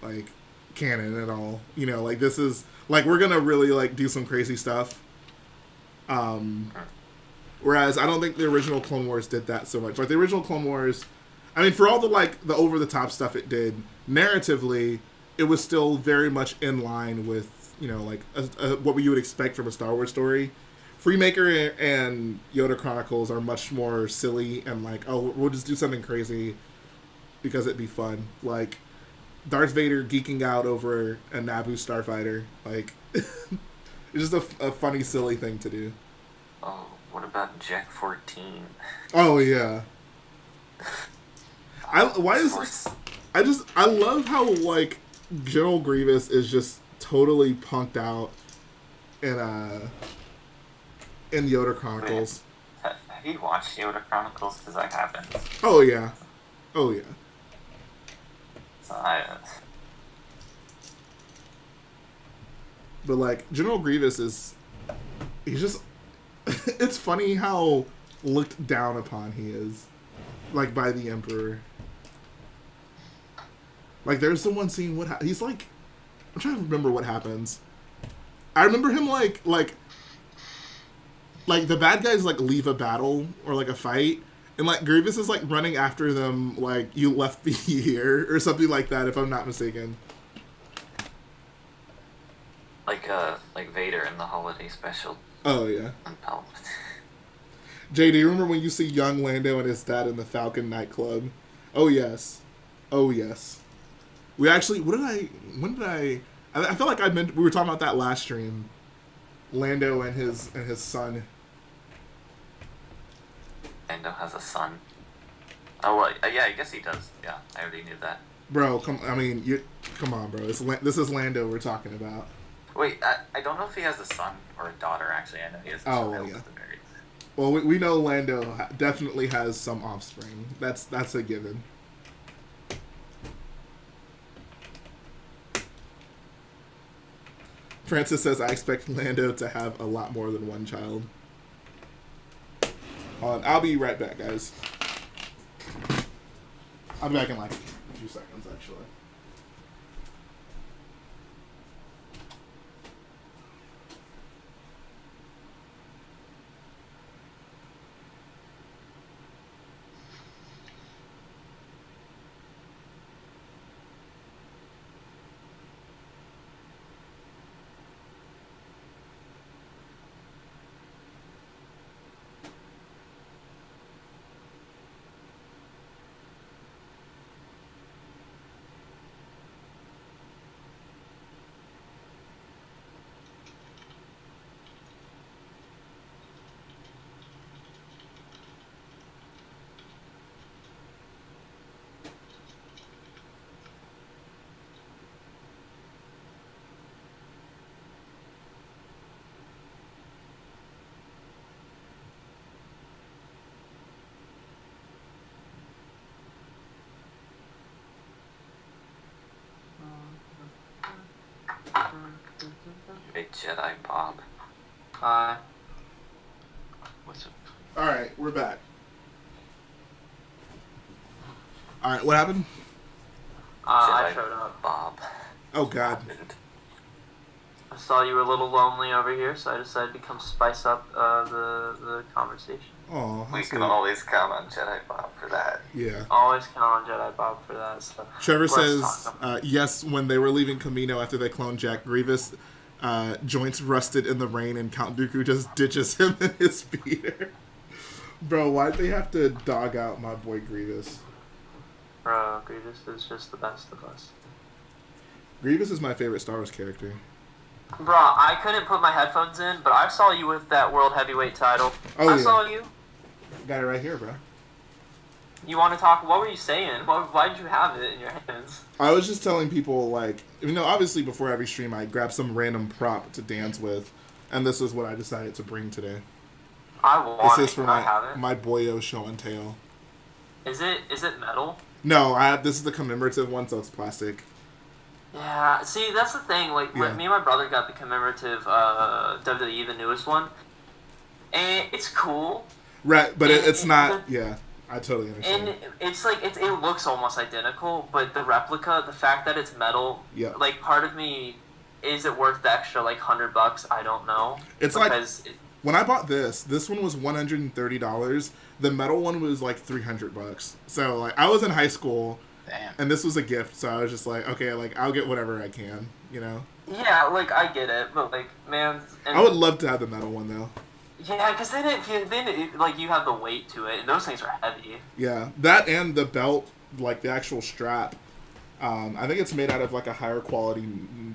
Speaker 1: like canon at all. You know, like this is like we're gonna really like do some crazy stuff. Whereas I don't think the original Clone Wars did that so much. Like the original Clone Wars, I mean, for all the like the over the top stuff it did, narratively, it was still very much in line with, you know, like what you would expect from a Star Wars story. Freemaker and Yoda Chronicles are much more silly and like, oh, we'll just do something crazy because it'd be fun. Like Darth Vader geeking out over a Naboo starfighter. Like, it's just a funny, silly thing to do.
Speaker 5: Oh, what about Jack 14?
Speaker 1: Oh yeah. I love how like General Grievous is just totally punked out in Yoda Chronicles.
Speaker 5: Have you watched Yoda Chronicles? Because I haven't.
Speaker 1: Oh yeah.
Speaker 5: So
Speaker 1: But like General Grievous he's just it's funny how looked down upon he is, like by the Emperor. Like there's the one scene he's like, I'm trying to remember what happens. I remember him like the bad guys like leave a battle or like a fight, and like Grievous is like running after them like you left me here or something like that, if I'm not mistaken.
Speaker 5: like Vader in the holiday special.
Speaker 1: Oh yeah.
Speaker 5: On Palpatine.
Speaker 1: Jay, do you remember when you see young Lando and his dad in the Falcon nightclub? Oh yes. We actually, I feel like we were talking about that last stream. Lando and his son.
Speaker 5: Lando has a son. Oh, well, yeah, I guess he does. Yeah, I already knew that.
Speaker 1: Bro, come on, bro. This is Lando we're talking about.
Speaker 5: Wait, I don't know if he has a son or a daughter, actually. I know he has a child.
Speaker 1: Well, yeah. Well, we know Lando definitely has some offspring. That's a given. Francis says, I expect Lando to have a lot more than one child. Hold on, I'll be right back, guys. I'll be back in like a few seconds, actually.
Speaker 5: Hey, Jedi Bob.
Speaker 3: Hi.
Speaker 4: What's up?
Speaker 1: All right, we're back. All right, what happened?
Speaker 6: I
Speaker 5: Jedi
Speaker 6: showed up.
Speaker 5: Bob.
Speaker 1: Oh God.
Speaker 5: Happened.
Speaker 6: I saw you were a little lonely over here, so I decided to come spice up the conversation.
Speaker 1: Oh,
Speaker 5: We can always count on Jedi Bob for that.
Speaker 1: Yeah.
Speaker 6: Always count on Jedi Bob for that. So
Speaker 1: Trevor
Speaker 6: let's
Speaker 1: says,
Speaker 6: talk about
Speaker 1: yes, when they were leaving Camino after they cloned Jack Grievous, joints rusted in the rain and Count Dooku just ditches him in his speeder. Bro, why'd they have to dog out my boy Grievous?
Speaker 6: Bro, Grievous is just the best of us.
Speaker 1: Grievous is my favorite Star Wars character.
Speaker 6: Bro, I couldn't put my headphones in, but I saw you with that World Heavyweight title.
Speaker 1: Oh,
Speaker 6: I
Speaker 1: yeah.
Speaker 6: saw you.
Speaker 1: Got it right here, bro.
Speaker 6: You want to talk? What were you saying? Why did you have it in your hands?
Speaker 1: I was just telling people, like, obviously before every stream I grab some random prop to dance with, and this is what I decided to bring today.
Speaker 6: I want
Speaker 1: This is
Speaker 6: it.
Speaker 1: for
Speaker 6: Can I have it?
Speaker 1: my boyo show and tail.
Speaker 6: Is it metal?
Speaker 1: No, this is the commemorative one, so it's plastic.
Speaker 6: Yeah, see, that's the thing. Like,
Speaker 1: Yeah.
Speaker 6: me and my brother got the commemorative WWE, the newest one, and it's cool.
Speaker 1: Right, but it's
Speaker 6: And-
Speaker 1: not. Yeah, I totally understand.
Speaker 6: And it's like it looks almost identical, but the replica, the fact that it's metal,
Speaker 1: Yeah.
Speaker 6: like part of me, is it worth the extra like $100? I don't know.
Speaker 1: It's like
Speaker 6: because
Speaker 1: when I bought this one was $130. The metal one was like $300. So like I was in high school,
Speaker 4: Damn.
Speaker 1: and this was a gift. So I was just like, okay, like I'll get whatever I can,
Speaker 6: yeah, like I get it, but like man, and,
Speaker 1: I would love to have the metal one though.
Speaker 6: yeah, because then like you have the weight to it, and those things are heavy.
Speaker 1: Yeah, that and the belt, like the actual strap. I think it's made out of like a higher quality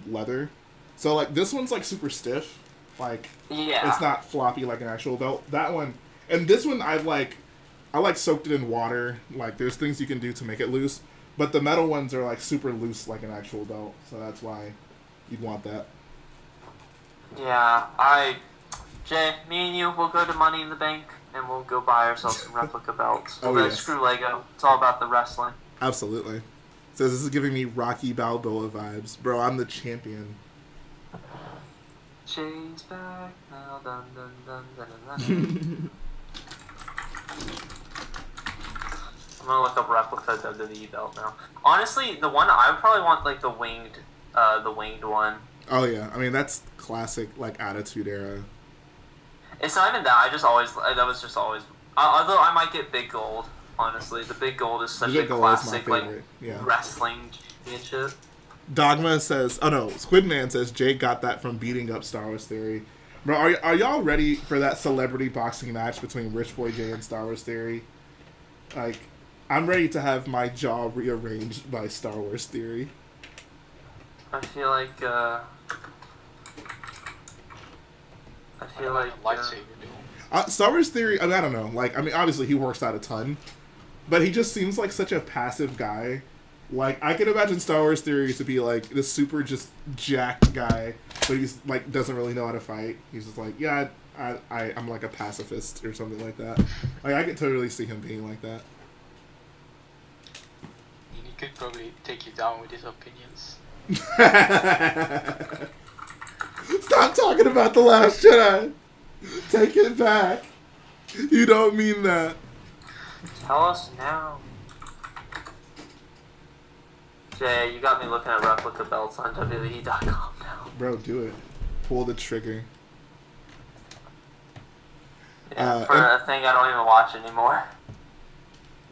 Speaker 1: leather. So like this one's like super stiff. Like
Speaker 6: Yeah,
Speaker 1: it's not floppy like an actual belt. That one and this one I soaked it in water. Like there's things you can do to make it loose. But the metal ones are like super loose like an actual belt. So that's why you'd want that.
Speaker 6: Yeah, Jay, me and you, we'll go to Money in the Bank and we'll go buy ourselves some replica belts.
Speaker 1: Oh,
Speaker 6: We'll
Speaker 1: yes.
Speaker 6: screw Lego. It's all about the wrestling.
Speaker 1: Absolutely. So this is giving me Rocky Balboa vibes. Bro, I'm the champion.
Speaker 6: Jay's back now, dun dun dun dun dun. I'm gonna look up replica WWE belt now. Honestly, the one I would probably want like the winged one.
Speaker 1: Oh yeah, I mean that's classic like Attitude Era.
Speaker 6: It's not even that. That was just always. Although I might get big gold. Honestly, the big gold is such
Speaker 1: Big
Speaker 6: a
Speaker 1: Gold is my
Speaker 6: classic like
Speaker 1: favorite, yeah.
Speaker 6: wrestling championship.
Speaker 1: Dogma says, oh no, Squidman says Jay got that from beating up Star Wars Theory. Bro, are y'all ready for that celebrity boxing match between Rich Boy Jay and Star Wars Theory? Like, I'm ready to have my jaw rearranged by Star Wars Theory.
Speaker 6: I feel like
Speaker 4: Lightsaber duel.
Speaker 1: Star Wars Theory, I don't know. Like, I mean, obviously he works out a ton, but he just seems like such a passive guy. Like, I can imagine Star Wars Theory to be like this super just jacked guy, but he's like doesn't really know how to fight. He's just like, yeah, I'm like a pacifist or something like that. Like, I could totally see him being like that.
Speaker 4: He could probably take you down with his opinions.
Speaker 1: Stop talking about The Last Jedi. Take it back. You don't mean that.
Speaker 6: tell us now. Jay, you got me looking at replica belts on WWE.com now.
Speaker 1: Bro, do it. Pull the trigger.
Speaker 6: Yeah, for a thing I don't even watch anymore.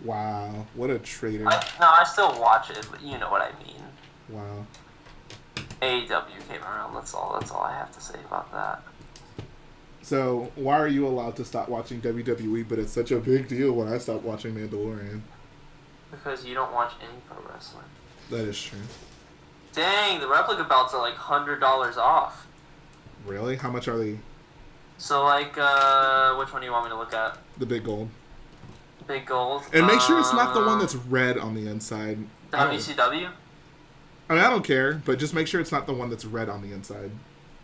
Speaker 1: Wow, what a traitor.
Speaker 6: I still watch it, but you know what I mean.
Speaker 1: Wow.
Speaker 6: AEW came around. That's all I have to say about that.
Speaker 1: So, why are you allowed to stop watching WWE, but it's such a big deal when I stop watching Mandalorian?
Speaker 6: Because you don't watch any pro wrestling.
Speaker 1: That is true.
Speaker 6: Dang, the replica belts are like $100 off.
Speaker 1: Really? How much are they?
Speaker 6: So like, which one do you want me to look at?
Speaker 1: The big gold.
Speaker 6: Big gold.
Speaker 1: And make sure it's not the one that's red on the inside.
Speaker 6: WCW?
Speaker 1: I mean, I don't care, but just make sure it's not the one that's red on the inside.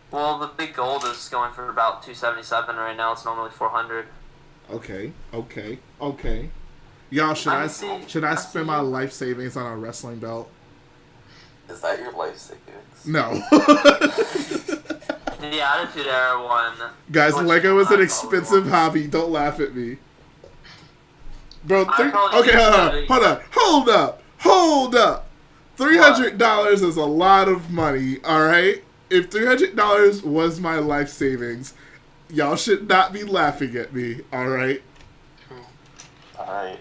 Speaker 6: Well, the big gold is going for about $277 right now. It's normally $400.
Speaker 1: Okay. Y'all, should I spend my life savings on a wrestling belt?
Speaker 5: Is that your life savings?
Speaker 1: No.
Speaker 6: The Attitude Era one.
Speaker 1: Guys,
Speaker 6: which
Speaker 1: Lego is
Speaker 6: I
Speaker 1: an
Speaker 6: probably
Speaker 1: expensive
Speaker 6: won't.
Speaker 1: hobby. Don't laugh at me. Bro,
Speaker 6: I probably
Speaker 1: okay,
Speaker 6: won't.
Speaker 1: hold up. $300 is a lot of money, alright? If $300 was my life savings, y'all should not be laughing at me, alright?
Speaker 4: True.
Speaker 2: I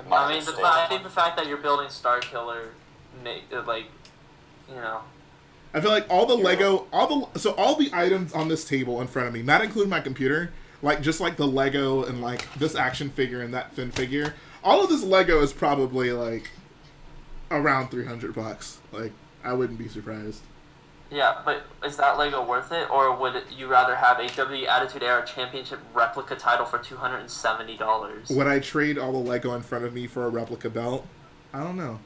Speaker 6: I mean, I think the fact that you're building Starkiller, like, you know.
Speaker 1: I feel like all the Lego, all the items on this table in front of me, not including my computer, like just like the Lego and like this action figure and that Finn figure, all of this Lego is probably like around $300. Like, I wouldn't be surprised.
Speaker 6: Yeah, but is that Lego worth it, or would you rather have a WWE Attitude Era Championship replica title for $270?
Speaker 1: Would I trade all the Lego in front of me for a replica belt? I don't know.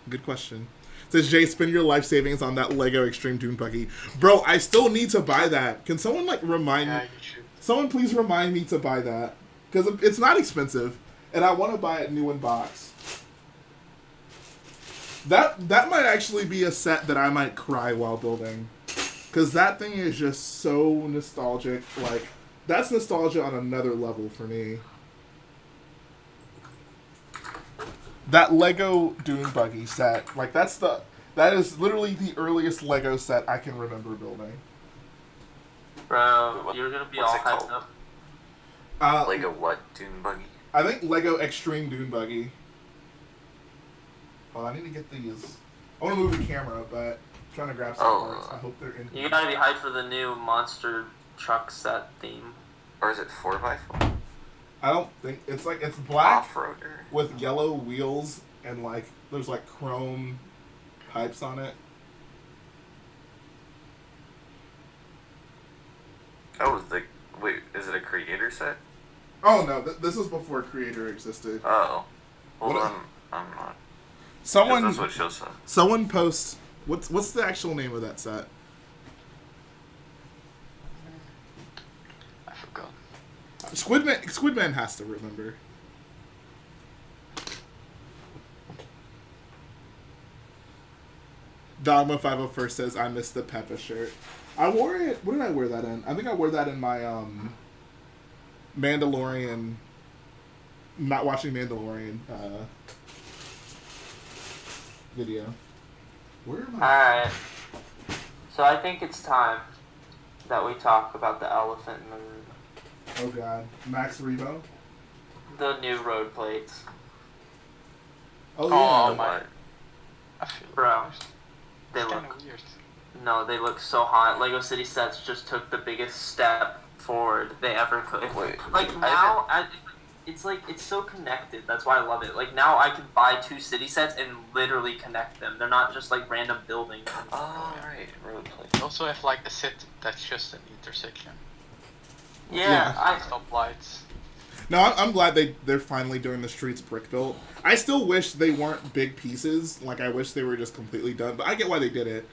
Speaker 1: Good question. Says Jay, spend your life savings on that Lego Extreme Dune Buggy. Bro, I still need to buy that. Can someone like remind
Speaker 4: Yeah,
Speaker 1: me?
Speaker 4: you should.
Speaker 1: Someone please remind me to buy that. Because it's not expensive. And I want to buy it new in box. That might actually be a set that I might cry while building. Because that thing is just so nostalgic. Like, that's nostalgia on another level for me. That Lego Dune Buggy set, like that is literally the earliest Lego set I can remember building.
Speaker 6: Bro, you're gonna be
Speaker 5: What's
Speaker 6: all
Speaker 5: it
Speaker 6: hyped
Speaker 5: called?
Speaker 6: up.
Speaker 5: Lego what? Dune Buggy?
Speaker 1: I think Lego Extreme Dune Buggy. Well, I need to get these. I want to move the camera, but I'm trying to grab some parts. I hope they're in.
Speaker 6: You gotta be hyped for the new monster truck set theme.
Speaker 5: Or is it 4x4?
Speaker 1: I don't think it's black
Speaker 5: Off-roader.
Speaker 1: with yellow wheels and like there's like chrome pipes on it.
Speaker 5: Oh, wait, is it a creator set?
Speaker 1: Oh no, this was before Creator existed.
Speaker 5: Oh. Well,
Speaker 1: What-
Speaker 5: then I'm not.
Speaker 1: Someone
Speaker 5: That's what she'll say.
Speaker 1: Someone post what's the actual name of that set?
Speaker 4: I forgot.
Speaker 1: Squidman has to remember. Dogma 501 says I missed the Peppa shirt. I wore it. What did I wear that in? I think I wore that in my Mandalorian. Not watching Mandalorian video. Where am I?
Speaker 6: Alright. So I think it's time that we talk about the elephant in the room.
Speaker 1: Oh god, Max Rebo.
Speaker 6: The new road plates.
Speaker 1: Oh
Speaker 4: Oh
Speaker 1: yeah.
Speaker 4: my. I feel
Speaker 6: Bro.
Speaker 4: it's
Speaker 6: They
Speaker 4: kind
Speaker 6: look
Speaker 4: of weird.
Speaker 6: No, they look so hot. Lego City Sets just took the biggest step forward they ever could.
Speaker 5: Wait,
Speaker 6: Like now, it's like it's so connected. That's why I love it. Like now, I can buy 2 city sets and literally connect them. They're not just like random buildings.
Speaker 5: Oh, right. Road plate.
Speaker 4: You also have like a set that's just an intersection.
Speaker 1: Yeah.
Speaker 4: Stoplights.
Speaker 1: No, I'm glad they're finally doing the streets brick built. I still wish they weren't big pieces. Like I wish they were just completely done. But I get why they did it.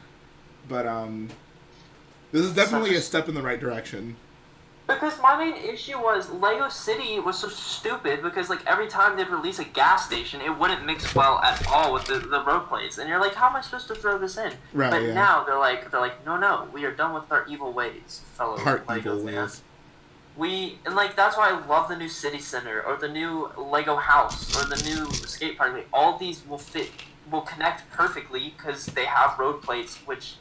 Speaker 1: But this is definitely a step in the right direction.
Speaker 6: Because my main issue was Lego City was so stupid because like every time they'd release a gas station, it wouldn't mix well at all with the road plates, and you're like, how am I supposed to throw this in?
Speaker 1: Right,
Speaker 6: but
Speaker 1: yeah.
Speaker 6: now they're like, no, we are done with our evil ways, fellow
Speaker 1: Heart
Speaker 6: Lego
Speaker 1: evil
Speaker 6: fans.
Speaker 1: ways.
Speaker 6: And like that's why I love the new city center or the new Lego house or the new skate park. Like, all these will connect perfectly because they have road plates, which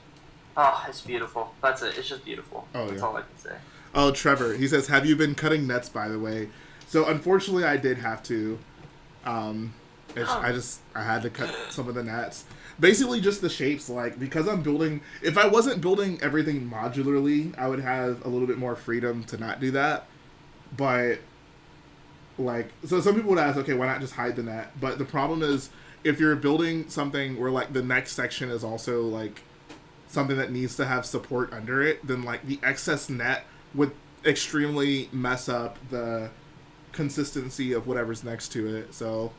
Speaker 6: it's beautiful. That's it. It's just beautiful.
Speaker 1: Oh,
Speaker 6: That's
Speaker 1: yeah.
Speaker 6: all I can say.
Speaker 1: Oh, Trevor. He says, have you been cutting nets, by the way? So, unfortunately, I did have to. I had to cut some of the nets. Basically, just the shapes. Like, because I'm building... If I wasn't building everything modularly, I would have a little bit more freedom to not do that. But, like... So, some people would ask, okay, why not just hide the net? But the problem is, if you're building something where, like, the next section is also, like, something that needs to have support under it, then, like, the excess net would extremely mess up the consistency of whatever's next to it. So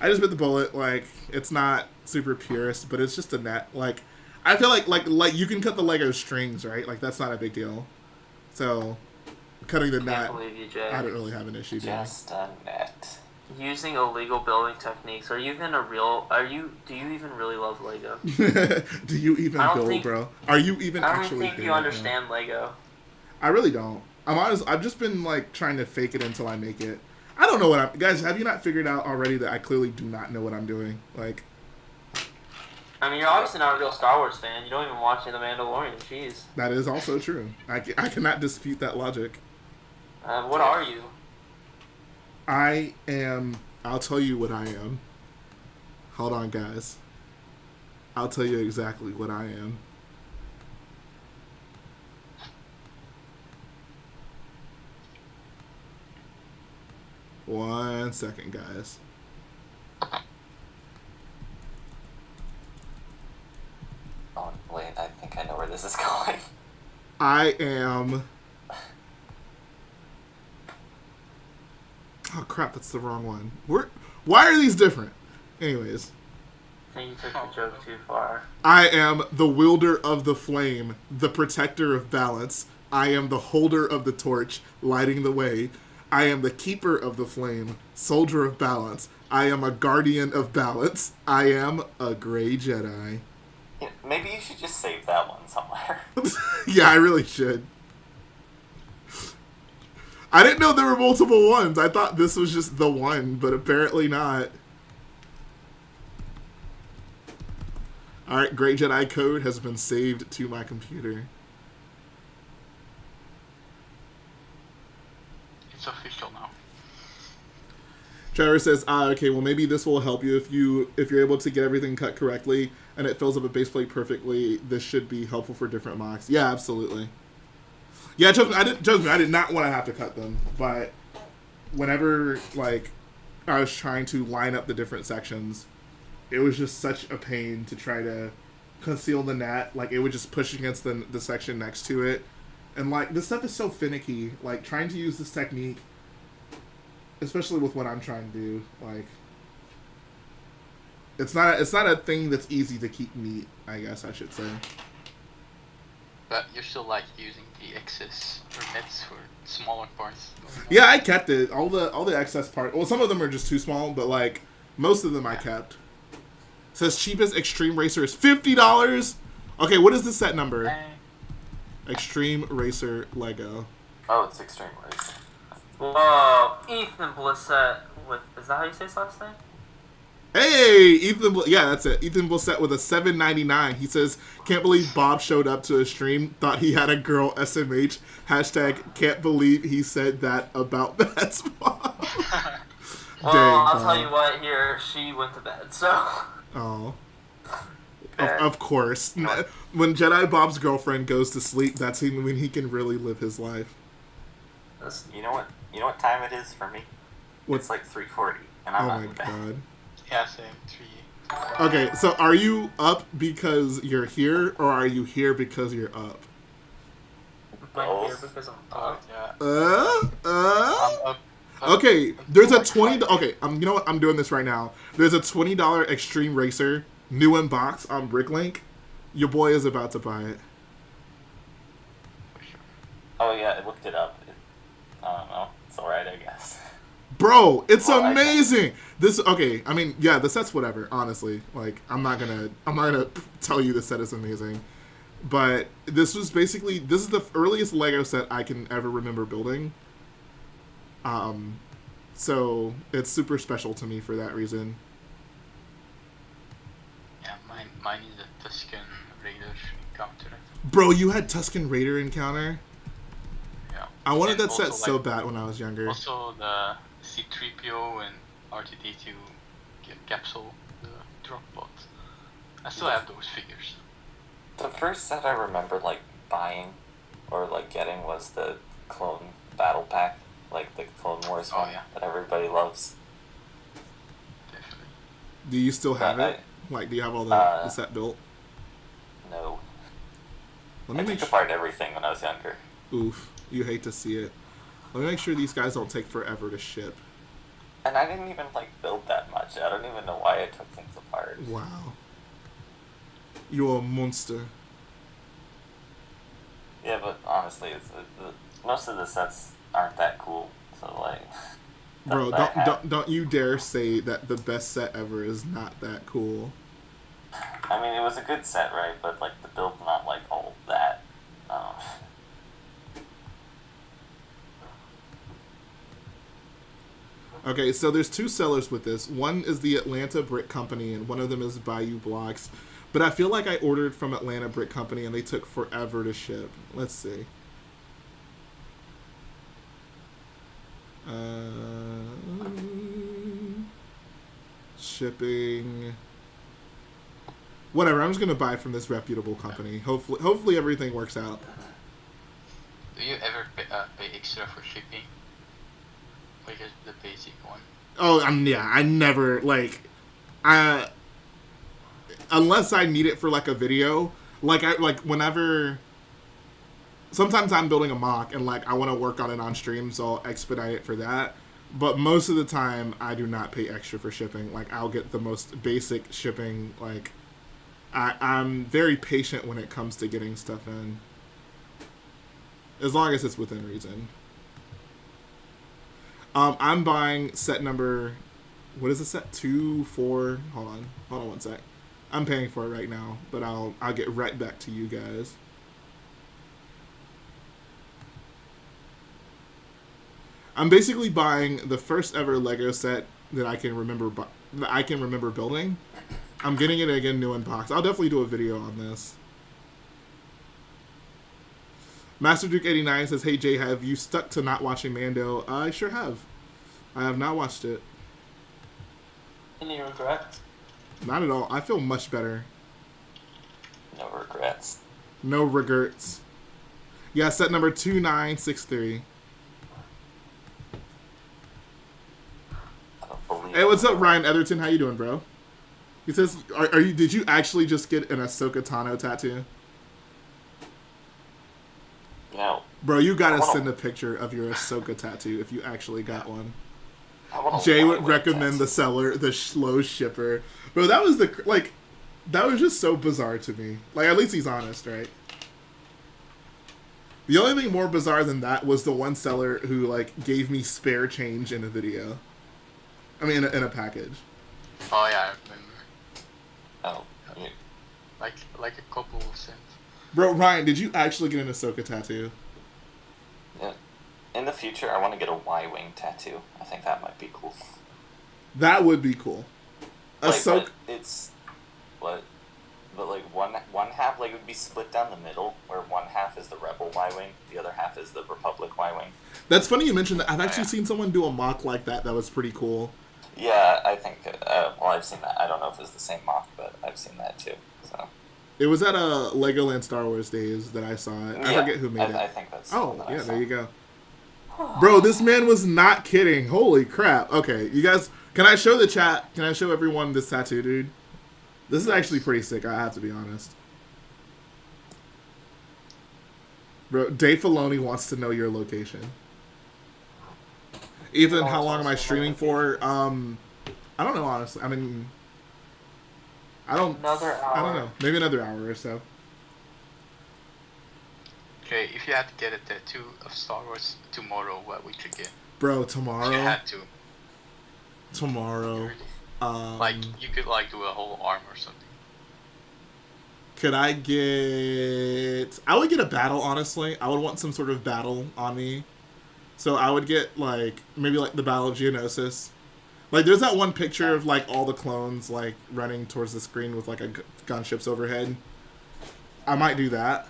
Speaker 1: I just bit the bullet. Like, it's not super purist, but it's just a net. Like, I feel like you can cut the Lego strings, right? Like, that's not a big deal. So cutting the net,
Speaker 6: Can't believe you, Jay.
Speaker 1: I don't really have an issue doing.
Speaker 2: Just a net.
Speaker 6: using illegal building techniques. Are you even a real? Do you even really love Lego?
Speaker 1: Do you even
Speaker 6: I don't
Speaker 1: build,
Speaker 6: think-
Speaker 1: bro? Are you even
Speaker 6: I don't
Speaker 1: actually
Speaker 6: think
Speaker 1: good
Speaker 6: you
Speaker 1: at it?
Speaker 6: understand Lego.
Speaker 1: I really don't. I'm honest. I've just been like trying to fake it until I make it. I don't know what I'm. Guys, have you not figured out already that I clearly do not know what I'm doing? Like,
Speaker 6: I mean, you're obviously not a real Star Wars fan. You don't even watch The Mandalorian. Jeez.
Speaker 1: that is also true. I cannot dispute that logic.
Speaker 6: What are you?
Speaker 1: I am. I'll tell you what I am. Hold on, guys. I'll tell you exactly what I am. One second, guys.
Speaker 5: Oh, wait, I think I know where this is going.
Speaker 1: I am. Oh crap! That's the wrong one. Why are these different? Anyways,
Speaker 6: I think you took the joke too far.
Speaker 1: I am the wielder of the flame, the protector of balance. I am the holder of the torch, lighting the way. I am the keeper of the flame, soldier of balance. I am a guardian of balance. I am a gray Jedi.
Speaker 5: Yeah, maybe you should just save that one somewhere.
Speaker 1: Yeah, I really should. I didn't know there were multiple ones. I thought this was just the one, but apparently not. Alright, Great Jedi code has been saved to my computer.
Speaker 4: It's official now.
Speaker 1: Trevor says, okay, well maybe this will help you if you're able to get everything cut correctly and it fills up a base plate perfectly. This should be helpful for different mocks. Yeah, absolutely. Yeah, trust me, I did not want to have to cut them, but whenever like I was trying to line up the different sections, it was just such a pain to try to conceal the net. Like it would just push against the section next to it, and like this stuff is so finicky. Like trying to use this technique, especially with what I'm trying to do, like it's not a thing that's easy to keep neat, I guess I should say.
Speaker 4: But you're still like using the excess or nets for smaller parts.
Speaker 1: Yeah, I kept it. All the excess part. Well, some of them are just too small, but like most of them I kept. It says cheapest Extreme Racer is $50. Okay, what is the set number? Extreme Racer Lego.
Speaker 5: Oh, it's Extreme Race.
Speaker 6: Whoa, Ethan Blissett with, is that how you say his last name?
Speaker 1: Hey, yeah, that's it. Ethan Blissett with a $7.99. He says, can't believe Bob showed up to a stream, thought he had a girl SMH. Hashtag can't believe he said that about Matt's mom.
Speaker 6: Well,
Speaker 1: Dang,
Speaker 6: I'll
Speaker 1: Bob.
Speaker 6: tell you what, here, she went to bed, so.
Speaker 1: Oh.
Speaker 6: Okay.
Speaker 1: Of course. When Jedi Bob's girlfriend goes to sleep, that's when he can really live his life.
Speaker 5: You know what time it is for me?
Speaker 1: What?
Speaker 5: It's like 3:40, and I'm
Speaker 1: Oh
Speaker 5: not
Speaker 1: my
Speaker 5: in bed.
Speaker 1: god.
Speaker 4: Yeah, same. 3.
Speaker 1: Okay, so are you up because you're here, or are you here because you're up?
Speaker 6: I'm here because I'm up.
Speaker 4: Yeah.
Speaker 1: Uh?
Speaker 4: I'm up.
Speaker 1: Okay, there's a $20. Okay, you know what? I'm doing this right now. There's a $20 Extreme Racer, new in box on Bricklink. Your boy is about to buy it.
Speaker 4: For sure.
Speaker 5: Oh yeah, I looked it up. I don't know. It's alright, I guess.
Speaker 1: Bro, it's
Speaker 5: Well,
Speaker 1: amazing. Okay, I mean, yeah, the set's whatever, honestly. Like, I'm not gonna tell you the set is amazing. But this is the earliest Lego set I can ever remember building. So it's super special to me for that reason.
Speaker 4: Yeah, mine is a Tuscan Raider encounter.
Speaker 1: Bro, you had Tuscan Raider encounter?
Speaker 4: Yeah.
Speaker 1: I wanted
Speaker 4: And
Speaker 1: that set
Speaker 4: also,
Speaker 1: so
Speaker 4: like,
Speaker 1: bad when I was younger.
Speaker 4: Also the C-3PO and R2-D2 capsule, the drop pod. I still have those figures.
Speaker 5: The first set I remember like buying or like getting was the Clone Battle Pack, like the Clone Wars
Speaker 4: Oh,
Speaker 5: one
Speaker 4: yeah.
Speaker 5: that everybody loves.
Speaker 4: Definitely.
Speaker 1: Do you still have
Speaker 5: I-
Speaker 1: it? Like, do you have all the set built?
Speaker 5: No,
Speaker 1: Let
Speaker 5: I
Speaker 1: me make
Speaker 5: took
Speaker 1: sure.
Speaker 5: apart everything when I was younger.
Speaker 1: Oof, you hate to see it. Let me make sure these guys don't take forever to ship.
Speaker 5: And I didn't even like build that much. I don't even know why I took things apart.
Speaker 1: Wow. You're a monster.
Speaker 5: Yeah, but honestly, most of the sets aren't that cool. So like,
Speaker 1: Bro,
Speaker 2: that hat.
Speaker 1: don't you dare say that the best set ever is not that cool.
Speaker 2: I mean, it was a good set, right? But like the build's not like all that.
Speaker 1: Okay, so there's two sellers with this. One is the Atlanta Brick Company, and one of them is Bayou Blocks. But I feel like I ordered from Atlanta Brick Company, and they took forever to ship. Let's see. Shipping. Whatever. I'm just gonna buy from this reputable company. Hopefully everything works out.
Speaker 4: Do you ever pay extra for shipping? Like just the basic one?
Speaker 1: Oh, yeah. I never unless I need it for like a video. Whenever. Sometimes I'm building a mock and like I want to work on it on stream, so I'll expedite it for that. But most of the time, I do not pay extra for shipping. Like I'll get the most basic shipping. Like I'm very patient when it comes to getting stuff in, as long as it's within reason. I'm buying set number. What is the set? 2, 4. Hold on 1 sec. I'm paying for it right now, but I'll get right back to you guys. I'm basically buying the first ever Lego set that I can remember building. I'm getting it again new in box. I'll definitely do a video on this. Master Duke 89 says, "Hey Jay, have you stuck to not watching Mando?" I sure have. I have not watched it.
Speaker 6: Any regrets?
Speaker 1: Not at all. I feel much better.
Speaker 2: No regrets.
Speaker 1: No regrets. Yeah, set number 2963.
Speaker 2: I don't believe.
Speaker 1: Hey, what's up, Ryan Etherton? How you doing, bro? He says, "Are you? Did you actually just get an Ahsoka Tano tattoo?"
Speaker 2: No.
Speaker 1: Bro, you gotta send a picture of your Ahsoka tattoo if you actually got one.
Speaker 2: I want a
Speaker 1: Jay would
Speaker 2: Y-wing
Speaker 1: recommend the
Speaker 2: tattoo.
Speaker 1: seller, the slow shipper. Bro, that was that was just so bizarre to me. Like, at least he's honest, right? The only thing more bizarre than that was the one seller who, like, gave me spare change in a video. I mean, in a package.
Speaker 4: Oh yeah, I remember.
Speaker 2: Oh, yeah.
Speaker 4: Like a couple of cents.
Speaker 1: Bro, Ryan, did you actually get an Ahsoka tattoo?
Speaker 2: Yeah. In the future, I want to get a Y-wing tattoo. I think that might be cool.
Speaker 1: That would be cool. Ahsoka.
Speaker 2: But it's what, but like one half like it would be split down the middle, where one half is the Rebel Y-wing, the other half is the Republic Y-wing.
Speaker 1: That's funny you mentioned that. I've actually seen someone do a mock like that. That was pretty cool.
Speaker 2: Yeah, I think. Well, I've seen that. I don't know if it's the same mock, but I've seen that too. So.
Speaker 1: It was at Legoland Star Wars Days that I saw it. I forget who made it.
Speaker 2: I think that's.
Speaker 1: Oh,
Speaker 2: that I
Speaker 1: yeah,
Speaker 2: saw.
Speaker 1: there you go. Bro, this man was not kidding. Holy crap. Okay, you guys, can I show the chat? Can I show everyone this tattoo, dude? This is actually pretty sick, I have to be honest. Bro, Dave Filoni wants to know your location. Ethan, how long am I streaming for? I don't know, honestly. I mean,
Speaker 6: Another hour.
Speaker 1: I don't know. Maybe another hour or so.
Speaker 4: Okay, if you had to get a tattoo of Star Wars tomorrow, what would you get?
Speaker 1: Bro,
Speaker 4: If you
Speaker 1: tomorrow.
Speaker 4: had to.
Speaker 1: Tomorrow.
Speaker 4: Like, you could like do a whole arm or something.
Speaker 1: Could I get... I would get a battle, honestly. I would want some sort of battle on me. So I would get, like, maybe, like, the Battle of Geonosis. Like, there's that one picture of, like, all the clones, like, running towards the screen with, like, gunships overhead. I might do that.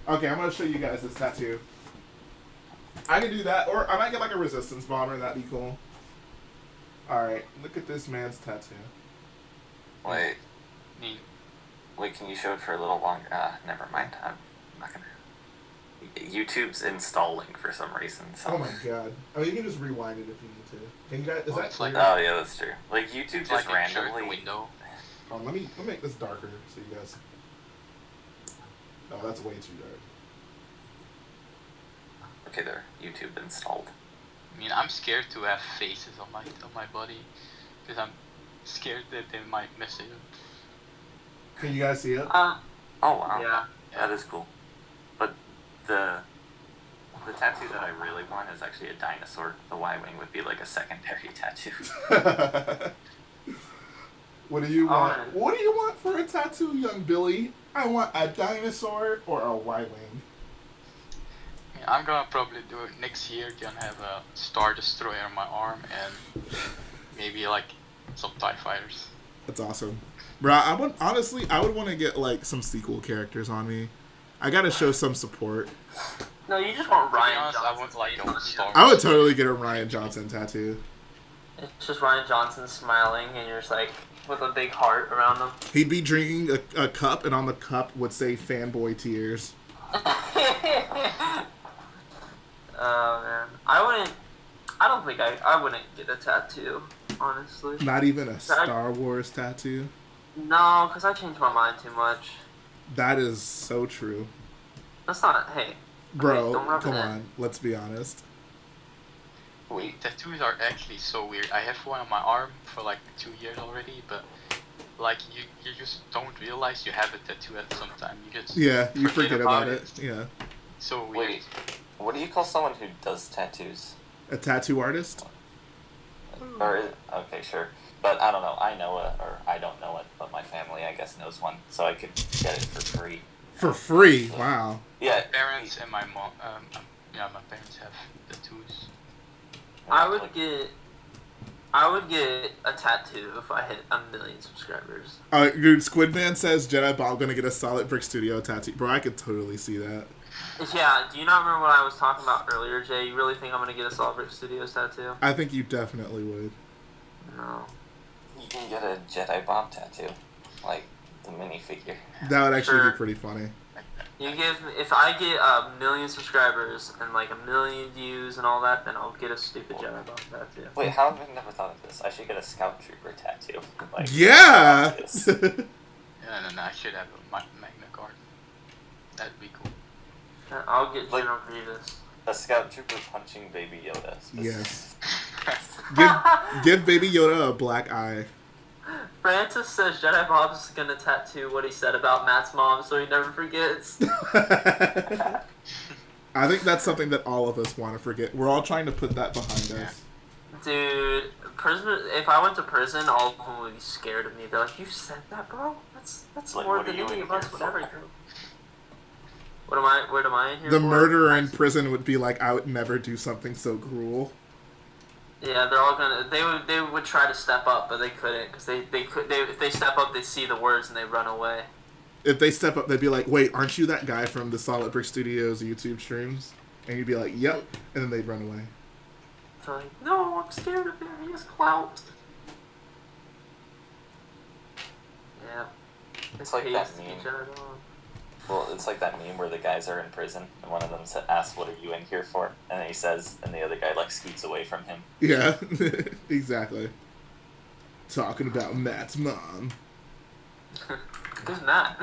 Speaker 1: Okay, I'm going to show you guys this tattoo. I could do that, or I might get, like, a Resistance bomber. That'd be cool. Alright, look at this man's tattoo.
Speaker 2: Wait,
Speaker 4: Neat.
Speaker 2: wait. Can you show it for a little longer? Never mind. I'm not gonna. YouTube's installing for some reason. So.
Speaker 1: Oh my god. I mean, you can just rewind it if you need to. Can you guys... Is
Speaker 4: Oh,
Speaker 1: that
Speaker 4: it's like-
Speaker 1: clear?
Speaker 2: Oh yeah, that's true. Like YouTube
Speaker 4: It's
Speaker 2: just
Speaker 4: like insert
Speaker 2: randomly.
Speaker 4: the window.
Speaker 1: Oh, let me make this darker so you guys... Oh, that's way too dark.
Speaker 2: Okay, there. YouTube installed.
Speaker 4: I mean, I'm scared to have faces on my body because I'm scared that they might mess it up.
Speaker 1: Can you guys see it?
Speaker 2: Oh wow.
Speaker 6: Yeah.
Speaker 2: That is cool. But the
Speaker 5: The tattoo that I really want is actually a dinosaur. The Y-wing would be like a secondary tattoo.
Speaker 1: What do you want?
Speaker 6: Alright.
Speaker 1: What do you want for a tattoo, young Billy? I want a dinosaur or a Y-wing.
Speaker 4: Yeah, I'm gonna probably do it next year. Gonna have a Star Destroyer on my arm and maybe like some TIE fighters.
Speaker 1: That's awesome. Bro, I would want to get like some sequel characters on me. I gotta show some support.
Speaker 6: No, you just want
Speaker 4: To be
Speaker 6: Ryan
Speaker 4: honest, I
Speaker 6: Johnson.
Speaker 4: would like a Star
Speaker 1: I would
Speaker 4: Wars.
Speaker 1: totally get a Ryan Johnson tattoo.
Speaker 6: It's just Ryan Johnson smiling, and you're just like with a big heart around him.
Speaker 1: He'd be drinking a cup, and on the cup would say "fanboy tears."
Speaker 6: Oh man, I don't think I wouldn't get a tattoo, honestly.
Speaker 1: Not even a Star Wars tattoo.
Speaker 6: No, because I change my mind too much.
Speaker 1: That is so true.
Speaker 6: That's not. Hey,
Speaker 1: Bro,
Speaker 6: don't rub it
Speaker 1: come
Speaker 6: in.
Speaker 1: on. Let's be honest.
Speaker 5: Wait,
Speaker 4: Tattoos are actually so weird. I have one on my arm for like 2 years already, but like you just don't realize you have a tattoo at some time. You just
Speaker 1: Yeah, you forget about it. Yeah.
Speaker 4: So weird.
Speaker 5: wait. What do you call someone who does tattoos?
Speaker 1: A tattoo artist?
Speaker 5: Or okay, sure. But I don't know. I know it, or I don't know it, but my family, I guess, knows one, so I could get it for free.
Speaker 1: For free? Wow.
Speaker 5: Yeah.
Speaker 4: My parents and my mom. Yeah, my parents have tattoos.
Speaker 6: I would get a tattoo if I hit 1 million subscribers.
Speaker 1: Dude, Squidman says Jedi Bob gonna get a Solid Brick Studio tattoo. Bro, I could totally see that.
Speaker 6: Yeah, do you not remember what I was talking about earlier, Jay? You really think I'm gonna get a Solid Brick Studios tattoo?
Speaker 1: I think you definitely would.
Speaker 6: No.
Speaker 5: You can get a Jedi Bomb tattoo, like the minifigure.
Speaker 1: That would actually
Speaker 6: Sure.
Speaker 1: be pretty funny.
Speaker 6: If I get 1 million subscribers and like 1 million views and all that, then I'll get a stupid Jedi Bomb tattoo.
Speaker 5: Wait, how have I never thought of this? I should get a Scout Trooper tattoo. Like,
Speaker 1: Yeah!
Speaker 5: this.
Speaker 4: Yeah, and then I should have a Magna card. That'd be cool.
Speaker 6: I'll get
Speaker 5: Like-
Speaker 6: General Grievous.
Speaker 5: A Scout Trooper punching Baby Yoda.
Speaker 1: Yes. Give Baby Yoda a black eye.
Speaker 6: Francis says Jedi Bob's gonna tattoo what he said about Matt's mom so he never forgets.
Speaker 1: I think that's something that all of us want to forget. We're all trying to put that behind us.
Speaker 6: Dude, prison. If I went to prison, all of them would be scared of me. They're like, "You said that, bro? That's
Speaker 5: Like,
Speaker 6: more
Speaker 5: what
Speaker 6: than
Speaker 5: are you
Speaker 6: any
Speaker 5: in
Speaker 6: of us
Speaker 5: here
Speaker 6: would
Speaker 5: for?"
Speaker 6: ever do." What am I in here
Speaker 1: The
Speaker 6: for?
Speaker 1: murderer in prison would be like, I would never do something so cruel.
Speaker 6: Yeah, they're all gonna. They would try to step up, but they couldn't because if they step up, they see the words and they run away.
Speaker 1: If they step up, they'd be like, wait, aren't you that guy from the Solid Brick Studios YouTube streams? And you'd be like, yep. And then they'd run away.
Speaker 6: They're like, "No, I'm scared of him. He has clout." Yeah.
Speaker 5: It's like that
Speaker 6: Pays
Speaker 5: meme.
Speaker 6: each other on.
Speaker 5: Well, it's like that meme where the guys are in prison and one of them asks, "What are you in here for?" And then he says, and the other guy like scoots away from him.
Speaker 1: Yeah, exactly. Talking about Matt's mom.
Speaker 6: Who's Matt?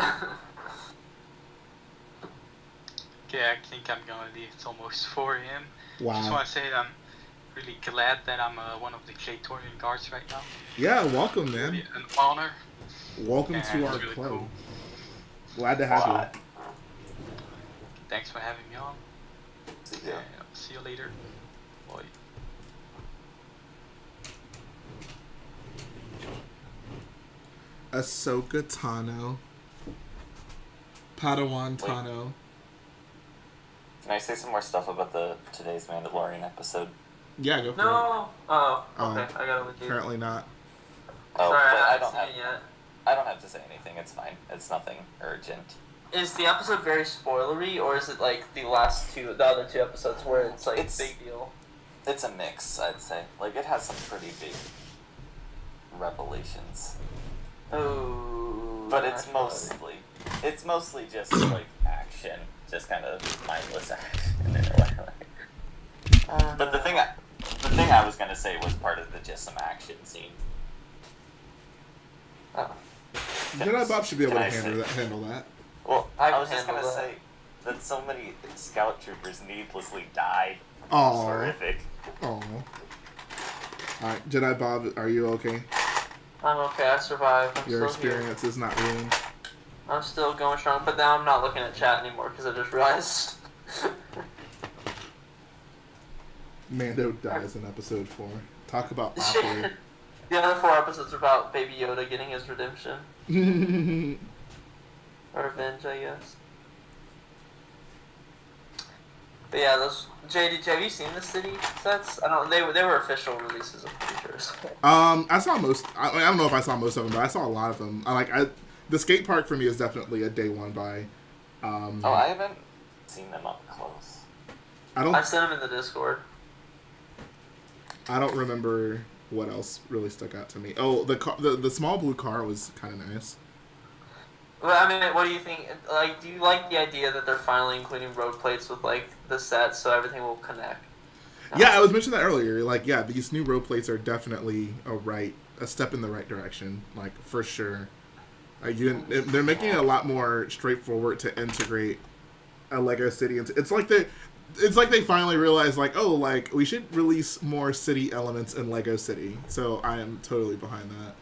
Speaker 4: Okay, I think I'm gonna leave. It's almost 4 a.m. Just
Speaker 1: Wow.
Speaker 4: want to say that I'm really glad that I'm one of the Praetorian guards right now.
Speaker 1: Yeah, welcome,
Speaker 4: Really
Speaker 1: man.
Speaker 4: an honor.
Speaker 1: Welcome
Speaker 4: and
Speaker 1: to
Speaker 4: it's
Speaker 1: our
Speaker 4: really
Speaker 1: club.
Speaker 4: cool.
Speaker 1: Glad to have
Speaker 5: Wow.
Speaker 4: Thanks for having me on.
Speaker 5: See ya.
Speaker 4: And I'll see you later. Bye.
Speaker 1: you. Ahsoka Tano. Padawan
Speaker 5: Wait.
Speaker 1: Tano.
Speaker 5: Can I say some more stuff about the today's Mandalorian episode?
Speaker 1: Yeah, go for it.
Speaker 6: No. Oh.
Speaker 1: Oh.
Speaker 6: Okay. I gotta look you.
Speaker 1: Apparently not.
Speaker 5: Oh,
Speaker 6: Sorry,
Speaker 5: but
Speaker 6: I
Speaker 5: I
Speaker 6: haven't
Speaker 5: don't
Speaker 6: seen
Speaker 5: have.
Speaker 6: it yet.
Speaker 5: I don't have to say anything. It's fine. It's nothing urgent.
Speaker 6: Is the episode very spoilery, or is it like the other two episodes where it's like
Speaker 5: It's-
Speaker 6: big deal?
Speaker 5: It's a mix, I'd say. Like it has some pretty big revelations,
Speaker 6: Oh.
Speaker 5: but it's mostly just like action, just kind of mindless action in a way. But the thing I was gonna say was part of the just some action scene.
Speaker 6: Oh.
Speaker 1: Jedi Bob should be able
Speaker 5: Can
Speaker 1: to
Speaker 5: I
Speaker 1: handle
Speaker 5: say-
Speaker 1: that. Handle that.
Speaker 5: Well,
Speaker 6: I
Speaker 5: I
Speaker 6: can
Speaker 5: was just gonna
Speaker 6: handle that.
Speaker 5: say that so many scout troopers needlessly died. It's
Speaker 1: Aw.
Speaker 5: horrific.
Speaker 1: Aw. Alright, Jedi Bob, are you okay?
Speaker 6: I'm okay. I survived. I'm
Speaker 1: Your
Speaker 6: still here.
Speaker 1: experience is not ruined.
Speaker 6: I'm still going strong, but now I'm not looking at chat anymore because I just realized.
Speaker 1: Mando dies in episode 4. Talk about awkward.
Speaker 6: The other 4 episodes are about Baby Yoda getting his redemption. Or revenge, I guess. But yeah, those JD, have you seen the city sets? I don't. They were official releases. I'm pretty sure.
Speaker 1: I saw most. I don't know if I saw most of them, but I saw a lot of them. The skate park for me is definitely a day one buy.
Speaker 2: I haven't seen them up close.
Speaker 6: I sent them in the Discord.
Speaker 1: I don't remember what else really stuck out to me. Oh, the small blue car was kind of nice.
Speaker 6: Well, I mean, what do you think? Like, do you like the idea that they're finally including road plates with like the sets, so everything will connect?
Speaker 1: Yeah, I was mentioning that earlier. Like, yeah, these new road plates are definitely a step in the right direction. Like, for sure. They're making it a lot more straightforward to integrate a Lego city into. It's like they finally realized, like, oh, like we should release more city elements in Lego City. So I am totally behind that.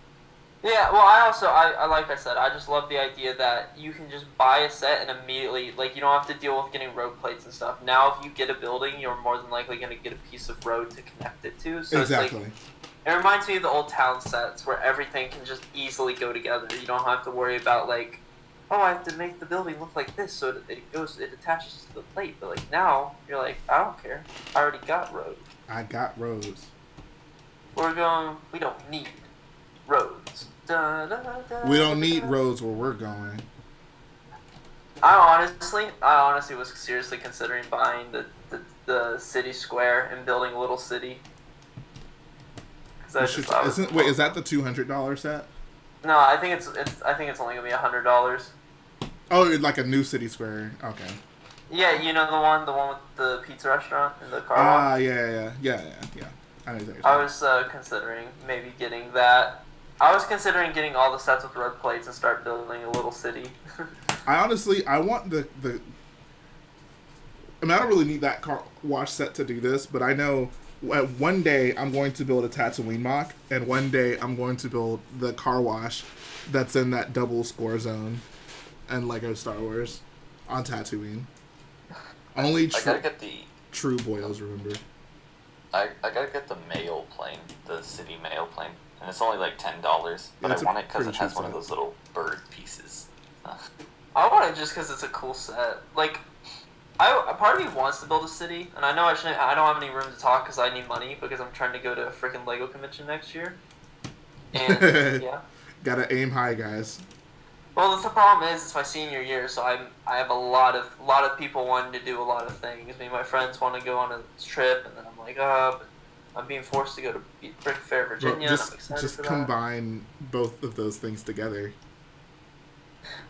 Speaker 6: Yeah, well, I like I said, I just love the idea that you can just buy a set and immediately, like, you don't have to deal with getting road plates and stuff. Now, if you get a building, you're more than likely going to get a piece of road to connect it to. So
Speaker 1: exactly.
Speaker 6: It's like, it reminds me of the old town sets where everything can just easily go together. You don't have to worry about, like, oh, I have to make the building look like this so it attaches to the plate. But, like, now, you're like, I don't care. I already got road.
Speaker 1: I got roads.
Speaker 6: We don't need roads.
Speaker 1: We don't need roads where we're going.
Speaker 6: I honestly was seriously considering buying the city square and building a little city.
Speaker 1: Is that the $200 set?
Speaker 6: No, I think it's only gonna be $100.
Speaker 1: Oh, like a new city square. Okay.
Speaker 6: Yeah, you know the one with the pizza restaurant and the car wash?
Speaker 1: Yeah. I know exactly.
Speaker 6: I was considering maybe getting that. I was considering getting all the sets with road plates and start building a little city.
Speaker 1: I want the. I mean, I don't really need that car wash set to do this, but I know one day I'm going to build a Tatooine mock, and one day I'm going to build the car wash that's in that double score zone and Lego Star Wars on Tatooine. Only true boyos remember.
Speaker 2: I gotta get the mail plane, the city mail plane. And it's only like $10, but I want it because it has one of those little bird pieces.
Speaker 6: I want it just because it's a cool set. Like, a part of me wants to build a city, and I know I don't have any room to talk because I need money because I'm trying to go to a freaking Lego convention next year. And yeah,
Speaker 1: gotta aim high, guys.
Speaker 6: Well, the problem is it's my senior year, so I have a lot of people wanting to do a lot of things. Me and my friends want to go on a trip, and then I'm like, but I'm being forced to go to Brick Fair, Virginia.
Speaker 1: Bro,
Speaker 6: and I'm excited
Speaker 1: just
Speaker 6: for
Speaker 1: combine both of those things together.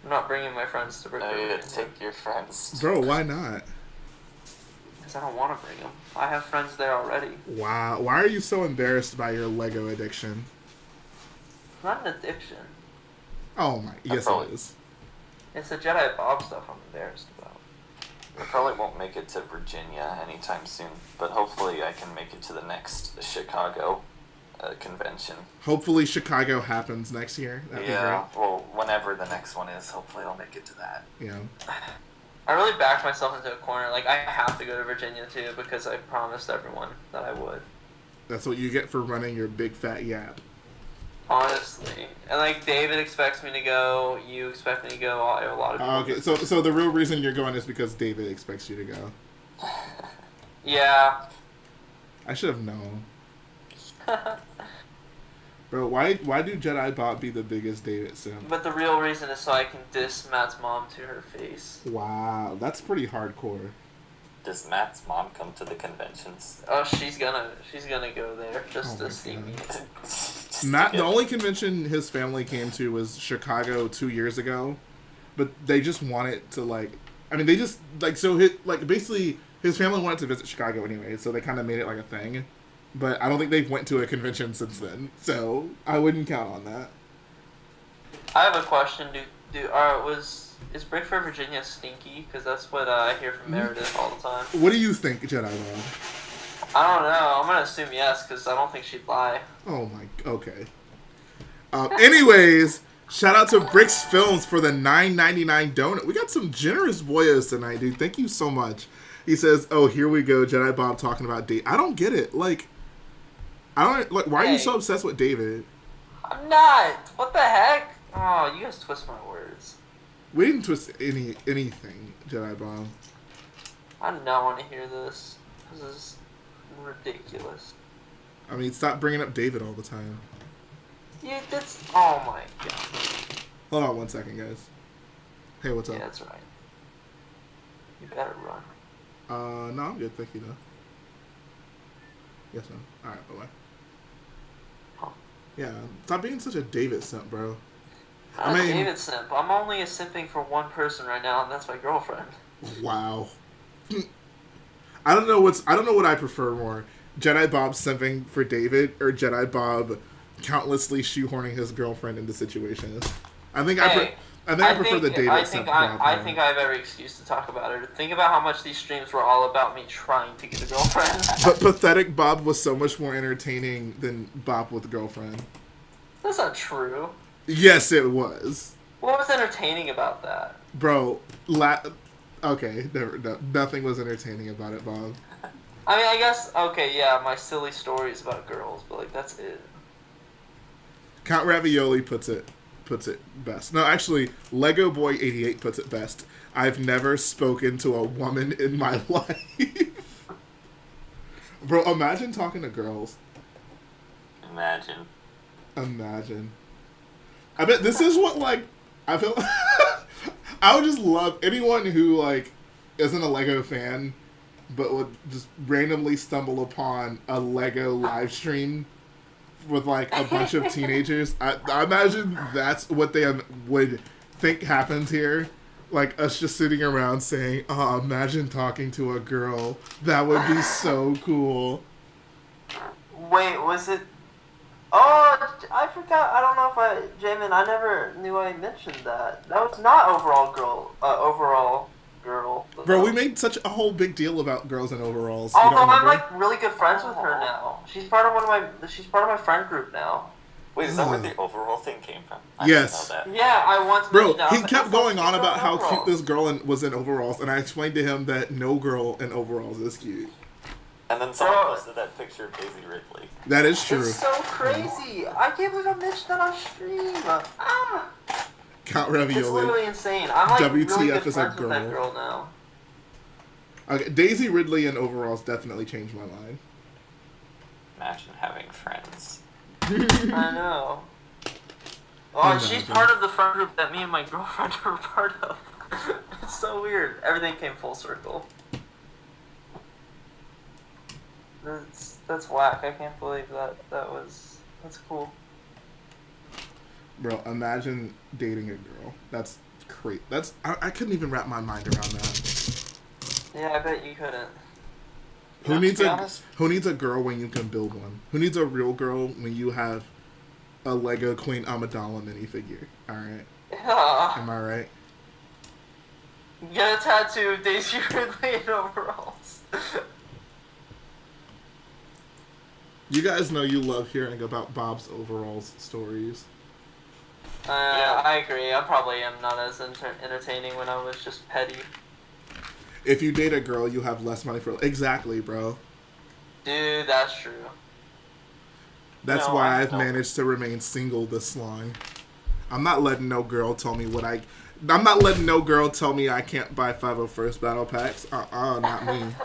Speaker 6: I'm not bringing my friends to Brick Fair.
Speaker 2: No, you take your friends.
Speaker 1: Bro, why not?
Speaker 6: Because I don't want to bring them. I have friends there already.
Speaker 1: Wow, why are you so embarrassed by your Lego addiction?
Speaker 6: It's not an addiction.
Speaker 1: Oh my, yes it is.
Speaker 6: It's the Jedi Bob stuff I'm embarrassed about.
Speaker 2: I probably won't make it to Virginia anytime soon, but hopefully I can make it to the next Chicago convention.
Speaker 1: Hopefully Chicago happens next year. That'd be great.
Speaker 2: Well, whenever the next one is, hopefully I'll make it to that.
Speaker 1: Yeah.
Speaker 6: I really backed myself into a corner. Like, I have to go to Virginia, too, because I promised everyone that I would.
Speaker 1: That's what you get for running your big fat yap.
Speaker 6: Honestly. And, like, David expects me to go, you expect me to go, a lot of people.
Speaker 1: Okay, so the real reason you're going is because David expects you to go.
Speaker 6: Yeah.
Speaker 1: I should have known. Bro, why do Jedi Bob be the biggest David simp?
Speaker 6: But the real reason is so I can diss Matt's mom to her face.
Speaker 1: Wow, that's pretty hardcore.
Speaker 2: Does Matt's mom come to the conventions?
Speaker 6: Oh, she's gonna go there just to see me.
Speaker 1: Matt, the only convention his family came to was Chicago 2 years ago, but they just wanted to basically his family wanted to visit Chicago anyway, so they kind of made it like a thing. But I don't think they've went to a convention since then, so I wouldn't count on that.
Speaker 6: I have a question. Is Brick Fair, Virginia stinky? Because that's what I hear from Meredith all the time.
Speaker 1: What do you think, Jedi Bob?
Speaker 6: I don't know. I'm gonna assume yes, because I don't think she'd lie.
Speaker 1: Oh my. Okay. Anyways, shout out to Bricks Films for the $9.99 donut. We got some generous boyos tonight, dude. Thank you so much. He says, "Oh, here we go, Jedi Bob talking about David." I don't get it. Like, I don't like. Why are you
Speaker 6: Hey.
Speaker 1: so obsessed with David?
Speaker 6: I'm not. What the heck? Oh, you guys twist my words.
Speaker 1: We didn't twist anything, Jedi Bob.
Speaker 6: I do not want to hear this. This is ridiculous.
Speaker 1: I mean, stop bringing up David all the time.
Speaker 6: Yeah, that's. Oh my god.
Speaker 1: Hold on 1 second, guys. Hey, what's
Speaker 6: Yeah,
Speaker 1: up?
Speaker 6: that's right. You better run.
Speaker 1: No, I'm good. Thank you, though. Yes, ma'am. All right, bye.
Speaker 6: Huh.
Speaker 1: Yeah, stop being such a David simp, bro.
Speaker 6: I'm not a David simp. I'm only a simping for one person right now, and that's my girlfriend.
Speaker 1: Wow. I don't know what I prefer more. Jedi Bob simping for David or Jedi Bob countlessly shoehorning his girlfriend into situations. I think I prefer the David simp.
Speaker 6: I think I have every excuse to talk about it. Think about how much these streams were all about me trying to get a girlfriend.
Speaker 1: But pathetic Bob was so much more entertaining than Bob with a girlfriend.
Speaker 6: That's not true.
Speaker 1: Yes, it was.
Speaker 6: What was entertaining about that?
Speaker 1: Bro, okay, nothing was entertaining about it, Bob.
Speaker 6: I mean, I guess, okay, yeah, my silly stories about girls, but, like, that's it.
Speaker 1: Count Ravioli puts it best. No, actually, Lego Boy 88 puts it best. I've never spoken to a woman in my life. Bro, imagine talking to girls.
Speaker 5: Imagine.
Speaker 1: I bet this is what, like, I feel... I would just love anyone who, like, isn't a Lego fan, but would just randomly stumble upon a Lego live stream with, like, a bunch of teenagers. I imagine that's what they would think happens here. Like, us just sitting around saying, "Oh, imagine talking to a girl. That would be so cool."
Speaker 6: Wait, was it... Oh, I forgot. I don't know if Jamin, I never knew I mentioned that. That was not overall girl.
Speaker 1: Bro, we made such a whole big deal about girls in overalls.
Speaker 6: Although
Speaker 1: You don't
Speaker 6: I'm
Speaker 1: remember?
Speaker 6: like really good friends with her now. She's part of She's part of my friend group now.
Speaker 2: Wait, is that where the overall thing came from? I
Speaker 1: Yes.
Speaker 2: didn't know that.
Speaker 6: Yeah, I once
Speaker 1: Bro,
Speaker 6: mentioned that. I
Speaker 1: he
Speaker 6: was like,
Speaker 1: kept
Speaker 6: "Oh,
Speaker 1: going
Speaker 6: fuck,
Speaker 1: on
Speaker 6: she's
Speaker 1: about
Speaker 6: in
Speaker 1: how cute
Speaker 6: overalls."
Speaker 1: this girl was in overalls, and I explained to him that no girl in overalls is cute.
Speaker 2: And then someone
Speaker 6: Bro.
Speaker 2: posted that picture of Daisy Ridley.
Speaker 1: That is true.
Speaker 6: It's so crazy. I can't believe I mentioned that on stream. Ah,
Speaker 1: Count
Speaker 6: it's
Speaker 1: Ravioli.
Speaker 6: literally insane. I'm like really
Speaker 1: WTF
Speaker 6: good
Speaker 1: is a
Speaker 6: friends with that
Speaker 1: girl.
Speaker 6: girl now.
Speaker 1: Okay, Daisy Ridley in overalls definitely changed my mind.
Speaker 2: Imagine having friends.
Speaker 6: I know. Oh, and she's part of the friend group that me and my girlfriend are part of. It's so weird. Everything came full circle. That's whack. I can't believe that's cool.
Speaker 1: Bro, imagine dating a girl. That's great. I couldn't even wrap my mind around that.
Speaker 6: Yeah, I bet you couldn't.
Speaker 1: Who
Speaker 2: To
Speaker 1: needs
Speaker 2: be
Speaker 1: a
Speaker 2: honest-
Speaker 1: Who needs a girl when you can build one? Who needs a real girl when you have a Lego Queen Amidala minifigure? All right,
Speaker 6: Yeah.
Speaker 1: am I right?
Speaker 6: Get a tattoo of Daisy Ridley in overalls.
Speaker 1: You guys know you love hearing about Bob's overalls stories.
Speaker 6: I agree. I probably am not as entertaining when I was just petty.
Speaker 1: If you date a girl, you have less money for... Exactly, bro.
Speaker 6: Dude, that's true.
Speaker 1: That's
Speaker 6: No,
Speaker 1: why
Speaker 6: I
Speaker 1: I've
Speaker 6: don't.
Speaker 1: managed to remain single this long. I'm not letting no girl tell me I'm not letting no girl tell me I can't buy 501st battle packs. Not me.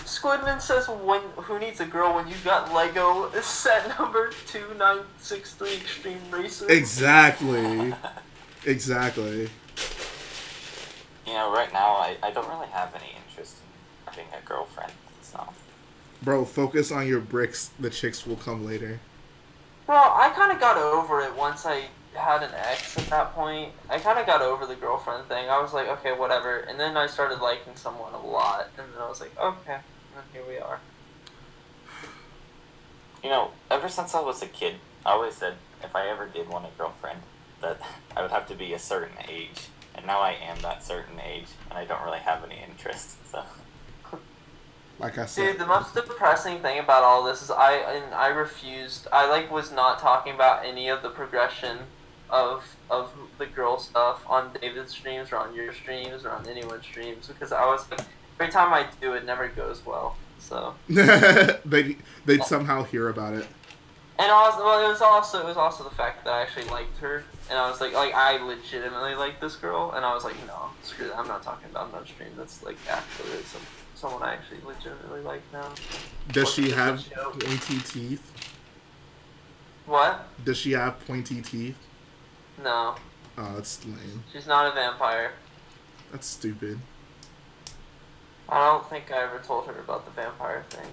Speaker 6: Squidman says, "Who needs a girl when you got Lego set number 2963 Extreme Racer?"
Speaker 1: Exactly.
Speaker 2: You know, right now, I don't really have any interest in having a girlfriend, so...
Speaker 1: Bro, focus on your bricks. The chicks will come later.
Speaker 6: Well, I kind of got over it once I had an ex at that point. I kind of got over the girlfriend thing. I was like, okay, whatever. And then I started liking someone a lot. And then I was like, okay. And here we are.
Speaker 2: You know, ever since I was a kid, I always said if I ever did want a girlfriend, that I would have to be a certain age. And now I am that certain age, and I don't really have any interest, so...
Speaker 1: Like I said.
Speaker 6: Dude, the most depressing thing about all this is I refused. I was not talking about any of the progression of the girl stuff on David's streams or on your streams or on anyone's streams because I was like, every time I do, it never goes well. So.
Speaker 1: They'd somehow hear about it.
Speaker 6: And also, well, it was also the fact that I actually liked her, and I was like I legitimately like this girl, and I was like, no, screw that. I'm not talking about another stream. That's like actually someone I actually legitimately like now.
Speaker 1: Does she have pointy teeth?
Speaker 6: What?
Speaker 1: Does she have pointy teeth?
Speaker 6: No.
Speaker 1: Oh, that's lame.
Speaker 6: She's not a vampire.
Speaker 1: That's stupid.
Speaker 6: I don't think I ever told her about the vampire thing.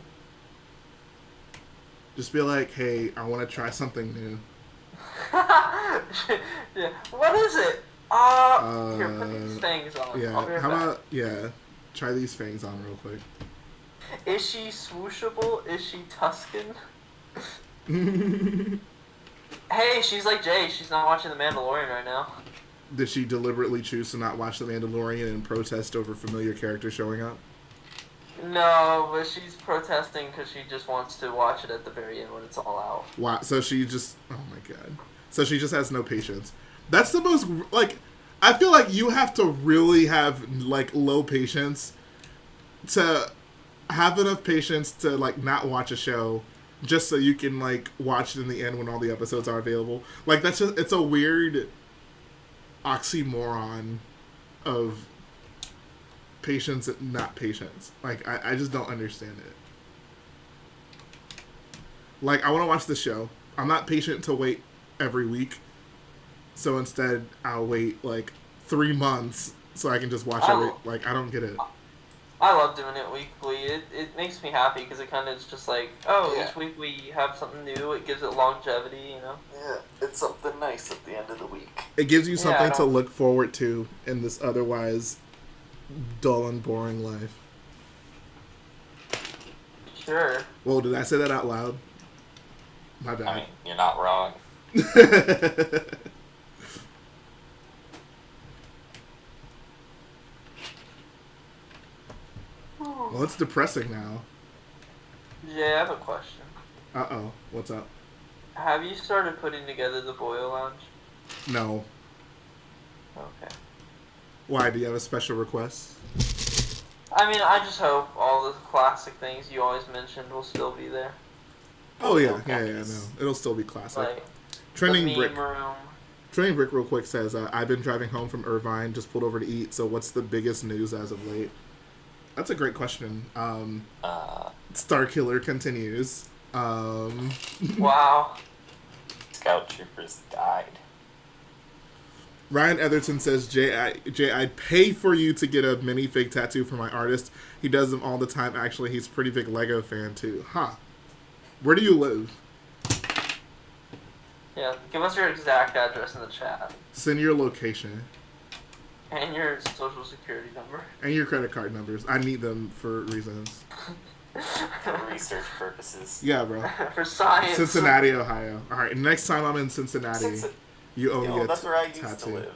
Speaker 1: Just be like, hey, I want to try something new.
Speaker 6: Yeah. What is it? Here, put these fangs on.
Speaker 1: Yeah.
Speaker 6: I'll be right
Speaker 1: How
Speaker 6: back.
Speaker 1: about try these fangs on real quick.
Speaker 6: Is she swooshable? Is she Tuscan? Hey, she's like Jay. She's not watching The Mandalorian right now.
Speaker 1: Did she deliberately choose to not watch The Mandalorian and protest over familiar characters showing up?
Speaker 6: No, but she's protesting because she just wants to watch it at the very end when it's all out.
Speaker 1: Wow. So she just... Oh, my God. So she just has no patience. That's the most... Like, I feel like you have to really have, like, low patience to have enough patience to, like, not watch a show just so you can, like, watch it in the end when all the episodes are available. Like, that's just... It's a weird oxymoron of patience and not patience. Like, I just don't understand it. Like, I want to watch the show. I'm not patient to wait every week. So instead, I'll wait, like, 3 months so I can just watch every... Like, I don't get it.
Speaker 6: I love doing it weekly. It makes me happy because it kind of is just like, oh,
Speaker 5: Yeah.
Speaker 6: each week we have something new. It gives it longevity, you know?
Speaker 5: Yeah, it's something nice at the end of the week.
Speaker 1: It gives you
Speaker 6: Yeah,
Speaker 1: something
Speaker 6: I
Speaker 1: to
Speaker 6: don't-
Speaker 1: look forward to in this otherwise dull and boring life.
Speaker 6: Sure.
Speaker 1: Whoa, did I say that out loud? My
Speaker 2: I
Speaker 1: bad.
Speaker 2: mean, you're not wrong.
Speaker 1: Well, it's depressing now.
Speaker 6: Jay, I have a question.
Speaker 1: Uh-oh. What's up?
Speaker 6: Have you started putting together the Boyle Lounge?
Speaker 1: No.
Speaker 6: Okay.
Speaker 1: Why? Do you have a special request?
Speaker 6: I mean, I just hope all the classic things you always mentioned will still be there.
Speaker 1: Oh, yeah.
Speaker 2: Okay.
Speaker 1: No. It'll still be classic.
Speaker 6: Like,
Speaker 1: Trending
Speaker 6: the
Speaker 1: Brick.
Speaker 6: meme room.
Speaker 1: Trending Brick real quick says, I've been driving home from Irvine, just pulled over to eat, so what's the biggest news as of late? That's a great question. Starkiller continues.
Speaker 6: Wow.
Speaker 2: Scout troopers died.
Speaker 1: Ryan Etherton says, Jay, I'd pay for you to get a minifig tattoo for my artist. He does them all the time. Actually, he's a pretty big Lego fan, too. Huh. Where do you live?
Speaker 6: Yeah, give us your exact address in the chat.
Speaker 1: Send your location.
Speaker 6: And your social security number.
Speaker 1: And your credit card numbers. I need them for reasons.
Speaker 2: For research purposes.
Speaker 1: Yeah, bro.
Speaker 6: For science.
Speaker 1: Cincinnati, Ohio. All right, next time I'm in Cincinnati, you owe me
Speaker 2: Yo,
Speaker 1: a
Speaker 2: that's where I used
Speaker 1: tattoo.
Speaker 2: to live.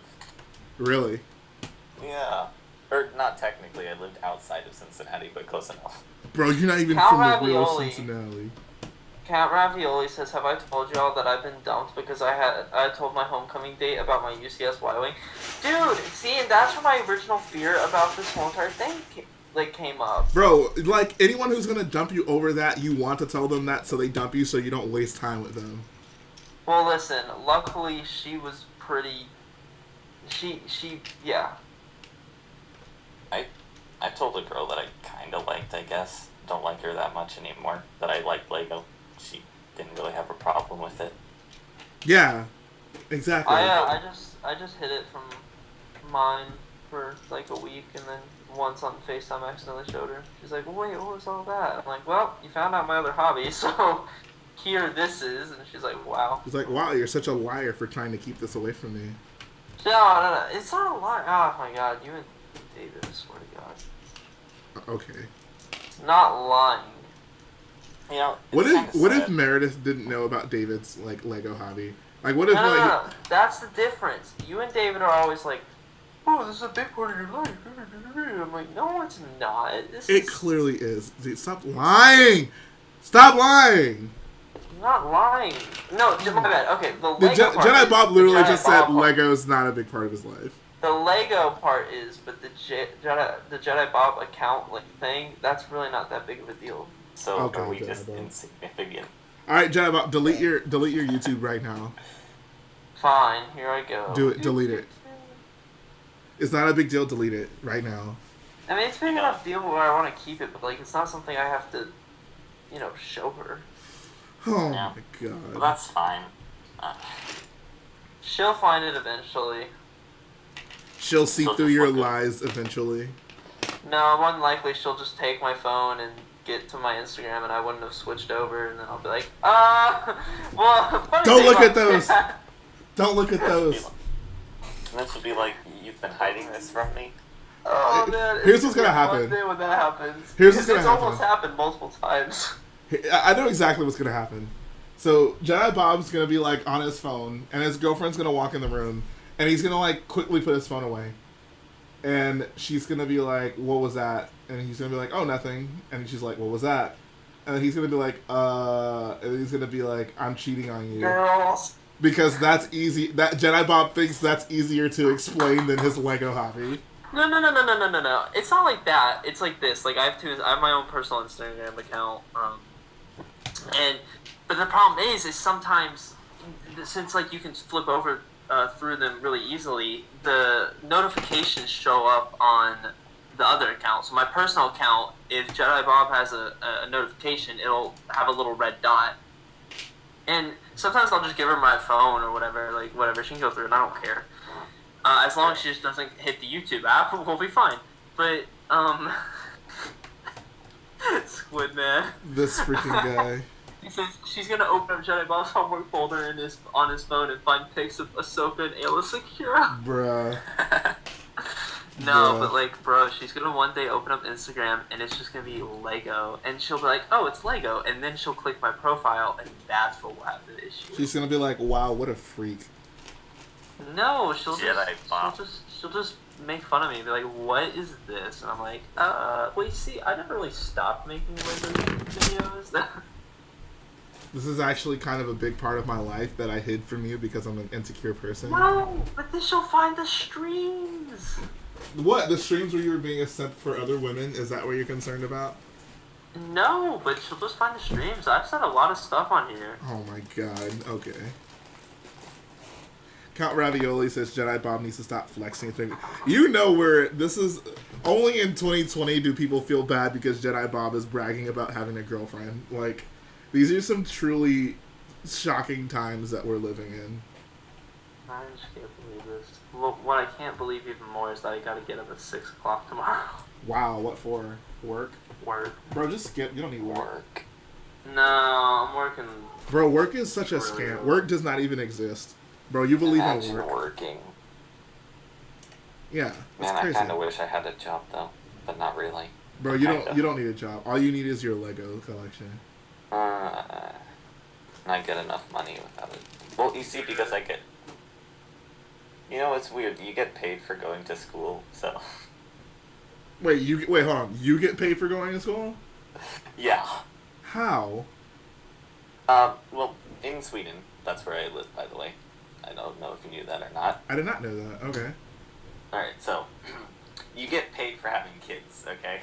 Speaker 1: Really?
Speaker 2: Yeah. Or not technically, I lived outside of Cincinnati, but close enough.
Speaker 1: Bro, you're not even
Speaker 6: Count
Speaker 1: from the real
Speaker 6: Ravioli.
Speaker 1: Cincinnati.
Speaker 6: Count Ravioli says, have I told y'all that I've been dumped because I told my homecoming date about my UCS Y-Wing? Dude, see, and that's where my original fear about this whole entire thing came up.
Speaker 1: Bro, like, anyone who's gonna dump you over that, you want to tell them that so they dump you so you don't waste time with them.
Speaker 6: Well, listen, luckily she was pretty... yeah.
Speaker 2: I told a girl that I kinda liked, I guess. Don't like her that much anymore. That I like Lego. She didn't really have a problem with it.
Speaker 1: Yeah, exactly.
Speaker 6: I just hid it from mine for like a week, and then once on FaceTime I accidentally showed her. She's like, well, wait, what was all that? I'm like, well, you found out my other hobby, so here this is. And she's like, wow.
Speaker 1: He's like, wow, you're such a liar for trying to keep this away from me.
Speaker 6: No, it's not a lie. Oh my god, you and David, I swear to God.
Speaker 1: Okay.
Speaker 6: Not lying.
Speaker 2: You know,
Speaker 1: What
Speaker 2: it's
Speaker 1: if
Speaker 2: kinda sad.
Speaker 1: Meredith didn't know about David's like Lego hobby? Like, what if
Speaker 6: No, that's the difference. You and David are always like, oh, this is a big part of your life. I'm like, no, it's not.
Speaker 1: It clearly is. Dude, stop lying! Stop lying!
Speaker 6: I'm not lying. No, my bad. Okay, the
Speaker 1: The
Speaker 6: Lego part
Speaker 1: Jedi
Speaker 6: is-
Speaker 1: Bob
Speaker 6: the
Speaker 1: literally
Speaker 6: Jedi
Speaker 1: just said
Speaker 6: Bob part.
Speaker 1: Lego's not a big part of his life.
Speaker 6: The Lego part is, but the Jedi Bob account thing, that's really not that big of a deal.
Speaker 2: So
Speaker 1: Okay,
Speaker 2: are we
Speaker 1: Jedi
Speaker 2: just
Speaker 1: Bob.
Speaker 2: insignificant?
Speaker 1: All right, Jedi Bob, delete your YouTube right now.
Speaker 6: Fine, here I go.
Speaker 1: Do it. Delete it. It's not a big deal. Delete it right now.
Speaker 6: I mean, it's big enough deal where I want to keep it, but it's not something I have to, show her.
Speaker 1: Oh
Speaker 2: Yeah.
Speaker 1: my god.
Speaker 2: Well, that's fine.
Speaker 6: She'll find it eventually.
Speaker 1: She'll see
Speaker 2: She'll
Speaker 1: through
Speaker 2: just
Speaker 1: your
Speaker 2: look at-
Speaker 1: lies eventually.
Speaker 6: No, more than likely she'll just take my phone and get to my Instagram, and I wouldn't have switched over, and then I'll be like, well, funny
Speaker 1: Don't
Speaker 6: thing
Speaker 1: look
Speaker 6: about
Speaker 1: at those.
Speaker 6: that-
Speaker 1: Don't look at those.
Speaker 2: And this would be like, you've been hiding this from me?
Speaker 6: Oh man!
Speaker 1: Here's what's gonna happen.
Speaker 6: One day when that happens.
Speaker 1: Here's what's
Speaker 6: Because
Speaker 1: gonna
Speaker 6: it's almost happened multiple times.
Speaker 1: I know exactly what's gonna happen. So Jedi Bob's gonna be on his phone, and his girlfriend's gonna walk in the room, and he's gonna quickly put his phone away, and she's gonna be like, "What was that?" And he's gonna be like, "Oh, nothing." And she's like, "What was that?" And he's gonna be like, and he's gonna be like, "I'm cheating on you."
Speaker 6: Girls.
Speaker 1: Because that's easy. That Jedi Bob thinks that's easier to explain than his Lego hobby.
Speaker 6: No. It's not like that. It's like this. I have my own personal Instagram account. But the problem is sometimes, since you can flip over through them really easily, the notifications show up on the other account. So my personal account, if Jedi Bob has a notification, it'll have a little red dot. And sometimes I'll just give her my phone or whatever, whatever, she can go through it, I don't care. As long as she just doesn't hit the YouTube app, we'll be fine. But, Squid Man.
Speaker 1: This freaking guy.
Speaker 6: He says she's gonna open up Jedi Bob's homework folder on his phone and find pics of Ahsoka and Ayla Secura.
Speaker 1: Bruh.
Speaker 6: No,
Speaker 1: Yeah.
Speaker 6: but bro, she's gonna one day open up Instagram and it's just gonna be Lego, and she'll be like, "Oh, it's Lego," and then she'll click my profile, and that's what will have the issue.
Speaker 1: She's gonna be like, "Wow, what a freak."
Speaker 6: No, she'll
Speaker 2: Jedi
Speaker 6: just make fun of me and be like, "What is this?" And I'm like, well, you see, I never really stopped making Lego videos.
Speaker 1: This is actually kind of a big part of my life that I hid from you because I'm an insecure person.
Speaker 6: No, but then she'll find the streams.
Speaker 1: What? The streams where you were being a simp for other women? Is that what you're concerned about?
Speaker 6: No, but she'll just find the streams. I've said a lot of stuff on here.
Speaker 1: Oh my god. Okay. Count Ravioli says Jedi Bob needs to stop flexing. You know where this is. Only in 2020 do people feel bad because Jedi Bob is bragging about having a girlfriend. These are some truly shocking times that we're living in.
Speaker 6: I just can't believe this. Well, what I can't believe even more is that I gotta get up at 6 o'clock tomorrow.
Speaker 1: Wow, what for? Work?
Speaker 6: Work.
Speaker 1: Bro, just skip. You don't need work.
Speaker 2: Work.
Speaker 6: No, I'm working.
Speaker 1: Bro, work is such a
Speaker 6: Really
Speaker 1: scam.
Speaker 6: early.
Speaker 1: Work does not even exist. Bro, you believe in
Speaker 2: Imagine
Speaker 1: work.
Speaker 2: working.
Speaker 1: Yeah, that's
Speaker 2: Man,
Speaker 1: crazy.
Speaker 2: I kind of wish I had a job though, but not really.
Speaker 1: Bro, you don't need a job. All you need is your Lego collection.
Speaker 2: I get enough money without it. Well, you see, because I get. You know, it's weird. You get paid for going to school, so.
Speaker 1: Wait, hold on. You get paid for going to school?
Speaker 2: Yeah.
Speaker 1: How?
Speaker 2: Well, in Sweden, that's where I live, by the way. I don't know if you knew that or not.
Speaker 1: I did not know that. Okay.
Speaker 2: Alright, so. You get paid for having kids, okay?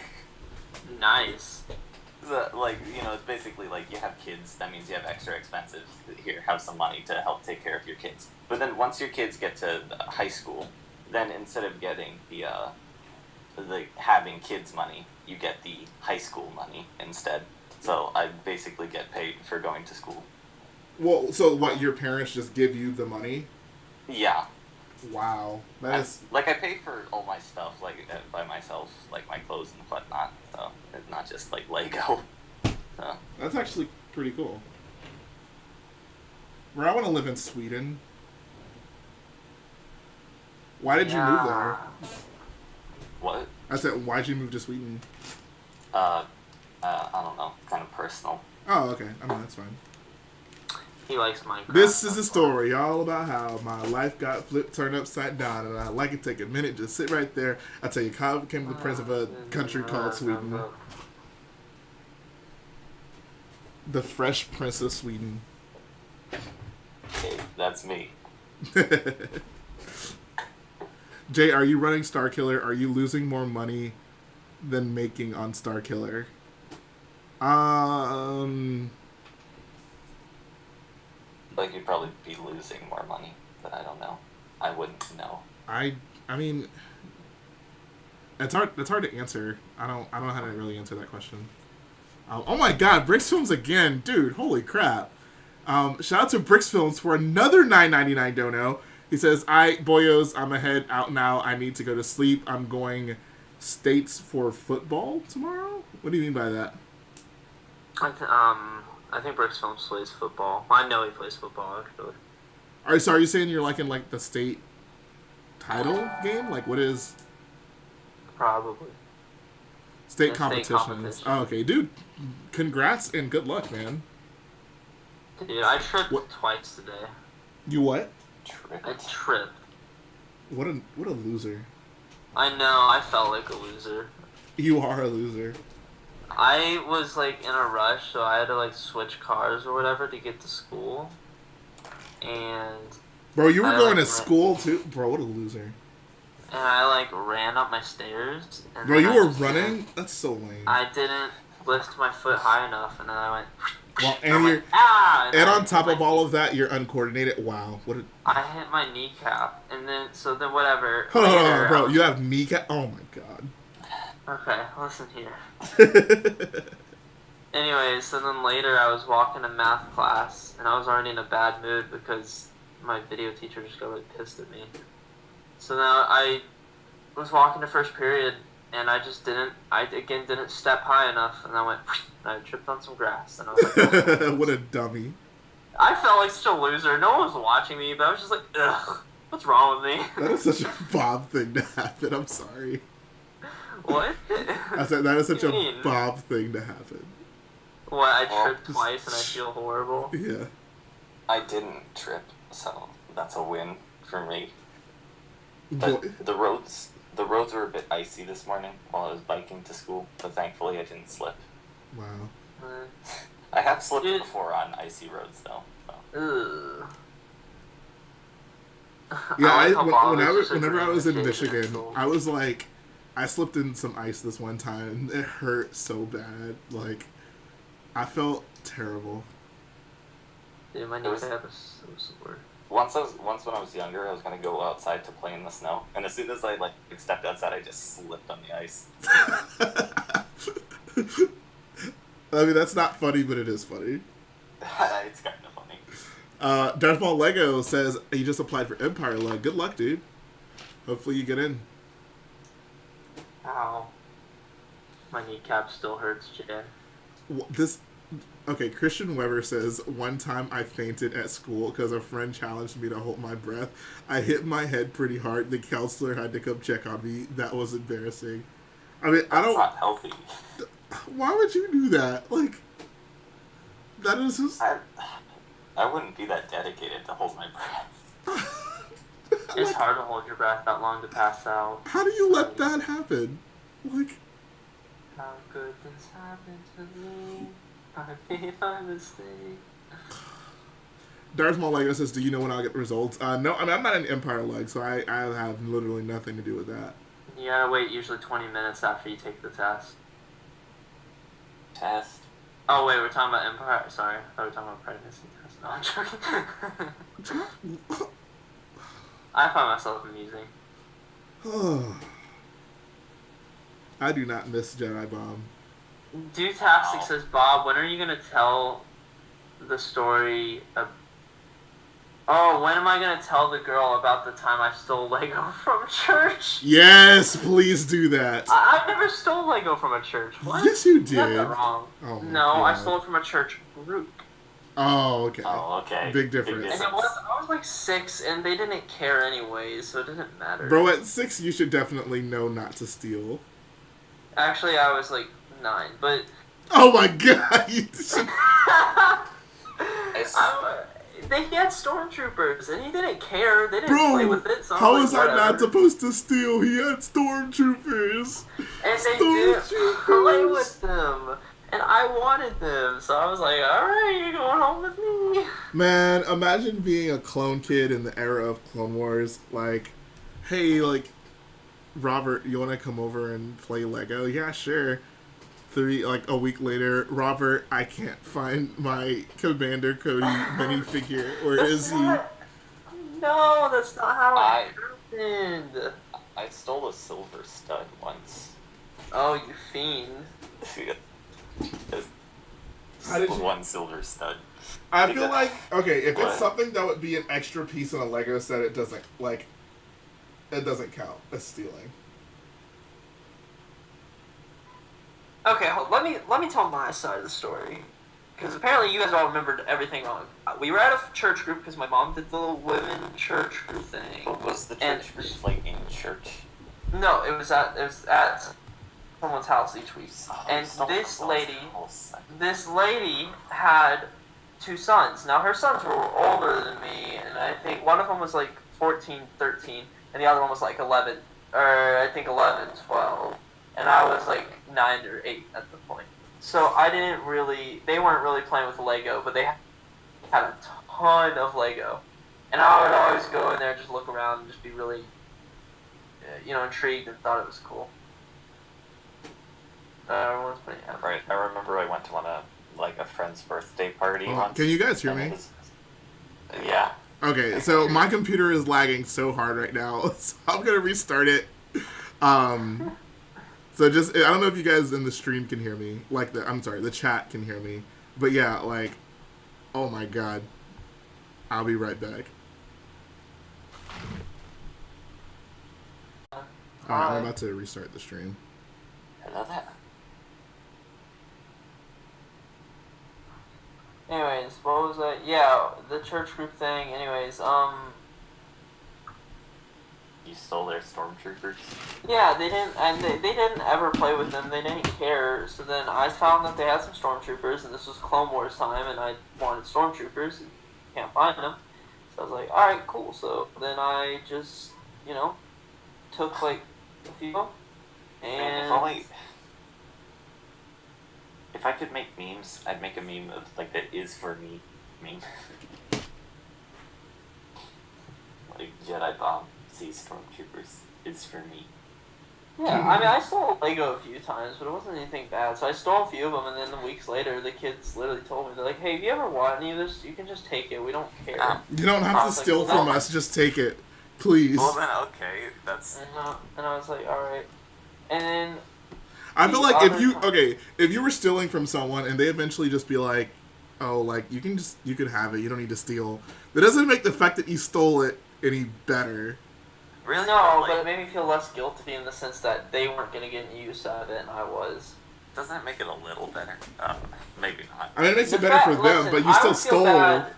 Speaker 6: Nice.
Speaker 2: So, it's basically you have kids, that means you have extra expenses. Here, have some money to help take care of your kids. But then once your kids get to high school, then instead of getting the having kids money, you get the high school money instead. So I basically get paid for going to school.
Speaker 1: Well, so what, your parents just give you the money?
Speaker 2: Yeah.
Speaker 1: Wow. That is...
Speaker 2: I pay for all my stuff, by myself, my clothes and whatnot, so it's not just, Lego. So.
Speaker 1: That's actually pretty cool. Bro, I want to live in Sweden. Why did you move there?
Speaker 2: What?
Speaker 1: I said, why'd you move to Sweden?
Speaker 2: I don't know, kind of personal.
Speaker 1: Oh, okay. I mean, that's fine.
Speaker 6: He likes Minecraft.
Speaker 1: This is a story all about how my life got turned upside down, and I'd like to take a minute to sit right there. I tell you, Kyle became the prince of a country called Sweden. The Fresh Prince of Sweden.
Speaker 2: Okay, that's me.
Speaker 1: Jay, are you running Starkiller? Are you losing more money than making on Starkiller?
Speaker 2: Like, you'd probably be losing more money, but I don't know. I wouldn't know.
Speaker 1: I mean, it's hard. It's hard to answer. I don't know how to really answer that question. Oh my God, Bricks Films again, dude! Holy crap! Shout out to Bricks Films for another $9.99 dono. He says, boyos, I'm ahead out now. I need to go to sleep. I'm going States for football tomorrow. What do you mean by that?
Speaker 6: I think Bricks Films plays football. I know he plays football, actually.
Speaker 1: Alright, so are you saying you're like in like the state title game? Like what is
Speaker 6: Probably.
Speaker 1: state
Speaker 6: Yeah, state
Speaker 1: competitions?
Speaker 6: competition.
Speaker 1: Oh, okay, dude. Congrats and good luck, man.
Speaker 6: Dude, I tripped
Speaker 1: What?
Speaker 6: twice today.
Speaker 1: You what?
Speaker 6: I tripped.
Speaker 1: What a loser.
Speaker 6: I know, I felt like a loser.
Speaker 1: You are a loser.
Speaker 6: I was like in a rush, so I had to like switch cars or whatever to get to school. And
Speaker 1: Bro, you were
Speaker 6: I
Speaker 1: going
Speaker 6: like
Speaker 1: to
Speaker 6: ran-
Speaker 1: school too? Bro, what a loser.
Speaker 6: I like ran up my stairs. And
Speaker 1: Bro,
Speaker 6: then
Speaker 1: you
Speaker 6: I
Speaker 1: were
Speaker 6: just
Speaker 1: running? That's so lame.
Speaker 6: I didn't lift my foot high enough, and then I went.
Speaker 1: Well,
Speaker 6: I
Speaker 1: and
Speaker 6: went,
Speaker 1: you're
Speaker 6: ah!
Speaker 1: and
Speaker 6: I
Speaker 1: on
Speaker 6: hit
Speaker 1: top
Speaker 6: my
Speaker 1: of all of that, you're uncoordinated. Wow. What a
Speaker 6: I hit my kneecap, and then whatever.
Speaker 1: Hold on,
Speaker 6: later,
Speaker 1: bro.
Speaker 6: I was-
Speaker 1: You have kneecap. Oh my God.
Speaker 6: Okay, listen here. Anyways, so then later I was walking to math class, and I was already in a bad mood because my video teacher just got really pissed at me. So now I was walking to first period, and I didn't step high enough, and I went, and I tripped on some grass, and I was like, oh.
Speaker 1: What a dummy.
Speaker 6: I felt like such a loser. No one was watching me, but I was just like, ugh, what's wrong with me?
Speaker 1: That is such a Bob thing to happen. I'm sorry.
Speaker 6: What?
Speaker 1: I said that is such
Speaker 6: What do
Speaker 1: a
Speaker 6: you mean?
Speaker 1: Bob thing to happen.
Speaker 6: What, I
Speaker 2: Well,
Speaker 6: tripped twice and I feel horrible?
Speaker 1: Yeah.
Speaker 2: I didn't trip, so that's a win for me.
Speaker 1: Boy,
Speaker 2: But the roads were a bit icy this morning while I was biking to school, but thankfully I didn't slip.
Speaker 1: wow.
Speaker 2: I have slipped
Speaker 6: Dude.
Speaker 2: before on icy roads, though. So.
Speaker 6: Ugh.
Speaker 1: Yeah,
Speaker 6: like how Bob is just
Speaker 1: whenever I
Speaker 6: agreeing
Speaker 1: was
Speaker 6: with
Speaker 1: in
Speaker 6: Jason
Speaker 1: Michigan,
Speaker 6: Axel.
Speaker 1: I was like, I slipped in some ice this one time, and it hurt so bad. Like, I felt terrible.
Speaker 6: Dude, my
Speaker 2: It was-
Speaker 6: kneecap is so sore.
Speaker 2: Once when I was younger, I was gonna go outside to play in the snow, and as soon as I stepped outside, I just slipped on the ice.
Speaker 1: I mean, that's not funny, but it is funny.
Speaker 2: It's kind of funny.
Speaker 1: Darth Maul Lego says he just applied for Empire Lug. Good luck, dude. Hopefully you get in.
Speaker 6: Ow. My kneecap still hurts, Jay.
Speaker 1: Okay, Christian Weber says, one time I fainted at school because a friend challenged me to hold my breath. I hit my head pretty hard. The counselor had to come check on me. That was embarrassing. I mean, I
Speaker 2: It's
Speaker 1: don't...
Speaker 2: not healthy.
Speaker 1: Why would you do that? Like, that is just...
Speaker 2: I wouldn't be that dedicated to hold my breath.
Speaker 6: It's hard to hold your breath that long to pass out.
Speaker 1: How do you let that happen? Like...
Speaker 6: How could this happen to me? I made my mistake.
Speaker 1: Darth Maul Lego says, do you know when I'll get results? No, I mean, I'm not in Empire Leg, so I have literally nothing to do with that.
Speaker 6: You gotta wait usually 20 minutes after you take the test.
Speaker 2: Test.
Speaker 6: Oh wait, we're talking about Empire. Sorry, I thought we were talking about pregnancy test. No, I'm joking. I find myself amusing.
Speaker 1: I do not miss Jedi Bomb.
Speaker 6: Dude Tastic
Speaker 2: Wow.
Speaker 6: says, Bob, when are you gonna tell the story of... Oh, when am I gonna tell the girl about the time I stole Lego from church?
Speaker 1: Yes, please do that.
Speaker 6: I never stole Lego from a church. What?
Speaker 1: Yes, you
Speaker 6: You got
Speaker 1: did.
Speaker 6: that wrong.
Speaker 1: Oh my
Speaker 6: No, I
Speaker 1: God.
Speaker 6: stole it from a church group.
Speaker 1: Oh, okay.
Speaker 2: Oh, okay.
Speaker 1: Big difference.
Speaker 6: And I was like 6, and they didn't care anyways, so it didn't matter.
Speaker 1: Bro, at 6, you should definitely know not to steal.
Speaker 6: Actually, I was like 9, but...
Speaker 1: Oh my God.
Speaker 6: He had stormtroopers, and he didn't care. They didn't play
Speaker 1: Bro,
Speaker 6: with it, so
Speaker 1: how
Speaker 6: I
Speaker 1: was
Speaker 6: was like,
Speaker 1: I not
Speaker 6: whatever.
Speaker 1: supposed to steal? He had stormtroopers.
Speaker 6: And they didn't play with them. And I wanted them, so I was like, alright, you're going home with me.
Speaker 1: Man, imagine being a clone kid in the era of Clone Wars. Like, hey, like, Robert, you want to come over and play Lego? Yeah, sure. A week later, Robert, I can't find my Commander Cody minifigure. Where is he?
Speaker 6: No, that's not how it happened.
Speaker 2: I stole a silver stud once.
Speaker 6: Oh, you fiend.
Speaker 1: How did you-
Speaker 2: One silver stud.
Speaker 1: I feel like, okay, if
Speaker 2: What?
Speaker 1: it's something that would be an extra piece in a Lego set, it doesn't count as stealing.
Speaker 6: Okay, let me tell my side of the story, because apparently you guys all remembered everything on. We were at a church group because my mom did the little women church group thing.
Speaker 2: But was the
Speaker 6: And-
Speaker 2: church group like in church?
Speaker 6: No, it was at someone's house each week, and
Speaker 2: Someone
Speaker 6: this
Speaker 2: else's
Speaker 6: lady
Speaker 2: house.
Speaker 6: this lady had 2 sons. Now her sons were older than me, and I think one of them was like 14, 13, and the other one was like 11, or I think 11, 12. And I was like 9 or 8 at the point. So they weren't really playing with Lego, but they had a ton of Lego. And I would always go in there, just look around, and just be really, intrigued and thought it was cool. Everyone's pretty happy.
Speaker 2: Right. I remember I went to a friend's birthday party once.
Speaker 1: Can you guys hear
Speaker 2: and
Speaker 1: me?
Speaker 2: it was- yeah.
Speaker 1: Okay, so my computer is lagging so hard right now, so I'm gonna restart it. So I don't know if you guys in the stream can hear me, the chat can hear me, but yeah, oh my god, I'll be right back. Alright, I'm about to restart the stream.
Speaker 2: Hello there.
Speaker 6: Anyways, what was that? Yeah, the church group thing. Anyways,
Speaker 2: You stole their stormtroopers.
Speaker 6: yeah, they didn't, and they didn't ever play with them. They didn't care. So then I found that they had some stormtroopers, and this was Clone Wars time, and I wanted stormtroopers. And can't find them, so I was like, all right, cool. So then I just, took like a few, and
Speaker 2: If I could make memes, I'd make a meme of that is for me meme. Jedi bomb sees stormtroopers is for me.
Speaker 6: yeah, I mean, I stole Lego a few times, but it wasn't anything bad. So I stole a few of them, and then weeks later, the kids literally told me, they're like, "Hey, if you ever want any of this, you can just take it. We don't care."
Speaker 1: You don't have
Speaker 6: I
Speaker 1: to
Speaker 6: was like,
Speaker 1: steal
Speaker 6: well,
Speaker 1: from us, just take it, please.
Speaker 2: Well then, okay, that's
Speaker 6: And I was like, all right. And then
Speaker 1: I feel
Speaker 6: the
Speaker 1: like
Speaker 6: other
Speaker 1: if you were stealing from someone and they eventually just be like, oh, you could have it, you don't need to steal. That doesn't make the fact that you stole it any better.
Speaker 2: really
Speaker 6: no, but it made me feel less guilty in the sense that they weren't gonna get any use out of it, and I was.
Speaker 2: Doesn't it make it a little better? Maybe not.
Speaker 1: I mean, it makes it
Speaker 6: The
Speaker 1: better
Speaker 6: fact-
Speaker 1: for them,
Speaker 6: listen,
Speaker 1: but you
Speaker 6: I
Speaker 1: still
Speaker 6: would feel
Speaker 1: stole.
Speaker 6: bad.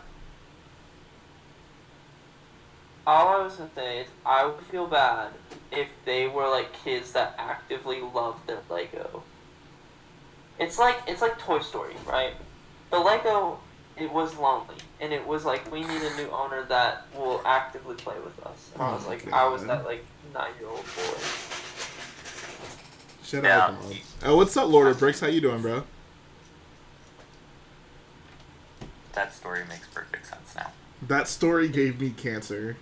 Speaker 6: All I was gonna say is I would feel bad if they were like kids that actively love their Lego. It's like Toy Story, right? The Lego, it was lonely, and it was like, we need a new owner that will actively play with us. And I was
Speaker 1: Oh,
Speaker 6: like,
Speaker 1: God.
Speaker 6: I was that 9-year-old boy.
Speaker 1: Shut
Speaker 2: Yeah.
Speaker 1: up, Mom. Oh, what's up, Lord of Bricks? How you doing, bro?
Speaker 2: That story makes perfect sense now.
Speaker 1: That story gave me cancer.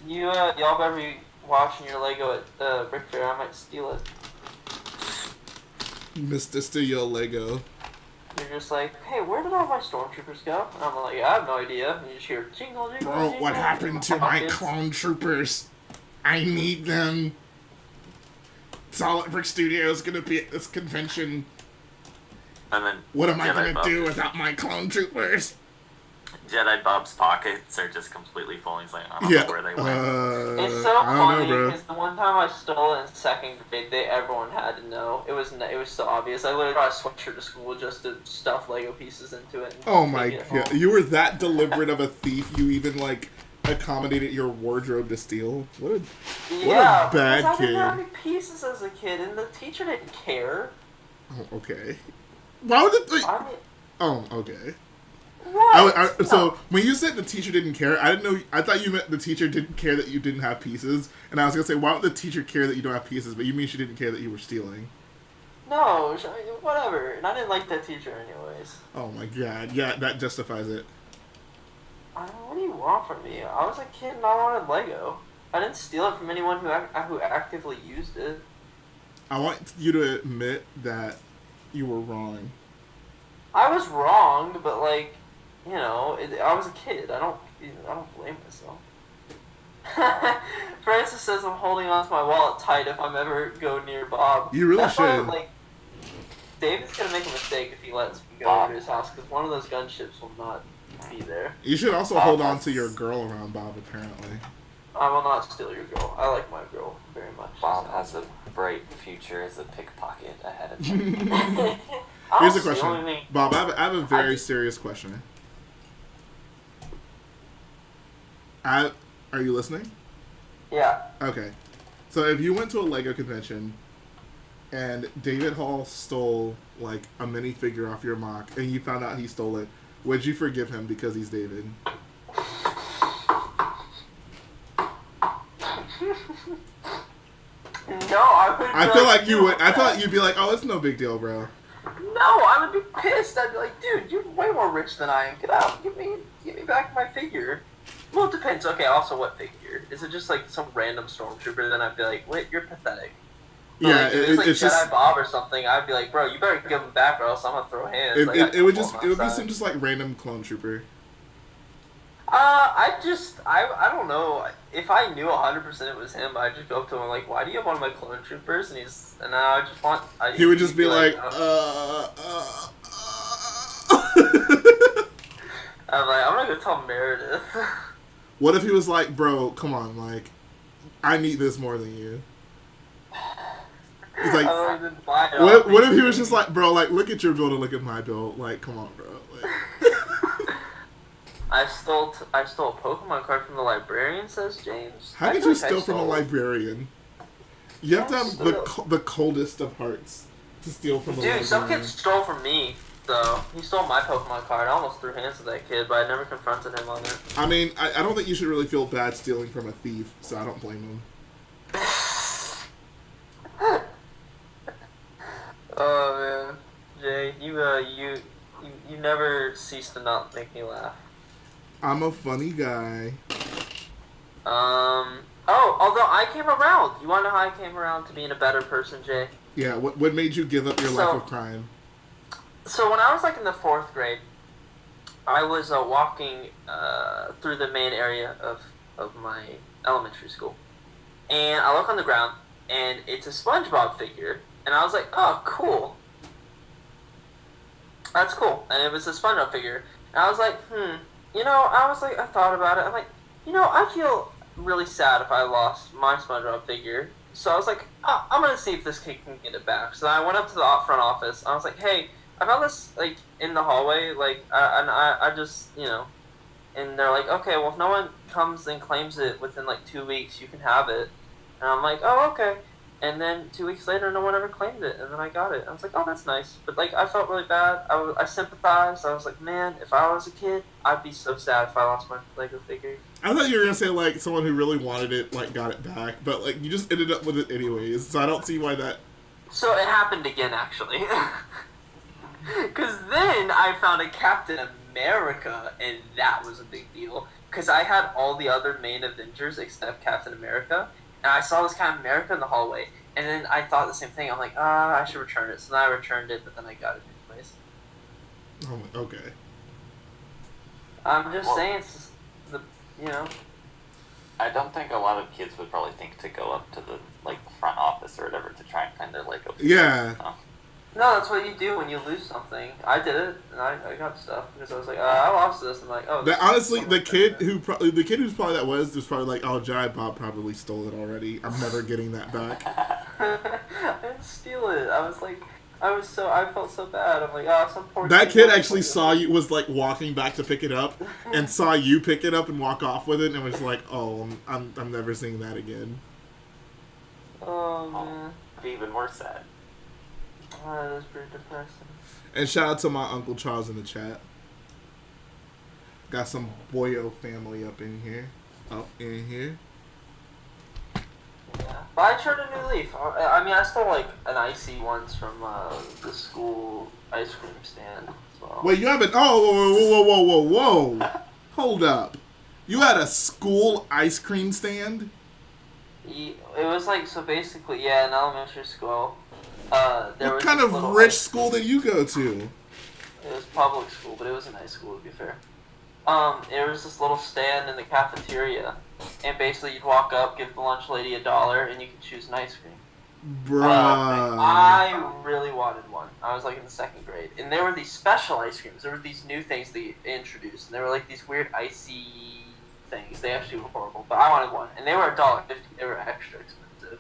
Speaker 6: Y'all better be watching your Lego at the Brick Fair. I might steal it.
Speaker 1: Mr. Studio Lego.
Speaker 6: You're just like, hey, where did all my stormtroopers go? And I'm like, I have no idea. And you just hear jingle, jingle,
Speaker 1: Bro,
Speaker 6: jingle.
Speaker 1: what happened to my
Speaker 6: Pockets.
Speaker 1: clone troopers? I need them. Solid Brick Studio is gonna be at this convention.
Speaker 2: And then
Speaker 1: What am I
Speaker 2: Jedi
Speaker 1: gonna
Speaker 2: Bob-
Speaker 1: do without my clone troopers?
Speaker 2: Jedi Bob's pockets are just completely full. He's like, I don't
Speaker 1: Yeah.
Speaker 2: know where they went.
Speaker 6: It's so
Speaker 1: I don't
Speaker 6: funny
Speaker 1: know, bro.
Speaker 6: because the one time I stole it in 2nd grade, everyone had to know. It was so obvious. I literally brought a sweatshirt to school just to stuff Lego pieces into it. And
Speaker 1: Oh my
Speaker 6: take it
Speaker 1: god.
Speaker 6: home.
Speaker 1: You were that deliberate of a thief, you even, accommodated your wardrobe to steal? What a
Speaker 6: Yeah,
Speaker 1: bad
Speaker 6: because I didn't have
Speaker 1: kid.
Speaker 6: any pieces as a kid, and the teacher didn't care.
Speaker 1: Oh, okay. Why would the...
Speaker 6: I mean,
Speaker 1: Oh, okay.
Speaker 6: what?
Speaker 1: So when you said the teacher didn't care, I didn't know. I thought you meant the teacher didn't care that you didn't have pieces, and I was gonna say, why would the teacher care that you don't have pieces? But you mean she didn't care that you were stealing?
Speaker 6: No, whatever. And I didn't like that teacher anyways.
Speaker 1: Oh my god, yeah, that justifies it.
Speaker 6: What do you want from me? I was a kid and I wanted Lego. I didn't steal it from anyone who actively used it.
Speaker 1: I want you to admit that you were wrong.
Speaker 6: I was wrong, but like, you know, I was a kid. I don't blame myself. Francis says I'm holding on to my wallet tight if I'm ever go near Bob.
Speaker 1: You really
Speaker 6: That's why,
Speaker 1: should.
Speaker 6: like, David's gonna make a mistake if he lets me go
Speaker 2: Bob.
Speaker 6: to his house because one of those gunships will not be there.
Speaker 1: You should also
Speaker 2: Bob
Speaker 1: hold on
Speaker 2: has-
Speaker 1: to your girl around Bob, apparently.
Speaker 6: I will not steal your girl. I like my girl very much.
Speaker 2: Bob has a bright future as a pickpocket ahead of him.
Speaker 1: Here's
Speaker 6: I'll
Speaker 1: a
Speaker 6: steal
Speaker 1: question.
Speaker 6: anything.
Speaker 1: Bob, I have a very
Speaker 6: I-
Speaker 1: serious question. Are you listening?
Speaker 6: Yeah.
Speaker 1: Okay. So if you went to a Lego convention and David Hall stole like a minifigure off your mock and you found out he stole it, would you forgive him because he's David?
Speaker 6: No, I would.
Speaker 1: I feel like you would. I feel like you'd be like, "Oh, it's no big deal, bro."
Speaker 6: No, I would be pissed. I'd be like, dude, you're way more rich than I am. Get out. Give me back my figure. Well, it depends. Okay, also what figure? Is it just like some random stormtrooper? Then I'd be like, wait, you're pathetic. But
Speaker 1: Yeah,
Speaker 6: like, if it's like
Speaker 1: it's
Speaker 6: Jedi
Speaker 1: just.
Speaker 6: Bob or something, I'd be like, bro, you better give him back or else I'm gonna throw hands.
Speaker 1: It,
Speaker 6: Like,
Speaker 1: it,
Speaker 6: I'd
Speaker 1: it would
Speaker 6: pull
Speaker 1: just.
Speaker 6: him
Speaker 1: It would be
Speaker 6: outside.
Speaker 1: some just like random clone trooper.
Speaker 6: I don't know. If I knew 100% it was him, I'd just go up to him like, why do you have one of my clone troopers? And I just want.
Speaker 1: He would just be like,
Speaker 6: I'm like, I'm gonna go tell Meredith.
Speaker 1: What if he was like, "Bro, come on, like, I need this more than you." He's like,
Speaker 6: I don't even buy it
Speaker 1: what
Speaker 6: off
Speaker 1: if he
Speaker 6: you.
Speaker 1: was just like, "Bro, like, look at your build and look at my build. Like, come on, bro." Like,
Speaker 6: I stole a Pokemon card from the librarian, says James.
Speaker 1: how
Speaker 6: I
Speaker 1: could
Speaker 6: feel
Speaker 1: you
Speaker 6: like I
Speaker 1: steal from a
Speaker 6: stole-
Speaker 1: librarian? You have to have
Speaker 6: Stole.
Speaker 1: the coldest of hearts to steal from a
Speaker 6: Dude,
Speaker 1: librarian.
Speaker 6: some kid stole from me, though. He stole my Pokemon card. I almost threw hands at that kid, but I never confronted him on it.
Speaker 1: I mean, I don't think you should really feel bad stealing from a thief, so I don't blame him.
Speaker 6: Oh man, Jay, you never cease to not make me laugh.
Speaker 1: I'm a funny guy.
Speaker 6: Oh, although I came around. You want to know how I came around to being a better person, Jay?
Speaker 1: Yeah, what made you give up your life of crime?
Speaker 6: So when I was like in the 4th grade, I was walking through the main area of my elementary school, and I look on the ground, and it's a SpongeBob figure, and I was like, oh, cool. That's cool. And it was a SpongeBob figure, and I was like, I thought about it. I'm like, I feel really sad if I lost my SpongeBob figure. So I was like, oh, I'm gonna see if this kid can get it back. So I went up to the front office. I was like, hey, I found this like in the hallway, like, I just, and they're like, okay, well if no one comes and claims it within like 2 weeks, you can have it. And I'm like, oh, okay. And then 2 weeks later, no one ever claimed it, and then I got it. I was like, oh, that's nice. But like, I felt really bad. I sympathized. I was like, man, if I was a kid, I'd be so sad if I lost my Lego figure.
Speaker 1: I thought you were gonna say like someone who really wanted it like got it back, but like you just ended up with it anyways. So I don't see why that.
Speaker 6: So it happened again, actually. Because then I found a Captain America, and that was a big deal. Because I had all the other main Avengers except Captain America, and I saw this Captain America in the hallway, and then I thought the same thing. I'm like, I should return it. So then I returned it, but then I got it anyways.
Speaker 1: Oh, okay.
Speaker 6: I'm just
Speaker 2: Well-
Speaker 6: saying, it's just
Speaker 2: I don't think a lot of kids would probably think to go up to the front office or whatever to try and find their Lego.
Speaker 1: Yeah.
Speaker 2: So,
Speaker 6: No, that's what you do when you lose something. I did it, and I got stuff because I was like, I lost this. I'm like, oh. this
Speaker 1: That,
Speaker 6: is
Speaker 1: honestly,
Speaker 6: someone
Speaker 1: the kid
Speaker 6: that-
Speaker 1: who's probably that was probably like, oh, Jai Bob probably stole it already. I'm never getting that back.
Speaker 6: I didn't steal it. I felt so bad. I'm like, oh, some poor
Speaker 1: That kid
Speaker 6: lost
Speaker 1: actually
Speaker 6: it."
Speaker 1: saw you, was like walking back to pick it up, and saw you pick it up and walk off with it, and was like, oh, I'm never seeing that again.
Speaker 6: Oh man,
Speaker 2: I'd be even more sad.
Speaker 6: that is pretty depressing.
Speaker 1: And shout out to my Uncle Charles in the chat. Got some Boyo family up in here.
Speaker 6: Yeah, but I turned a new leaf. I mean, I stole like an icy once from the school ice cream stand as well.
Speaker 1: Wait, you haven't? Oh, whoa! Hold up! You had a school ice cream stand?
Speaker 6: It was like, so basically, yeah, in elementary school, there
Speaker 1: What
Speaker 6: was
Speaker 1: kind
Speaker 6: this
Speaker 1: of
Speaker 6: little
Speaker 1: rich
Speaker 6: ice
Speaker 1: school
Speaker 6: cream.
Speaker 1: did you go to?
Speaker 6: It was public school, but it was a nice school, to be fair. There was this little stand in the cafeteria, and basically you'd walk up, give the lunch lady $1, and you could choose an ice cream.
Speaker 1: Bruh.
Speaker 6: I really wanted one. I was like in the 2nd grade, and there were these special ice creams. There were these new things they introduced, and they were like these weird icy things. They actually were horrible, but I wanted one, and they were $1.50. They were extra expensive.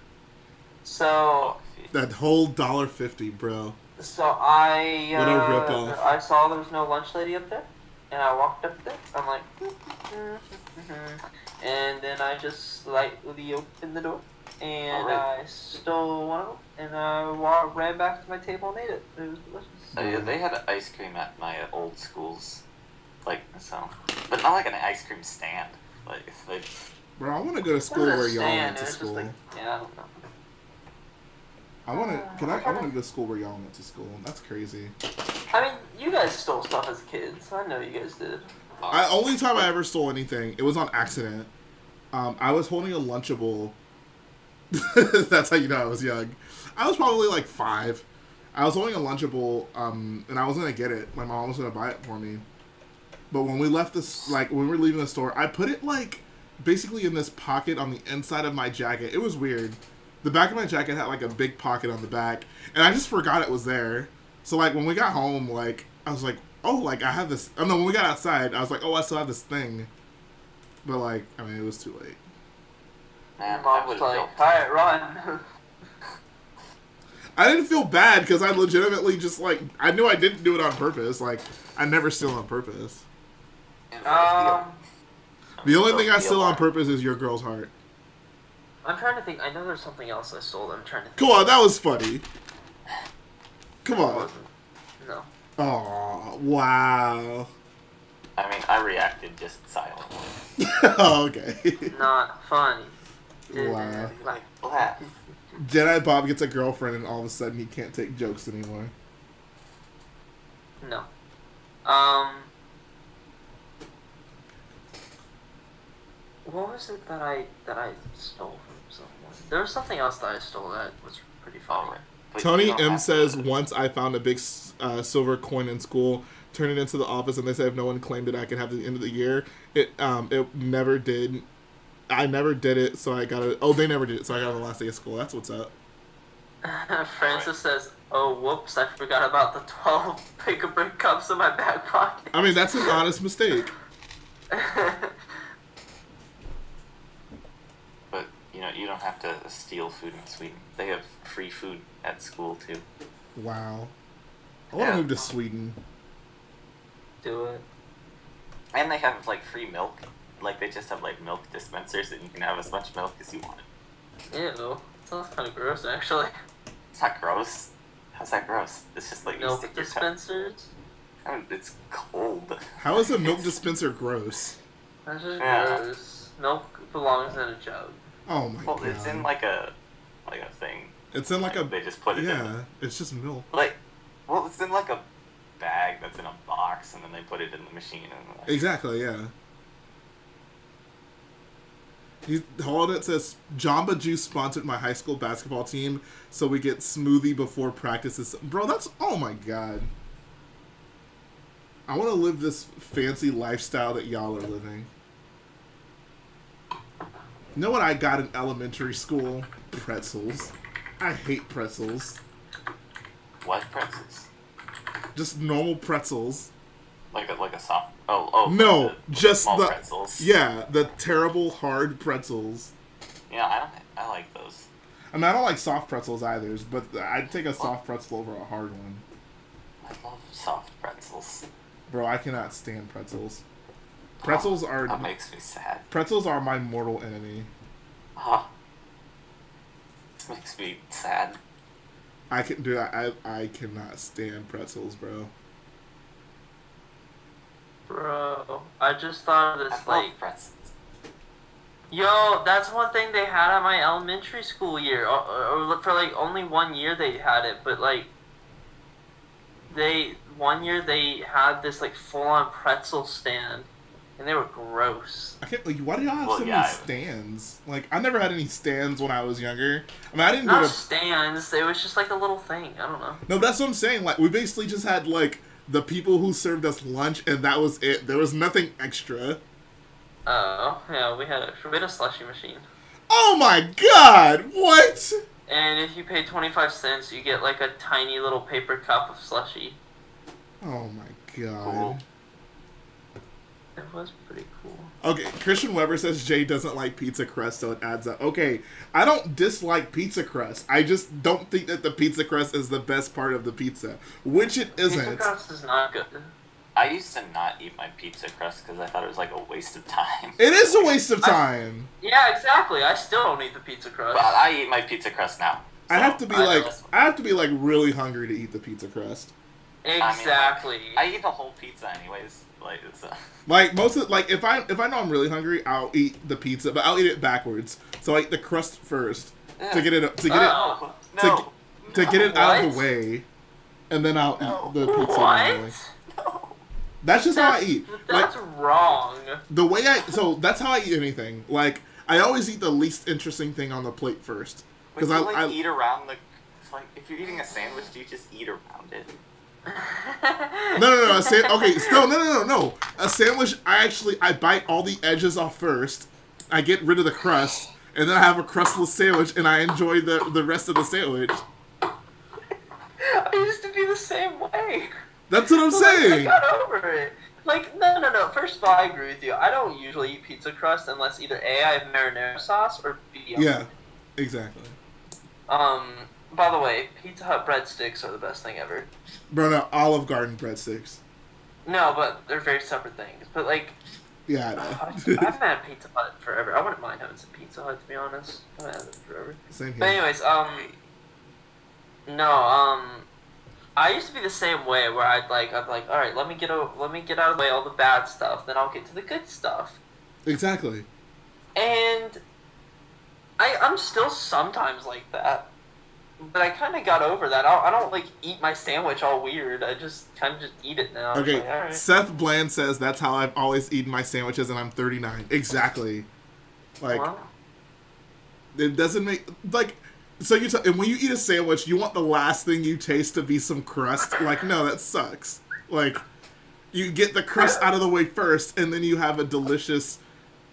Speaker 6: So,
Speaker 1: That whole $1.50, bro.
Speaker 6: so I
Speaker 1: What a ripoff.
Speaker 6: I saw there was no lunch lady up there, and I walked up there. I'm like, and then I just slightly opened the door. And I stole one of them, and I ran back to my table and ate it. It was delicious.
Speaker 2: Oh yeah, they had ice cream at my old schools, like so, but not like an ice cream stand. Like
Speaker 1: Bro, I want to go to school
Speaker 6: It was a
Speaker 1: where y'all
Speaker 6: stand,
Speaker 1: went to
Speaker 6: it was just
Speaker 1: school.
Speaker 6: like, yeah, I don't know.
Speaker 1: I want to go to school where y'all went to school. That's crazy.
Speaker 6: I mean, you guys stole stuff as kids. I know you guys did.
Speaker 1: Only time I ever stole anything, it was on accident. I was holding a Lunchable. That's how you know I was young. I was probably like 5. I was holding a Lunchable, and I was gonna get it. My mom was gonna buy it for me. But when we left this, like when we were leaving the store, I put it like basically in this pocket on the inside of my jacket. It was weird. The back of my jacket had like a big pocket on the back, and I just forgot it was there. So like when we got home, like I was like, oh, like I have this. Oh no, when we got outside, I was like, oh, I still have this thing. But like, I mean, it was too late.
Speaker 2: man, I
Speaker 6: Mom's
Speaker 2: would
Speaker 6: like,
Speaker 2: have
Speaker 6: alright, run.
Speaker 1: I didn't feel bad because I legitimately just like I knew I didn't do it on purpose. Like I never steal on purpose. The only thing I steal on purpose is your girl's heart.
Speaker 6: I'm trying to think. I know there's something else I stole. I'm trying to think.
Speaker 1: Come on, that was funny. Come
Speaker 6: It
Speaker 1: on.
Speaker 6: wasn't. No.
Speaker 1: Oh wow.
Speaker 2: I mean, I reacted just silently.
Speaker 1: Oh, okay.
Speaker 6: Not funny.
Speaker 1: Wow.
Speaker 2: Like, laugh.
Speaker 1: Jedi Bob gets a girlfriend and all of a sudden he can't take jokes anymore.
Speaker 6: No. What was it that I stole from someone? There was something else that I stole that was pretty funny.
Speaker 2: Alright. But you
Speaker 1: Tony
Speaker 2: don't
Speaker 1: M
Speaker 2: have
Speaker 1: says,
Speaker 2: to-
Speaker 1: once I found a big silver coin in school, turned it into the office, and they said if no one claimed it, I could have it at the end of the year. It never did. I never did it, so I got it. Oh, they never did it, so I got it on the last day of school. That's what's up.
Speaker 6: Francis says, "Oh, whoops! I forgot about the 12 pick-a-brick cups in my back pocket."
Speaker 1: I mean, that's an honest mistake.
Speaker 2: But you don't have to steal food in Sweden. They have free food at school too.
Speaker 1: Wow. I want to
Speaker 2: Yeah.
Speaker 1: move to Sweden.
Speaker 6: Do it.
Speaker 2: And they have like free milk. Like they just have like milk dispensers and you can have as much milk as you want.
Speaker 6: Ew. Sounds kind of gross, actually.
Speaker 2: It's not gross. How's that gross? It's just like you
Speaker 6: Milk
Speaker 2: stick your tongue.
Speaker 6: dispensers?
Speaker 2: I mean, it's cold.
Speaker 1: How is a milk dispenser gross?
Speaker 6: That's just
Speaker 2: Yeah.
Speaker 6: gross. Milk belongs in a jug.
Speaker 1: Oh my
Speaker 2: Well,
Speaker 1: god.
Speaker 2: it's in like a thing.
Speaker 1: It's in like a.
Speaker 2: They just put it in.
Speaker 1: Yeah, it's just milk.
Speaker 2: Like, well, it's in like a bag that's in a box, and then they put it in the machine. And like,
Speaker 1: Exactly, yeah. Hold it says Jamba Juice sponsored my high school basketball team, so we get smoothie before practices. Bro, that's oh my god. I want to live this fancy lifestyle that y'all are living. You know what I got in elementary school? Pretzels. I hate pretzels.
Speaker 2: what pretzels?
Speaker 1: Just normal pretzels.
Speaker 2: Like a soft. Oh.
Speaker 1: No,
Speaker 2: the
Speaker 1: just
Speaker 2: small
Speaker 1: the
Speaker 2: pretzels.
Speaker 1: yeah, the terrible hard pretzels.
Speaker 2: Yeah, I like those.
Speaker 1: I mean, I don't like soft pretzels either, but I'd take a soft pretzel over a hard one.
Speaker 2: I love soft pretzels.
Speaker 1: Bro, I cannot stand pretzels. Pretzels are
Speaker 2: That makes me sad.
Speaker 1: pretzels are my mortal enemy.
Speaker 2: Ah. This makes me sad.
Speaker 1: I cannot stand pretzels, bro.
Speaker 6: Bro, I just thought of
Speaker 2: I
Speaker 6: this,
Speaker 2: love
Speaker 6: like,
Speaker 2: pretzels.
Speaker 6: yo, that's one thing they had at my elementary school year. Or for, like, only 1 year they had it, but, like, one year they had this, like, full-on pretzel stand and they were gross.
Speaker 1: I can't. Like, why do y'all have
Speaker 2: Well,
Speaker 1: so
Speaker 2: yeah.
Speaker 1: many stands? Like, I never had any stands when I was younger. I mean, I didn't
Speaker 6: Not
Speaker 1: go to.
Speaker 6: stands. It was just like a little thing. I don't know.
Speaker 1: No, that's what I'm saying. Like, we basically just had like the people who served us lunch, and that was it. There was nothing extra.
Speaker 6: Oh, yeah, we had a slushy machine.
Speaker 1: Oh my god! What?
Speaker 6: And if you pay 25 cents, you get like a tiny little paper cup of slushy.
Speaker 1: Oh my god.
Speaker 2: Cool.
Speaker 6: It was pretty cool.
Speaker 1: Okay, Christian Weber says Jay doesn't like pizza crust, so it adds up. Okay, I don't dislike pizza crust. I just don't think that the pizza crust is the best part of the pizza, which it
Speaker 6: Pizza
Speaker 1: isn't.
Speaker 6: crust is not good.
Speaker 2: I used to not eat my pizza crust because I thought it was like a waste of time.
Speaker 1: It is a waste of time.
Speaker 6: Yeah, exactly. I still don't eat the pizza crust.
Speaker 2: But I eat my pizza crust now.
Speaker 1: I have to be
Speaker 6: I
Speaker 1: like,
Speaker 6: know.
Speaker 1: I have to be like really hungry to eat the pizza crust.
Speaker 6: Exactly.
Speaker 2: I eat the whole pizza anyways. Like it's
Speaker 1: Like most of like if I know I'm really hungry, I'll eat the pizza, but I'll eat it backwards. So I eat the crust first to get it
Speaker 6: Oh.
Speaker 2: no.
Speaker 1: to get it out of
Speaker 6: What?
Speaker 1: the way, and then I'll
Speaker 2: No.
Speaker 1: eat the pizza normally.
Speaker 6: What?
Speaker 2: No.
Speaker 1: That's just how I eat. Like
Speaker 6: That's wrong.
Speaker 1: the way so that's how I eat anything. Like I always eat the least interesting thing on the plate first
Speaker 2: Because
Speaker 1: because
Speaker 2: you
Speaker 1: I
Speaker 2: eat around the. It's like if you're eating a sandwich, do you just eat around it?
Speaker 1: no okay still no a sandwich I bite all the edges off first, I get rid of the crust, and then I have a crustless sandwich and I enjoy the rest of the sandwich.
Speaker 6: I used to be the same way.
Speaker 1: That's what I'm
Speaker 6: Like, I
Speaker 1: saying.
Speaker 6: got over it. Like, no. First of all, I agree with you. I don't usually eat pizza crust unless either A, I have marinara sauce, or B,
Speaker 1: Yeah, exactly.
Speaker 6: By the way, Pizza Hut breadsticks are the best thing ever.
Speaker 1: Bro, no, Olive Garden breadsticks.
Speaker 6: No, but they're very separate things. But, like,
Speaker 1: Yeah, I
Speaker 6: I
Speaker 1: know.
Speaker 6: haven't had Pizza Hut forever. I wouldn't mind having some Pizza Hut, to be honest. I haven't had it forever.
Speaker 1: Same
Speaker 6: But
Speaker 1: here.
Speaker 6: anyways, I used to be the same way where I'd like, all right, let me get out of the way all the bad stuff, then I'll get to the good stuff.
Speaker 1: Exactly.
Speaker 6: And I'm still sometimes like that, but I kind of got over that. I don't like eat my sandwich all weird. I just kind of just eat it now.
Speaker 1: Okay,
Speaker 6: It's like, all right.
Speaker 1: Seth Bland says that's how I've always eaten my sandwiches, and I'm 39. Exactly. Like,
Speaker 6: Wow.
Speaker 1: it doesn't make like. So and when you eat a sandwich, you want the last thing you taste to be some crust. Like, no, that sucks. Like, you get the crust out of the way first, and then you have a delicious,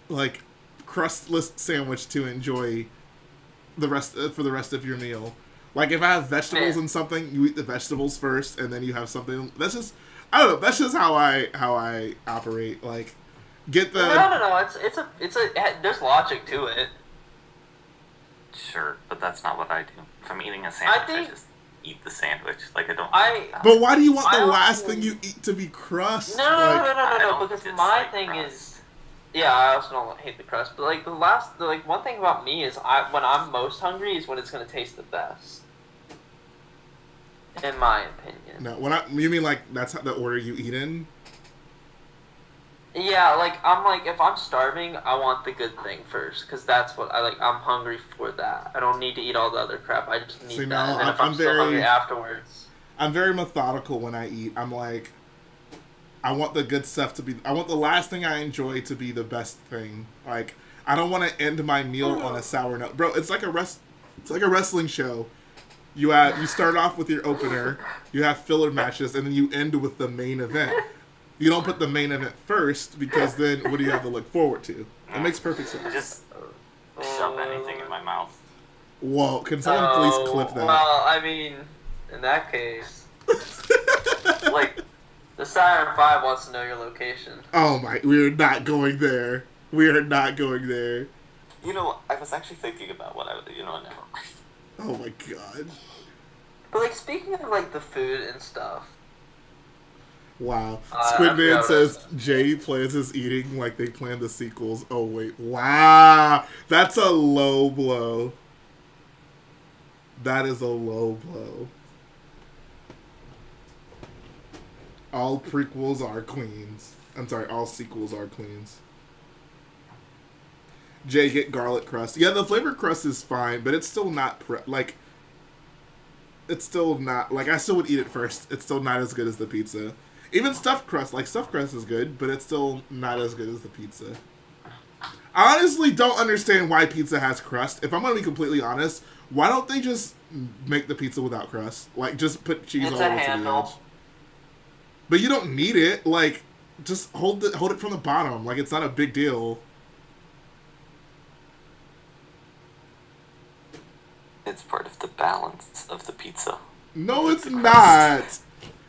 Speaker 1: like, crustless sandwich to enjoy the rest for the rest of your meal. Like, if I have vegetables in something, you eat the vegetables first, and then you have something. That's just, I don't know. That's just how I operate. Like, get the.
Speaker 6: No. There's logic to it.
Speaker 5: Sure, but that's not what I do. If I'm eating a sandwich, I
Speaker 6: think-
Speaker 5: just eat the sandwich. Like I don't.
Speaker 1: But why do you want
Speaker 6: I
Speaker 1: the
Speaker 6: also-
Speaker 1: last thing you eat to be crust?
Speaker 6: No,
Speaker 1: Like,
Speaker 6: no, because my
Speaker 5: dislike
Speaker 6: thing
Speaker 5: crust.
Speaker 6: is, yeah, I also don't hate the crust, but like one thing about me is when I'm most hungry is when it's gonna taste the best. In my opinion.
Speaker 1: no, you mean like that's the order you eat in?
Speaker 6: Yeah, I'm like, if I'm starving, I want the good thing first, because that's what I like. I'm hungry for that. I don't need to eat all the other crap. I just need
Speaker 1: See,
Speaker 6: that.
Speaker 1: no,
Speaker 6: And then if
Speaker 1: I'm
Speaker 6: I'm still
Speaker 1: very-
Speaker 6: hungry afterwards.
Speaker 1: I'm very methodical when I eat. I'm like, I want the good stuff to be. I want the last thing I enjoy to be the best thing. Like, I don't want to end my meal on a sour note, bro. It's like a wrestling show. You start off with your opener, you have filler matches, and then you end with the main event. You don't put the main event first because then what do you have to look forward to? It makes perfect sense.
Speaker 2: Just shove anything in my mouth.
Speaker 1: Whoa, can someone please clip that?
Speaker 6: Well, I mean, in that case, like, the Siren 5 wants to know your location.
Speaker 1: Oh my, we're not going there. We are not going there.
Speaker 2: You know, I was actually thinking about what I would. You know, never mind.
Speaker 1: Oh my god.
Speaker 6: But, like, speaking of, like, the food and stuff,
Speaker 1: Wow.
Speaker 6: I
Speaker 1: Squid Man
Speaker 6: forgot
Speaker 1: says
Speaker 6: about
Speaker 1: Jay plans his eating like they plan the sequels. Oh wait. Wow. That's a low blow. That is a low blow. All prequels are queens. I'm sorry, all sequels are queens. Jay, get garlic crust. Yeah, the flavored crust is fine, but it's still not it's still not like I still would eat it first. It's still not as good as the pizza. Even stuffed crust, like stuffed crust is good, but it's still not as good as the pizza. I honestly don't understand why pizza has crust. If I'm gonna be completely honest, why don't they just make the pizza without crust? Like, just put cheese
Speaker 6: It's
Speaker 1: all
Speaker 6: a
Speaker 1: over to the
Speaker 6: handle.
Speaker 1: edge. But you don't need it. Like, just hold it from the bottom. Like, it's not a big deal.
Speaker 5: It's part of the balance of the pizza.
Speaker 1: No, it's not.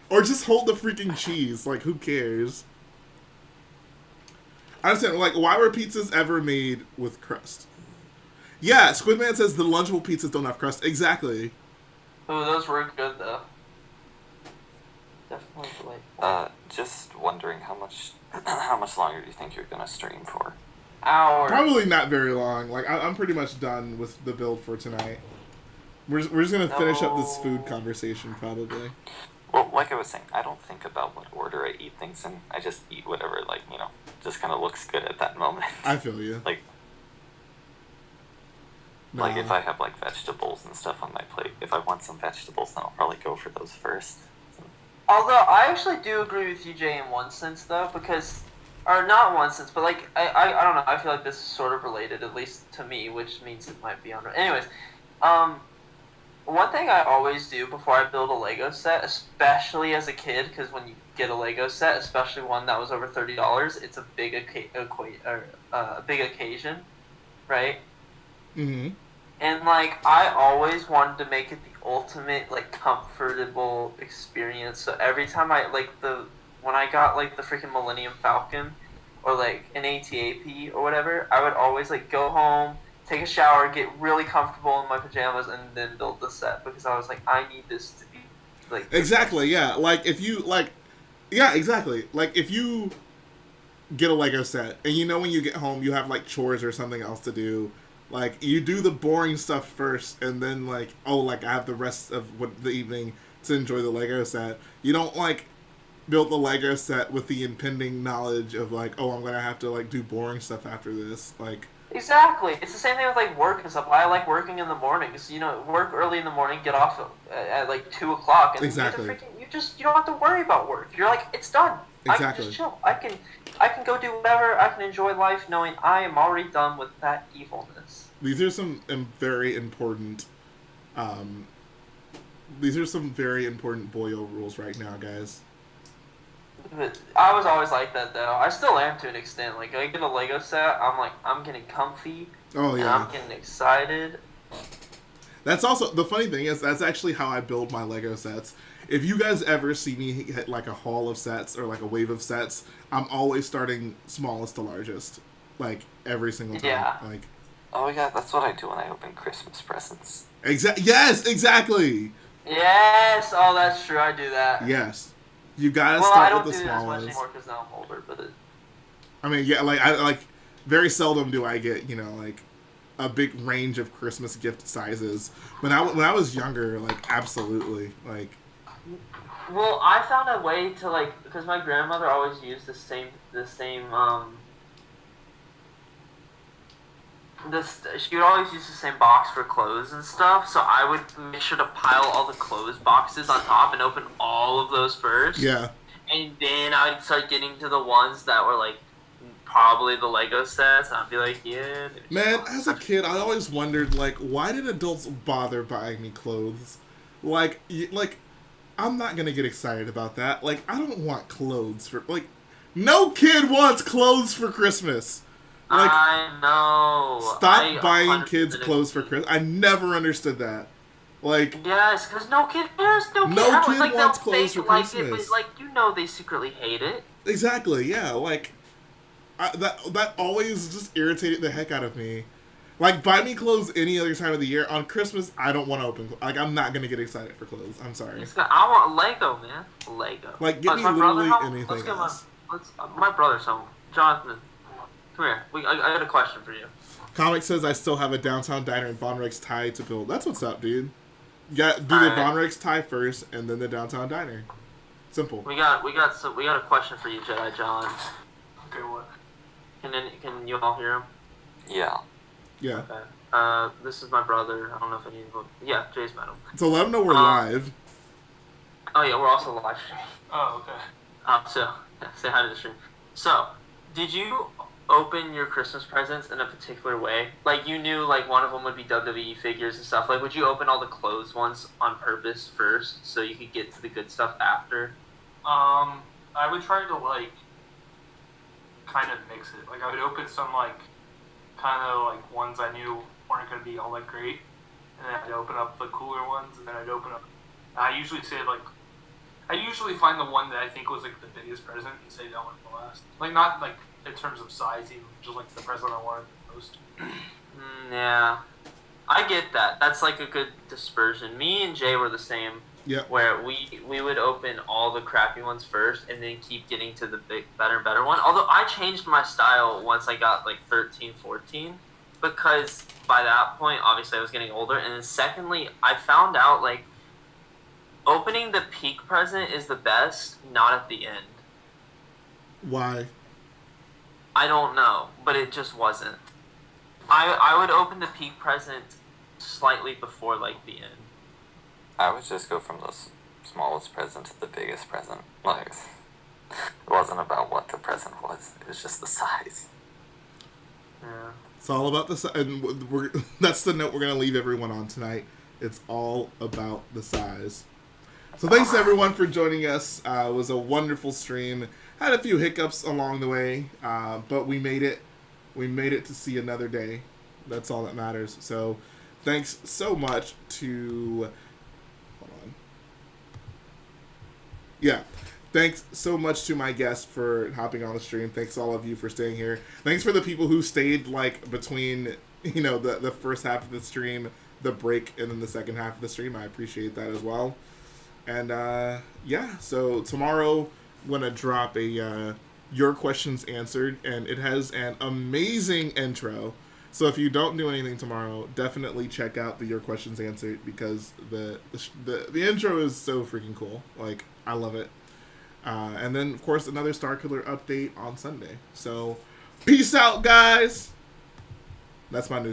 Speaker 1: Or just hold the freaking cheese. Like, who cares? I understand. Like, why were pizzas ever made with crust? Yeah, Squidman says the Lunchable pizzas don't have crust. Exactly.
Speaker 6: Ooh, those were good though. Definitely delightful.
Speaker 5: Just wondering how much longer do you think you're gonna stream for?
Speaker 6: Hour.
Speaker 1: Probably not very long. Like, I'm pretty much done with the build for tonight. We're just gonna finish up this food conversation, probably.
Speaker 5: Well, like I was saying, I don't think about what order I eat things in. I just eat whatever, like, just kind of looks good at that moment.
Speaker 1: I feel you.
Speaker 5: Like, if I have, like, vegetables and stuff on my plate, if I want some vegetables, then I'll probably go for those first.
Speaker 6: Although, I actually do agree with you, Jay, in one sense, though, because... Or not one sense, but, like, I don't know, I feel like this is sort of related, at least to me, which means it might be on... Anyways, one thing I always do before I build a Lego set, especially as a kid, because when you get a Lego set, especially one that was over $30, it's a big big occasion, right?
Speaker 1: Mm-hmm.
Speaker 6: And, like, I always wanted to make it the ultimate, like, comfortable experience. So every time when I got, like, the freaking Millennium Falcon, or, like, an AT-AP or whatever, I would always, like, go home, take a shower, get really comfortable in my pajamas, and then build the set. Because I was like, I need this to be, like...
Speaker 1: Exactly, yeah. Like, if you, like... Yeah, exactly. Like, if you get a Lego set, and when you get home you have, like, chores or something else to do, like, you do the boring stuff first, and then, like, I have the rest of the evening to enjoy the Lego set. You don't, like, build the Lego set with the impending knowledge of, like, I'm gonna have to, like, do boring stuff after this. Like...
Speaker 6: Exactly. It's the same thing with, like, work and stuff. I like working in the mornings. Work early in the morning, get off at like 2 o'clock, and
Speaker 1: exactly.
Speaker 6: you don't have to worry about work. You're like, it's done.
Speaker 1: Exactly.
Speaker 6: I can just chill. I can go do whatever. I can enjoy life, knowing I am already done with that evilness.
Speaker 1: These are some very important. These are some very important boyo rules right now, guys.
Speaker 6: But I was always like that, though. I still am to an extent. Like, I get a Lego set, I'm getting comfy.
Speaker 1: Oh, yeah.
Speaker 6: And I'm getting excited.
Speaker 1: That's also, the funny thing is, that's actually how I build my Lego sets. If you guys ever see me hit, like, a haul of sets, or, like, a wave of sets, I'm always starting smallest to largest. Like, every single time.
Speaker 6: Yeah.
Speaker 1: Like...
Speaker 5: Oh, yeah, that's what I do when I open Christmas presents.
Speaker 1: Yes, exactly!
Speaker 6: Yes! Oh, that's true, I do that.
Speaker 1: Yes. You gotta start with the
Speaker 6: I
Speaker 1: small
Speaker 6: don't do that as
Speaker 1: ones.
Speaker 6: much anymore because now I'm older, but
Speaker 1: I mean, yeah, like, very seldom do I get, like, a big range of Christmas gift sizes. When I was younger, like, absolutely, like...
Speaker 6: Well, I found a way to, like, because my grandmother always used the same, she would always use the same box for clothes and stuff, so I would make sure to pile all the clothes boxes on top and open all of those first.
Speaker 1: Yeah.
Speaker 6: And then I would start getting to the ones that were, like, probably the Lego sets, and I'd be like, yeah.
Speaker 1: Man, as a kid, I always wondered, like, why did adults bother buying me clothes? Like, I'm not gonna get excited about that. Like, I don't want clothes for, like, no kid wants clothes for Christmas. Like,
Speaker 6: I know.
Speaker 1: Stop buying kids clothes for Christmas. I never understood that. Like,
Speaker 6: yes, because no kid cares. No kid
Speaker 1: wants clothes for Christmas.
Speaker 6: It, but, like, they secretly hate it.
Speaker 1: Exactly. Yeah. Like, that always just irritated the heck out of me. Like, buy me clothes any other time of the year. On Christmas, I don't want to open. Like, I'm not gonna get excited for clothes. I'm sorry.
Speaker 6: I want Lego, man. Lego.
Speaker 1: Like, get me literally anything else.
Speaker 6: My brother's home. Jonathan, come here. I got a question for you.
Speaker 1: Comic says I still have a downtown diner and Von Reich's tie to build. That's what's up, dude. You got do the Von Reich's tie first, and then the downtown diner. Simple.
Speaker 6: We got a question for you, Jedi John. Okay, what? Can you all hear him?
Speaker 5: Yeah.
Speaker 1: Yeah.
Speaker 6: Okay. This is my brother. I don't know if any of them. Yeah, Jay's met him.
Speaker 1: So let them know we're live.
Speaker 6: Oh yeah, we're also live streaming.
Speaker 7: Oh, okay.
Speaker 6: So say hi to the stream. So, did you open your Christmas presents in a particular way? Like you knew like one of them would be WWE figures and stuff. Like would you open all the closed ones on purpose first so you could get to the good stuff after?
Speaker 7: I would try to like kind of mix it. Like I would open some like kind of like ones I knew weren't going to be all that great, and then I'd open up the cooler ones, and then I'd open up. I usually say like I usually find the one that I think was like the biggest present and say that one for last. Like not like in terms of size, even just like the present I wanted the most.
Speaker 6: Yeah, I get that. That's like a good dispersion. Me and Jay were the same.
Speaker 1: Yeah.
Speaker 6: Where we would open all the crappy ones first and then keep getting to the big, better and better one. Although I changed my style once I got like 13, 14, because by that point, obviously I was getting older. And then secondly, I found out like opening the peak present is the best, not at the end.
Speaker 1: Why?
Speaker 6: I don't know, but it just wasn't. I would open the peak present slightly before like the end.
Speaker 5: I would just go from the smallest present to the biggest present. Like, it wasn't about what the present was. It was just the size.
Speaker 6: Yeah.
Speaker 1: It's all about the size. And that's the note we're going to leave everyone on tonight. It's all about the size. So thanks everyone for joining us. It was a wonderful stream. Had a few hiccups along the way, but we made it. We made it to see another day. That's all that matters. So thanks so much to... Hold on. Yeah. Thanks so much to my guests for hopping on the stream. Thanks all of you for staying here. Thanks for the people who stayed like between, you know, the first half of the stream, the break, and then the second half of the stream. I appreciate that as well. And yeah, so tomorrow I'm going to drop a Your Questions Answered, and it has an amazing intro. So if you don't do anything tomorrow, definitely check out the Your Questions Answered, because the intro is so freaking cool. Like, I love it. And then, of course, another Starkiller update on Sunday. So, peace out, guys! That's my news.